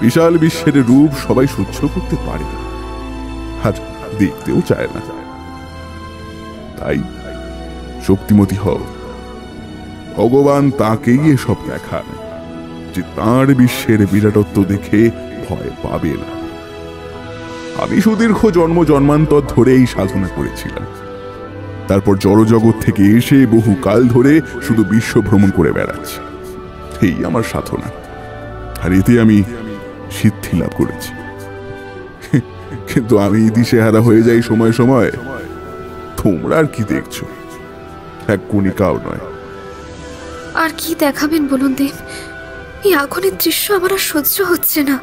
বিশাল বিশ্বের রূপ সবাই সহ্য করতে পারে আর দেখতেও চায় না। তাই শক্তিমতী হও। ভগবান তাকেই এসব দেখান যে তাঁর বিশ্বের বিরাটত্ব দেখে ভয় পাবে না। আমি সুদীর্ঘ জন্ম জন্মান্তর ধরে এই সাধনা করেছিলাম। তারপর জড়জগৎ থেকে এসে বহু কাল ধরে শুধু বিশ্ব ভ্রমণ করে বেড়াচ্ছি। এই আমার সাধনা, আর এতে আমি সিদ্ধি লাভ করেছি। কিন্তু আমি দিশেহারা হয়ে যাই সময় সময়। তোমরা আর কি দেখছো? এক কণিকাও নয়।
আর কি দেখাবেন বলুন দেব? এই আগুনের দৃশ্য আমার আর সহ্য হচ্ছে না।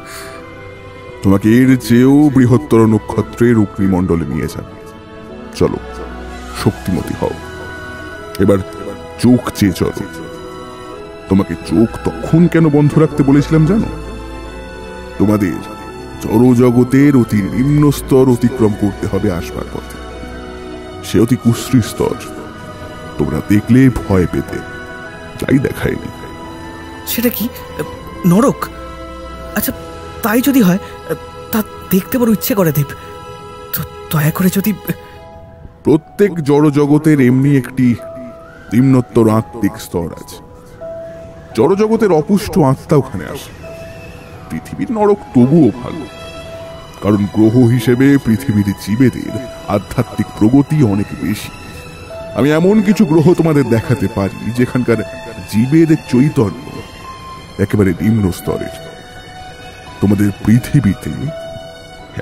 তোমাকে এর চেয়েও বৃহত্তর নক্ষত্রের অগ্নিমণ্ডলে নিয়ে যাবে। চলো, শক্তিমতী হও। এবার চোখ চেয়ে চলো। তোমাকে চোখ তখন কেন বন্ধ রাখতে বলেছিলাম জানো? তোমাদের জড়জগতের অতি নিম্ন স্তর অতিক্রম করতে হবে আসবার পথে। সে অতি কুশ্রী স্তর। তোমরা দেখলে ভয় পেতে, যাই দেখায়নি।
সেটা কি, নরক? আচ্ছা, তাই যদি হয় তা দেখতে বড় ইচ্ছে করে দেব। তো দয়া করে যদি...
প্রত্যেক জড়জগতের এমনি একটি নিম্নতর আত্মিক স্তর আছে। জড়জগতের অপুষ্ট আত্মা ওখানে আসে। পৃথিবীর নরক তবুও ভালো, কারণ গ্রহ হিসেবে পৃথিবীর জীবেদের আধ্যাত্মিক প্রগতি অনেক বেশি। আমি এমন কিছু গ্রহ তোমাদের দেখাতে পারি যেখানকার জীবের চৈতন্য একেবারে নিম্ন স্তরের। তোমাদের পৃথিবীতে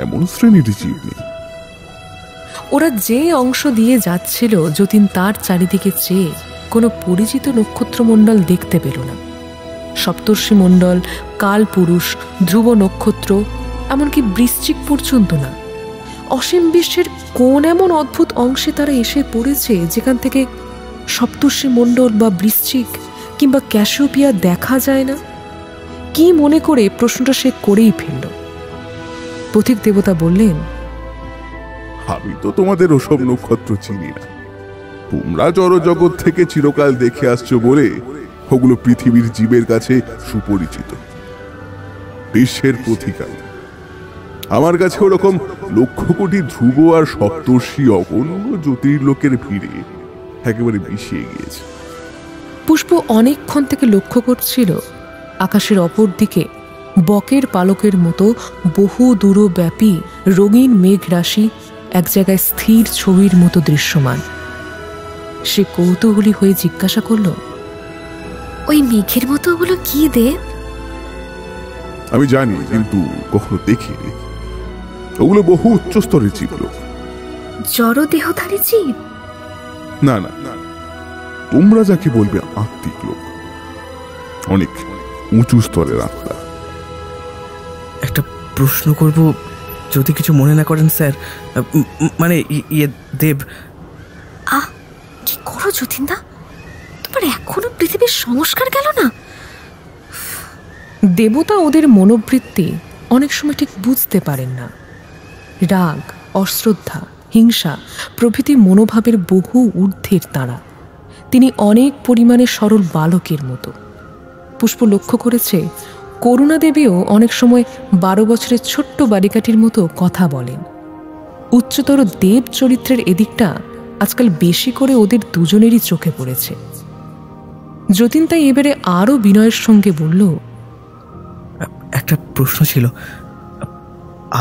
এমন শ্রেণীর জীব নেই।
ওরা যে অংশ দিয়ে যাচ্ছিল যতীন তার চারিদিকে চেয়ে কোনো পরিচিত নক্ষত্রমণ্ডল দেখতে পেল না। সপ্তর্ষি মণ্ডল, কালপুরুষ, ধ্রুব নক্ষত্র, এমনকি বৃশ্চিক পর্যন্ত না। অসীম বিশ্বের কোন এমন অদ্ভুত অংশে তারা এসে পড়েছে যেখান থেকে সপ্তর্ষি মণ্ডল বা বৃশ্চিক কিংবা ক্যাসিওপিয়া দেখা যায় না? কি মনে করে প্রশ্নটা সে করেই ফেলল। পথিক দেবতা বললেন,
আমি তো তোমাদের ওসব নক্ষত্র চিনি না। তোমরা জড়জগৎ থেকে চিরকাল দেখে আসছো বলে ওগুলো পৃথিবীর জীবের কাছে সুপরিচিত, বিশ্বের পথিকা। আমার কাছে ওরকম লক্ষ কোটি ধ্রুব আর সপ্তর্ষি অগণন জ্যোতির্লোকের ভিড়ে একেবারে মিশিয়ে গিয়েছে।
পুষ্প অনেকক্ষণ থেকে লক্ষ্য করছিল আকাশের অপর দিকে বকের পালকের মতো বহু দূরব্যাপী রঙিন মেঘ রাশি এক জায়গায় স্থির ছবির মতো দৃশ্যমান। সে কৌতূহলী হয়ে জিজ্ঞাসা করল,
ওই মেঘের মতো ওগুলো কি দেব?
আমি জানি, কিন্তু কখনো দেখিনি। ওগুলো বহু উচ্চ স্তরের জীব লোক।
জড় দেহধারী জীব?
না না, তোমরা যাকে বলবে আত্মিক লোক, অনেক উঁচু স্তরের আত্মা।
একটা প্রশ্ন করব, যদি কিছু মনে না করেন স্যার। মানে ইয়ে দেব।
কি করো যতীনদা? তোমার এখনো পৃথিবীর সংস্কার গেল না?
দেবতা ওদের মনোবৃত্তি অনেক সময় ঠিক বুঝতে পারেন না। রাগ, অশ্রদ্ধা, হিংসা প্রভৃতি মনোভাবের বহু ঊর্ধ্বের তারা। তিনি অনেক পরিমাণে সরল বালকের মতো। পুষ্প লক্ষ্য করেছে করুণা দেবীও অনেক সময় 12 বছরের ছোট্ট বালিকাটির মতো কথা বলেন। উচ্চতর দেব চরিত্রের এদিকটা আজকাল বেশি করে ওদের দুজনেরই চোখে পড়েছে। যতীন তাই এবারে আরো বিনয়ের সঙ্গে বলল,
একটা প্রশ্ন ছিল,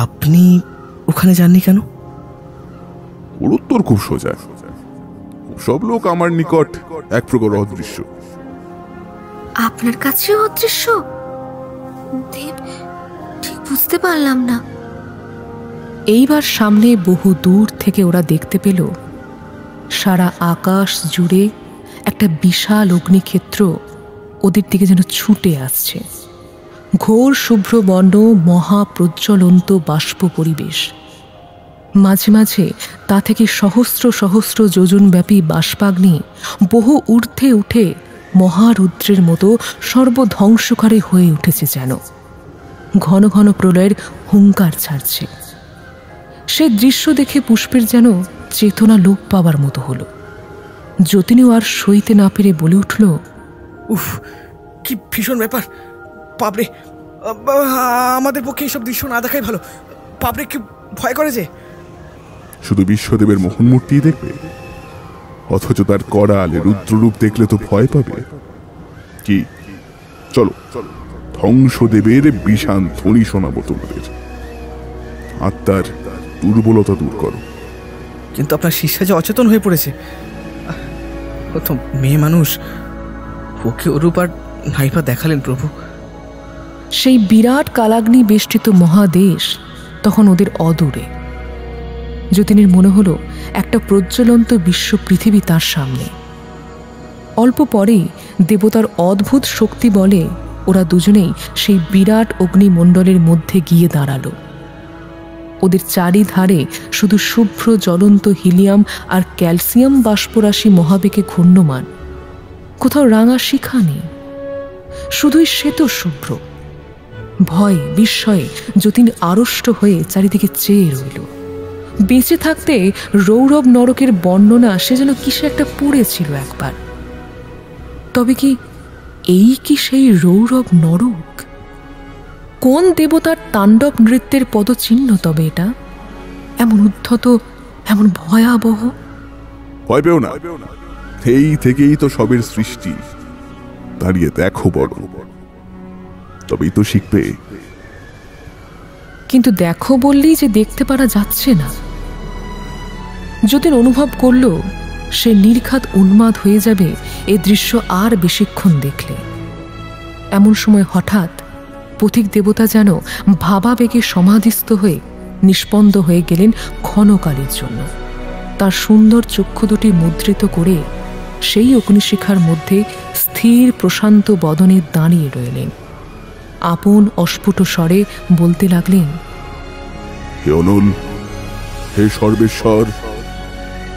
আপনি ওখানে যাননি কেন?
ওর উত্তর খুব সোজা। সব লোক আমার নিকট এক প্রকার অদৃশ্য।
আপনার কাছেও অদৃশ্য? দেব, ঠিক বুঝতে পারলাম না।
এইবার সামনে বহু দূর থেকে ওরা দেখতে পেল সারা আকাশ জুড়ে একটা বিশাল অগ্নিক্ষেত্র ওদের দিকে যেন ছুটে আসছে। ঘোর শুভ্র বর্ণ, মহাপ্রজ্বলন্ত বাষ্প পরিবেশ। মাঝে মাঝে তা থেকে সহস্র সহস্র যোজনব্যাপী বাষ্পাগ্নি বহু ঊর্ধ্বে উঠে মহারুদ্রের মতো সর্বধ্বংসকারী হয়ে উঠেছে, যেন ঘন ঘন প্রলয়ের হুঙ্কার ছাড়ছে। সে দৃশ্য দেখে পুষ্পের যেন চেতনা লোপ পাবার মতো হল। যতীনও আর সইতে না পেরে বলে উঠল,
উফ, কি ভীষণ ব্যাপার! বাপরে, আমাদের পক্ষে এইসব দৃশ্য না দেখাই ভালো। বাপরে, কি ভয় করে যে!
শুধু বিশ্বদেবের মোহন মূর্তি দেখবে, অথচ তার করাল রুদ্ররূপ দেখলে তো ভয় পাবে। কি, চলো ধ্বংসদেবের বিষাণ ধ্বনি শোনাবো তোমাদের। আত্মার দুর্বলতা দূর করো।
কিন্তু আপনার শিষ্যা যে অচেতন হয়ে পড়েছে। ও তো মেয়ে মানুষ, ওকে ওরূপ আর নাইবা দেখালেন প্রভু।
সেই বিরাট কালাগ্নি বেষ্টিত মহাদেশ তখন ওদের অদূরে। যতীনের মনে হলো একটা প্রজ্বলন্ত বিশ্ব পৃথিবী তার সামনে। অল্প পরেই দেবতার অদ্ভুত শক্তি বলে ওরা দুজনেই সেই বিরাট অগ্নিমণ্ডলের মধ্যে গিয়ে দাঁড়ালো। ওদের চারিধারে শুধু শুভ্র জ্বলন্ত হিলিয়াম আর ক্যালসিয়াম বাষ্পরাশি মহাবেগে ঘূর্ণমান। কোথাও রাঙা শিখা নেই, শুধুই শ্বেত শুভ্র। ভয়ে বিস্ময়ে যতীন আড়ষ্ট হয়ে চারিদিকে চেয়ে রইল। বেঁচে থাকতে রৌরব নরকের বর্ণনা সে যেন কিসে একটা পড়েছিল একবার। তবে কি এই কি সেই রৌরব নরক? কোন দেবতার তাণ্ডব নৃত্যের পদচিহ্ন তবে এটা? এমন উদ্ধত, এমন ভয়াবহ।
ভয় পেও না, এই থেকেই তো সবের সৃষ্টি। দাঁড়িয়ে দেখো বড়, তবেই তো শিখবে।
কিন্তু দেখো বললেই যে দেখতে পারা যাচ্ছে না। যতীন অনুভব করল সে নির্ঘাত উন্মাদ হয়ে যাবে এ দৃশ্য আর বেশিক্ষণ দেখলে। এমন সময় হঠাৎ পথিক দেবতা যেন ভাবাবেগে সমাধিস্থ হয়ে নিষ্পন্দ হয়ে গেলেন ক্ষণকালের জন্য। তার সুন্দর চক্ষু দুটি মুদ্রিত করে সেই অগ্নিশিখার মধ্যে স্থির প্রশান্ত বদনে দাঁড়িয়ে রইলেন। আপন অস্ফুট স্বরে বলতে লাগলেন,
হে অনল, হে সর্বেশ্বর,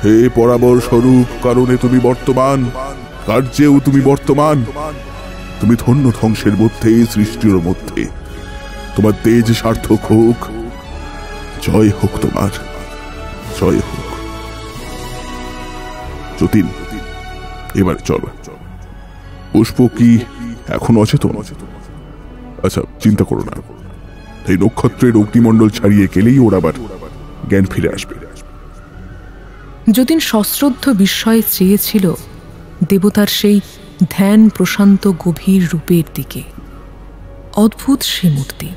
হে পরাবর স্বরূপ, কারণে তুমি বর্তমান, কার্যেও তুমি বর্তমান। তুমি ধন্য ধ্বংসের মধ্যে, সৃষ্টির মধ্যে। তোমার তেজ সার্থক হোক। জয় হোক তোমার, জয় হোক। যতীন, এবার চলো। পুষ্প কি এখন অচেতন? আচ্ছা, চিন্তা করো না, এই নক্ষত্রের অগ্নিমণ্ডল ছাড়িয়ে গেলেই ওর আবার জ্ঞান ফিরে আসবে।
যতীন সশ্রদ্ধ বিস্ময়ে চেয়েছিল দেবতার সেই ধ্যান প্রশান্ত গভীর রূপের দিকে। অদ্ভুত সে মূর্তি,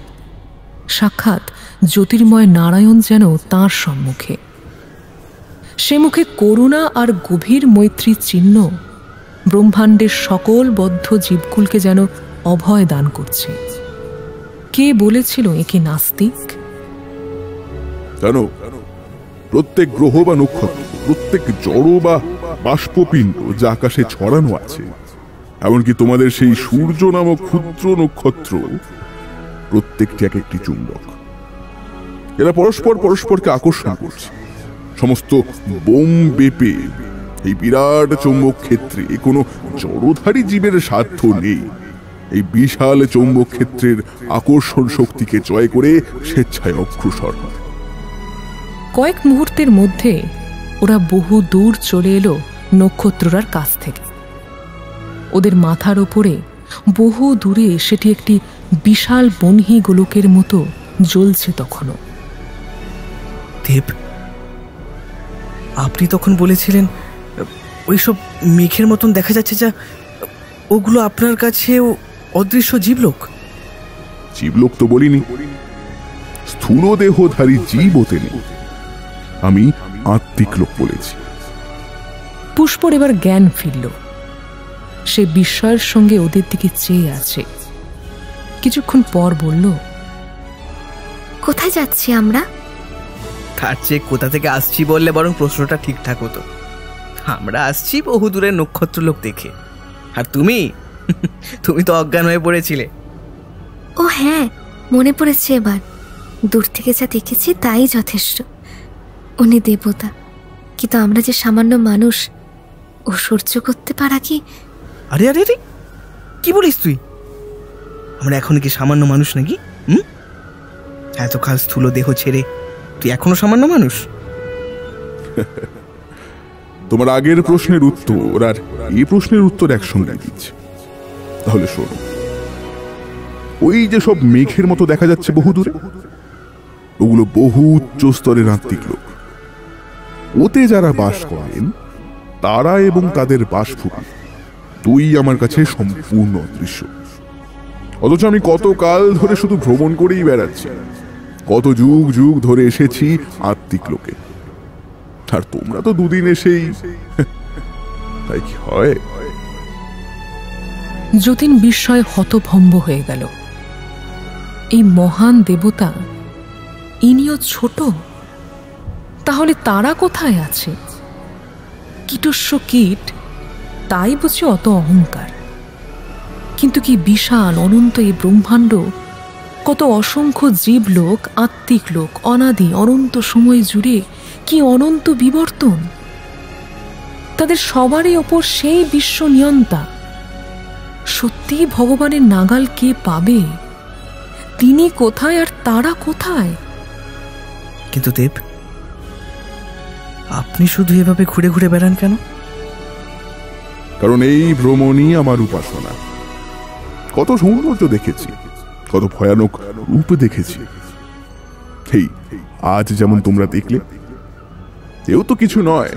সাক্ষাৎ জ্যোতির্ময় নারায়ণ যেন তাঁর সম্মুখে। সে মুখে করুণা আর গভীর মৈত্রীর চিহ্ন ব্রহ্মাণ্ডের সকল বদ্ধ জীবকুলকে যেন অভয় দান করছে। কে বলেছিল একে নাস্তিক?
জানো, প্রত্যেক গ্রহ বা নক্ষত্র, প্রত্যেক জড় বা বাষ্পপিণ্ড যা আকাশে ছড়ানো আছে, এমনকি তোমাদের সেই সূর্য নামক ক্ষুদ্র নক্ষত্র, প্রত্যেকটি এক একটি চুম্বক। এরা পরস্পর পরস্পরকে আকর্ষণ করছে। সমস্ত বোম বেপে এই বিরাট চৌম্বক ক্ষেত্রে কোনো জড়ধারী জীবের সাধ্য নেই এই বিশাল চৌম্বক ক্ষেত্রের আকর্ষণ শক্তিকে জয় করে স্বেচ্ছায় অগ্রসর হয়।
কয়েক মুহূর্তের মধ্যে ওরা বহু দূর চলে এলো নক্ষত্ররার কাছ থেকে। ওদের মাথার ওপরে বহু দূরে সেটি একটি বিশাল বহ্নি গোলকের মতো জ্বলছে তখনও।
দেব, আপনি তখন বলেছিলেন ওইসব মেঘের মতন দেখা যাচ্ছে, যা ওগুলো আপনার কাছে অদৃশ্য জীবলোক।
জীবলোক তো বলিনি, স্থূল দেহধারী জীব ওতে নেই। আমি আত্মিক লোক বলেছি।
পুষ্পর এবার জ্ঞান ফিরল। সে বিস্ময়ের সঙ্গে ওদের দিকে চেয়ে আছে। কিছুক্ষণ পর বলল,
কোথায় যাচ্ছি আমরা?
তার চেয়ে কোথা থেকে আসছি বললে বরং প্রশ্নটা ঠিকঠাক হতো। আমরা আসছি বহু দূরের নক্ষত্রলোক দেখে, আর তুমি তুমি তো অজ্ঞান হয়ে পড়েছিলে।
ও হ্যাঁ, মনে পড়েছে এবার। দূর থেকে যা দেখেছি তাই যথেষ্ট। উনি দেবতা, কিন্তু আমরা যে সামান্য মানুষ, ও সহ্য করতে পারা কি?
আরে আরে আরে, কি বলিস তুই? আমরা এখন কি সামান্য মানুষ নাকি? এতকাল স্থূল দেহ ছেড়ে তুই এখনো সামান্য মানুষ?
তোমার আগের প্রশ্নের উত্তর আর এই প্রশ্নের উত্তর একসঙ্গে দিচ্ছে। তাহলে শোনো, ওই যে সব মেঘের মতো দেখা যাচ্ছে বহু দূরে, ওগুলো বহু উচ্চ স্তরের আত্মিক লোক। ওতে যারা বাস করেন তারা এবং তাদের বাসভূমি দুই আমার কাছে সম্পূর্ণ অদৃশ্য। অথচ আমি কত কাল ধরে শুধু ভ্রমণ করেই বেড়াচ্ছি, কত যুগ যুগ ধরে এসেছি আত্মিক লোকে। আর তোমরা তো দুদিন এসেই, তাই কি হয়?
যতীন বিস্ময়ে হতভম্ব হয়ে গেল। এই মহান দেবতা, ইনিও ছোট? তাহলে তারা কোথায় আছে? কীটস্য কীট, তাই বুঝি অত অহংকার? কিন্তু কি বিশাল অনন্ত এই ব্রহ্মাণ্ড, কত অসংখ্য জীবলোক, আত্মিক লোক, অনাদি অনন্ত সময় জুড়ে কি অনন্ত বিবর্তন। তাদের সবারই ওপর সেই বিশ্ব নিয়ন্তা। সত্যি ভগবানের নাগাল কে পাবে? তিনি কোথায় আর তারা কোথায়?
কিন্তু দেব, আপনি শুধু এভাবে ঘুরে ঘুরে বেড়ান কেন?
কারণ এই ভ্রমণই আমার উপাসনা। কত সৌন্দর্য দেখেছি, কত ভয়ানক রূপ দেখেছি। এই আজ যেমন তোমরা দেখলে, এও তো কিছু নয়,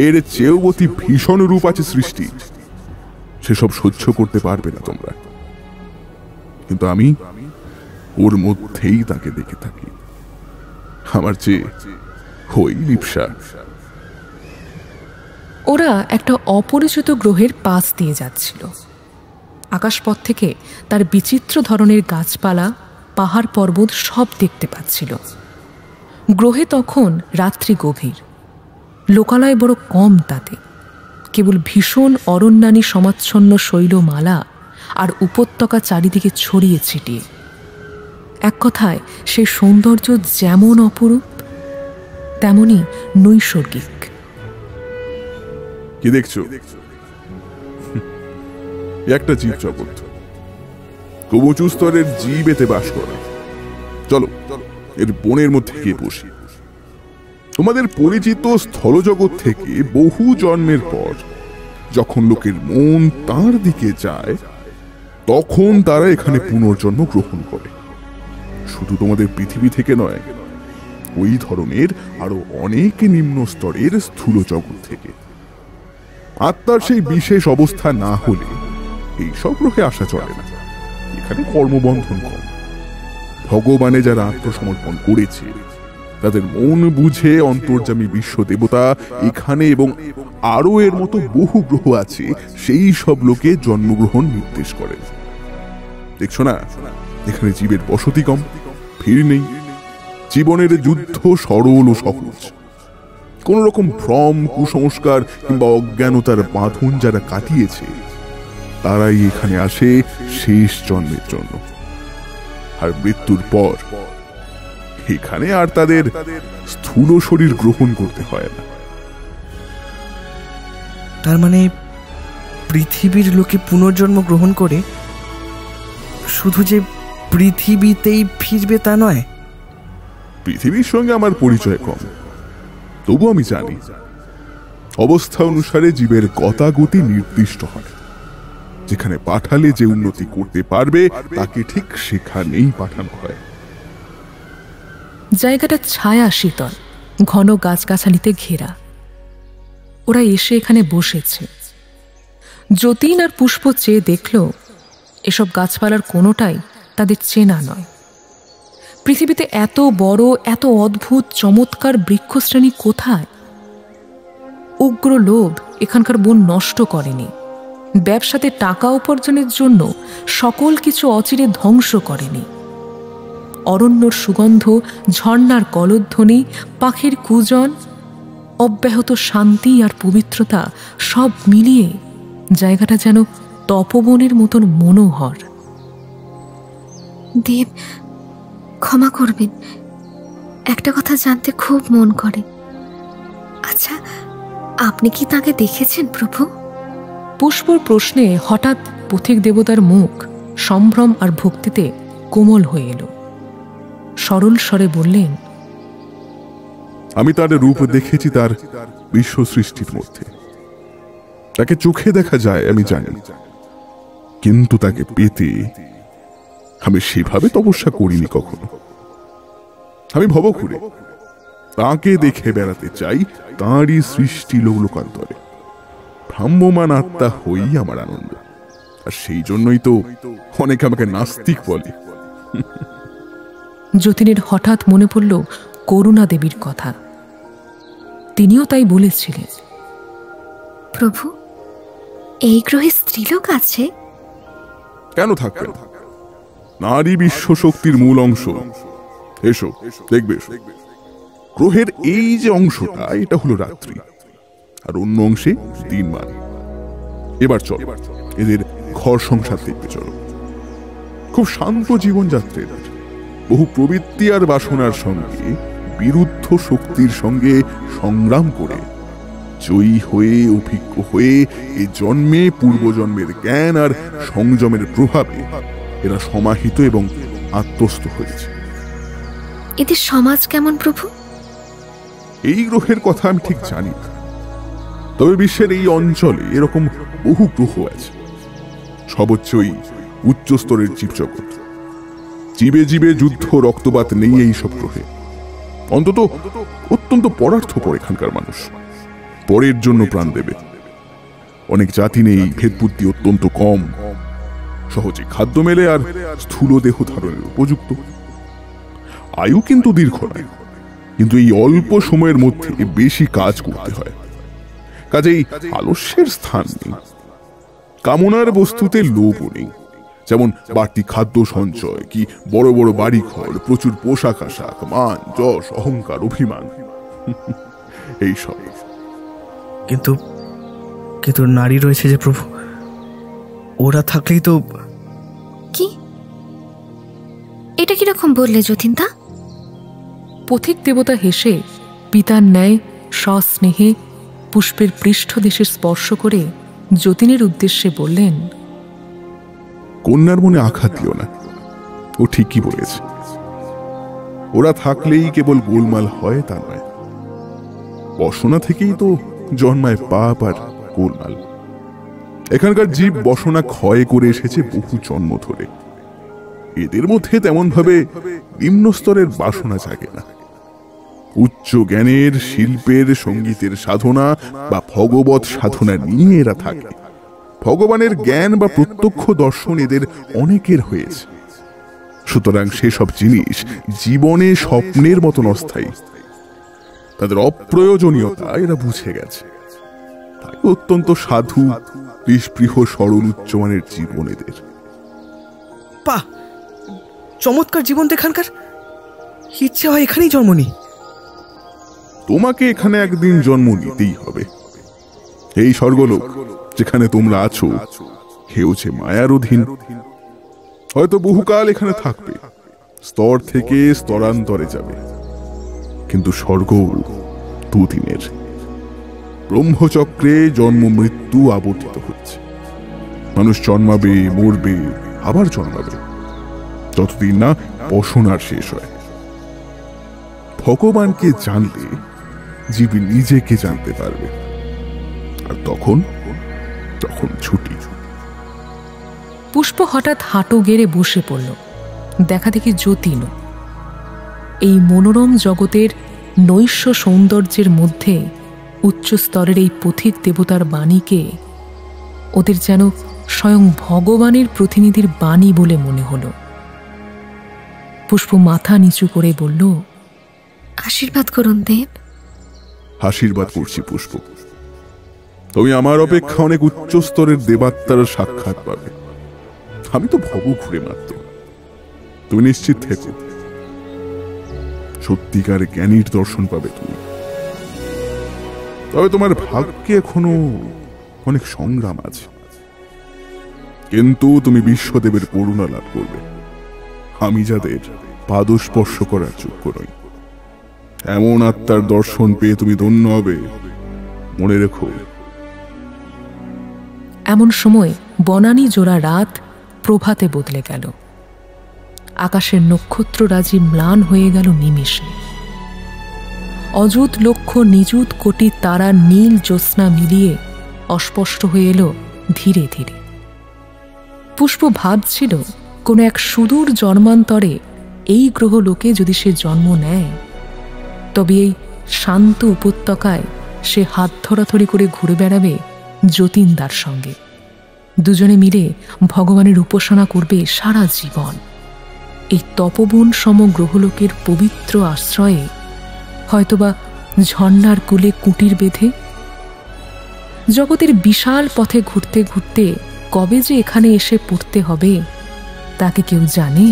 এর চেয়েও অতি ভীষণ রূপ আছে সৃষ্টি। সেসব সহ্য করতে পারবে না তোমরা, কিন্তু আমি ওর মধ্যেই তাকে দেখে থাকি। আমার চেয়ে হই লিপসা।
ওরা একটা অপরিচিত গ্রহের পাশ দিয়ে যাচ্ছিল। আকাশপথ থেকে তার বিচিত্র ধরনের গাছপালা, পাহাড় পর্বত সব দেখতে পাচ্ছিল। গ্রহে তখন রাত্রি গভীর, লোকালয় বড় কম, তাতে কেবল ভীষণ অরণ্যানী সমাচ্ছন্ন শৈলমালা আর উপত্যকা চারিদিকে ছড়িয়ে ছিটিয়ে। এক কথায় সেই সৌন্দর্য যেমন অপরূপ, তেমনি নৈসর্গিক।
কি দেখছো? একটা জীব জগৎ, খুব উঁচু স্তরের জীব এতে বাস করে। চলো এর বনের মধ্যে গিয়ে বসি। তোমাদের পরিচিত স্থলজগৎ থেকে বহু জন্মের পর যখন লোকের মন তার দিকে যায়, তখন তারা এখানে পুনর্জন্ম গ্রহণ করে। শুধু তোমাদের পৃথিবী থেকে নয়, ওই ধরনের আরো অনেক নিম্ন স্তরের স্থূল জগৎ থেকে। আত্মার সেই বিশেষ অবস্থা না হলে এইসব গ্রহে আসা চলে না। এখানে কর্মবন্ধন কম। ভগবানে যারা আত্মসমর্পণ করেছে, তাদের মন বুঝে অন্তর্যামী বিশ্ব দেবতা এখানে এবং আরো এর মতো বহু গ্রহ আছে, সেই সব লোকে জন্মগ্রহণ নির্দেশ করেন। দেখছো না, এখানে জীবের বসতি কম, ভিড় নেই। জীবনের যুদ্ধ সরল ও সহজ। কোন রকম ভ্রম, কুসংস্কার কিংবা অজ্ঞানতার বাঁধন যারা কাটিয়েছে, তারাই এখানে আসে শেষ জন্মের জন্য। আর মৃত্যুর পর এখানে আর তাদের স্থূল শরীর গ্রহণ করতে হয় না।
তার মানে পৃথিবীর লোকে পুনর্জন্ম গ্রহণ করে শুধু যে পৃথিবীতেই ফিরবে তা নয়।
পৃথিবীর সঙ্গে আমার পরিচয় কম, তবু আমি জানি অবস্থা অনুসারে জীবের গতাগতি নির্দিষ্ট হয়। যেখানে পাঠালে যে উন্নতি করতে পারবে, তাকে ঠিক সেখানেই পাঠানো হয়।
জায়গাটা ছায়া শীতল, ঘন গাছগাছালিতে ঘেরা। ওরা এসে এখানে বসেছে। যতীন আর পুষ্প চেয়ে দেখল এসব গাছপালার কোনোটাই তাদের চেনা নয়। পৃথিবীতে এত বড়, এত অদ্ভুত চমৎকার বৃক্ষশ্রেণী কোথায়? উগ্র লোভ এখানকার বন নষ্ট করেনি, ব্যবসাতে টাকা উপার্জনের জন্য সকল কিছু অচিরে ধ্বংস করেনি। অরণ্যর সুগন্ধ, ঝর্ণার কলধ্বনি, পাখির কুজন, অব্যাহত শান্তি আর পবিত্রতা সব মিলিয়ে জায়গাটা যেন তপবনের মতন মনোহর।
দেব, ক্ষমা করবেন, একটা কথা জানতে খুব মন করে। আচ্ছা, আপনি কি তাকে দেখেছেন প্রভু?
পুষ্পর প্রশ্নে হঠাৎ পথিক দেবতার মুখ সম্ভ্রম আর ভক্তিতে কোমল হয়ে এলো। সরল স্বরে বললেন,
আমি তার রূপ দেখেছি তার বিশ্ব সৃষ্টির মধ্যে। তাকে চোখে দেখা যায় আমি জানি, কিন্তু তাকে পেতে আমি সেভাবে তপস্যা করিনি কখনো। আমি ভবঘুরে তাকে দেখে বেড়াতে চাই, তাঁরই সৃষ্টি লোকান্তরে। ভ্রাম্যমান আত্মা হই আমার আনন্দ। আর সেই জন্যই তো অনেকে আমাকে নাস্তিক বলে।
যতীনের হঠাৎ মনে পড়ল করুণা দেবীর কথা। তিনিও তাই বলেছিলেন।
প্রভু, এই গ্রহে স্ত্রীলোক আছে?
কেন থাকবে? নারী বিশ্ব শক্তির মূল অংশ। এসো দেখবে। গ্রহের এই যে অংশটা, এটা হলো রাত্রি, আর অন্য অংশে দিনমান। এবার চল এদের ঘর সংসার দেখবে চলো। খুব শান্ত জীবনযাত্রা এদের। বহু প্রবৃত্তি আর বাসনার সঙ্গে বিরুদ্ধ শক্তির সঙ্গে সংগ্রাম করে জয়ী হয়ে অভিজ্ঞ হয়ে এই জন্মে পূর্বজন্মের জ্ঞান আর সংযমের প্রভাবে এরা সমাহিত এবং আত্মস্থ হয়েছে।
এদের সমাজ কেমন প্রভু?
এই গ্রহের কথা আমি ঠিক জানি না, তবে বিশ্বের এই অঞ্চলে এরকম বহু গ্রহ আছে। সর্বোচ্চই উচ্চ স্তরের জীবজগৎ। জীবে জীবে যুদ্ধ রক্তপাত নেই এই সব গ্রহে। অন্তত অত্যন্ত পরার্থপর এখানকার মানুষ, পরের জন্য প্রাণ দেবে। অনেক জাতি নেই, ভেদবুদ্ধি অত্যন্ত কম, সহজে খাদ্য মেলে আর স্থূল দেহ ধারণের উপযুক্ত। আয়ু কিন্তু দীর্ঘ নয়, কিন্তু এই অল্প সময়ের মধ্যে বেশি কাজ করতে হয়। কাজেই আলস্যের স্থান নেই, কামনার বস্তুতে লোভও নেই। যেমন বাড়তি খাদ্য সঞ্চয়, কি বড় বড় বাড়ি ঘর, প্রচুর পোশাক আশাক, মান যশ অহংকার অভিমান এইসব।
কিন্তু কিন্তু নারী রয়েছে যে প্রভু, ওরা থাকলেই তো।
কি এটা কিরকম বললে যতীনদা?
পথিক দেবতা হেসে পিতার ন্যায় সস্নেহে পুষ্পের পৃষ্ঠদেশে স্পর্শ করে যতীনের উদ্দেশ্যে বললেন,
কন্যার মনে আঘাত দিও না, ও ঠিকই বলেছে। ওরা থাকলেই কেবল গোলমাল হয় তা নয়, বসনা থেকেই তো জন্মায় পাপ আর গোলমাল। এখানকার জীব বসনা ক্ষয় করে এসেছে বহু জন্ম ধরে। এদের মধ্যে তেমন ভাবে নিম্ন স্তরের বাসনা জাগে না। উচ্চ জ্ঞানের, শিল্পের, সঙ্গীতের সাধনা বা ভগবৎ সাধনা নিয়ে এরা থাকে। ভগবানের জ্ঞান বা প্রত্যক্ষ দর্শন এদের অনেকের হয়েছে। সুতরাং সেসব জিনিস জীবনে স্বপ্নের মতন অস্থায়ী। তাদের অপ্রয়োজনীয়তা এরা বুঝে গেছে। তাই অত্যন্ত সাধু, নিষ্পৃহ, সরল, উচ্চমানের জীবন এদের।
বাহ, চমৎকার জীবন তো এখানকার। ইচ্ছে হয় এখানেই জন্ম নিই।
তোমাকে এখানে একদিন জন্ম নিতেই হবে। এই স্বর্গলোক যেখানে তোমরা আছো কেউ যে মায়ার অধীন। হয়তো বহুকাল এখানে থাকবে, স্তর থেকে স্তরান্তরে যাবে, কিন্তু স্বর্গ দুদিনের। ব্রহ্মচক্রে জন্ম মৃত্যু আবর্তিত হচ্ছে। মানুষ জন্মাবে, মরবে, আবার জন্মাবে, যতদিন না বসনার শেষ হয়। ভগবানকে জানলে জীব নিজেকে জানতে পারবে, আর তখন তখন ছুটি।
পুষ্প হঠাৎ হাঁটু গেড়ে বসে পড়ল। দেখা দেখি যতীন এই মনোরম জগতের নৈশ সৌন্দর্যের মধ্যে উচ্চ স্তরের এই পথিক দেবতার বাণীকে ওদের যেন স্বয়ং ভগবানের প্রতিনিধির বাণী বলে মনে হল। পুষ্প মাথা নিচু করে বলল,
আশীর্বাদ করুন দেব।
আশীর্বাদ করছি পুষ্প। তুমি আমার অপেক্ষা অনেক উচ্চ স্তরের দেবাত্মার সাক্ষাৎ পাবে। আমি তো ভব ঘুরে মাত্র। তুমি নিশ্চিত থেকো, সত্যিকার জ্ঞানীর দর্শন পাবে তুমি। তবে তোমার ভাগ্যে এখনো অনেক সংগ্রাম আছে, কিন্তু তুমি বিশ্বদেবের করুণা লাভ করবে। আমি যাদের পাদস্পর্শ করার যোগ্য নই, এমন আত্মার দর্শন পেয়ে তুমি ধন্য হবে, মনে রেখো।
এমন সময় বনানী জোড়া রাত প্রভাতে বদলে গেল। আকাশের নক্ষত্ররাজি ম্লান হয়ে গেল নিমেষে। অযুত লক্ষ নিযুত কোটি তারা নীল জ্যোৎস্না মিলিয়ে অস্পষ্ট হয়ে এলো ধীরে ধীরে। পুষ্প ভাবছিল, কোনো এক সুদূর জন্মান্তরে এই গ্রহলোকে যদি সে জন্ম নেয়, তবে এই শান্ত উপত্যকায় সে হাত ধরাধরি করে ঘুরে বেড়াবে যতীনদার সঙ্গে। দুজনে মিলে ভগবানের উপাসনা করবে সারা জীবন। এই তপবন সম গ্রহলোকের পবিত্র আশ্রয়ে, হয়তোবা ঝর্ণার কূলে কুটির বেঁধে। জগতের বিশাল পথে ঘুরতে ঘুরতে কবে যে এখানে এসে পড়তে হবে তাকে কেউ জানে?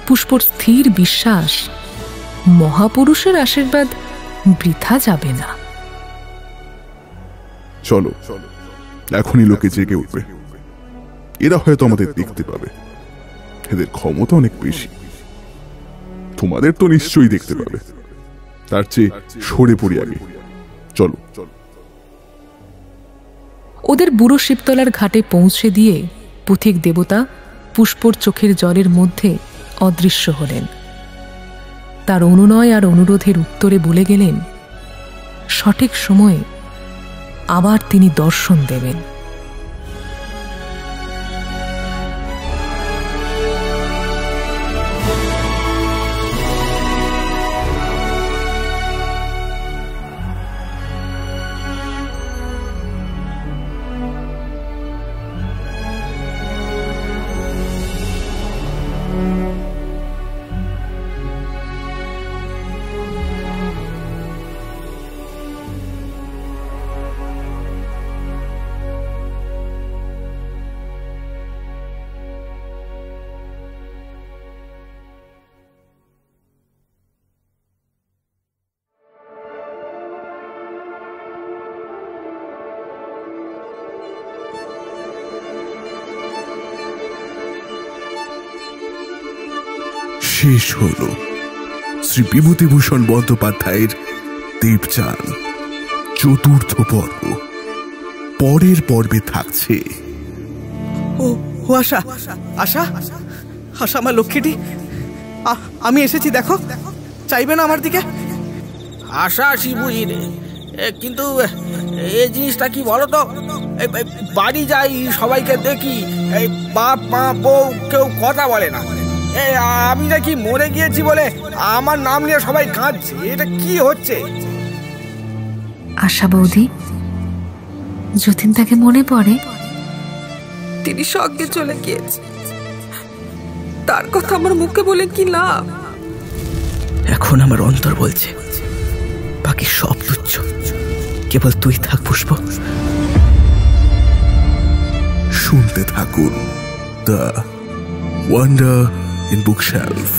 পুষ্পর স্থির বিশ্বাস, মহাপুরুষের আশীর্বাদ বৃথা যাবে না।
চলো, এখনই লোকে জেগে উঠবে। এরা হয়তো আমাদের দেখতে পাবে। এদের ক্ষমতা অনেক বেশি, তোমাদের তো নিশ্চয়ই দেখতে পাবে। তার চেয়ে সরে পড়ি আগে, চলো।
ওদের বুড়ো শিবতলার ঘাটে পৌঁছে দিয়ে পথিক দেবতা পুষ্পর চোখের জলের মধ্যে অদৃশ্য হলেন। তার অনুনয় আর অনুরোধের উত্তরে বলে গেলেন সঠিক সময়ে আবার তিনি দর্শন দেবেন।
শেষ হল শ্রী বিভূতিভূষণ বন্দ্যোপাধ্যায়ের দেবযান চতুর্থ পর্ব। পরের পর্বে থাকছে
ও আশা, আশা, আশা আমার লক্ষ্মীটি, আমি এসেছি, দেখো, চাইবে না আমার দিকে?
আশা আসি বুঝি রে, কিন্তু এই জিনিসটা কি বলো তো? বাড়ি যাই, সবাইকে দেখি, এই বাপ মা বউ কেউ কথা বলে না। আমি নাকি মরে গিয়েছি বলে আমার নাম নিয়ে সবাই কাঁদছে। এটা কি হচ্ছে?
আশা বৌদি, যতীন তাকে মনে পড়ে?
তিনি স্বর্গে চলে গিয়েছে, তার কথা আমার মুখে বলে কি লাভ?
এখন আমার অন্তর বলছে বাকি সব তুচ্ছ, কেবল তুই থাক পুষ্প।
শুনতে থাকুন দ্য ওয়ান্ডার ইন বুকশেলফ।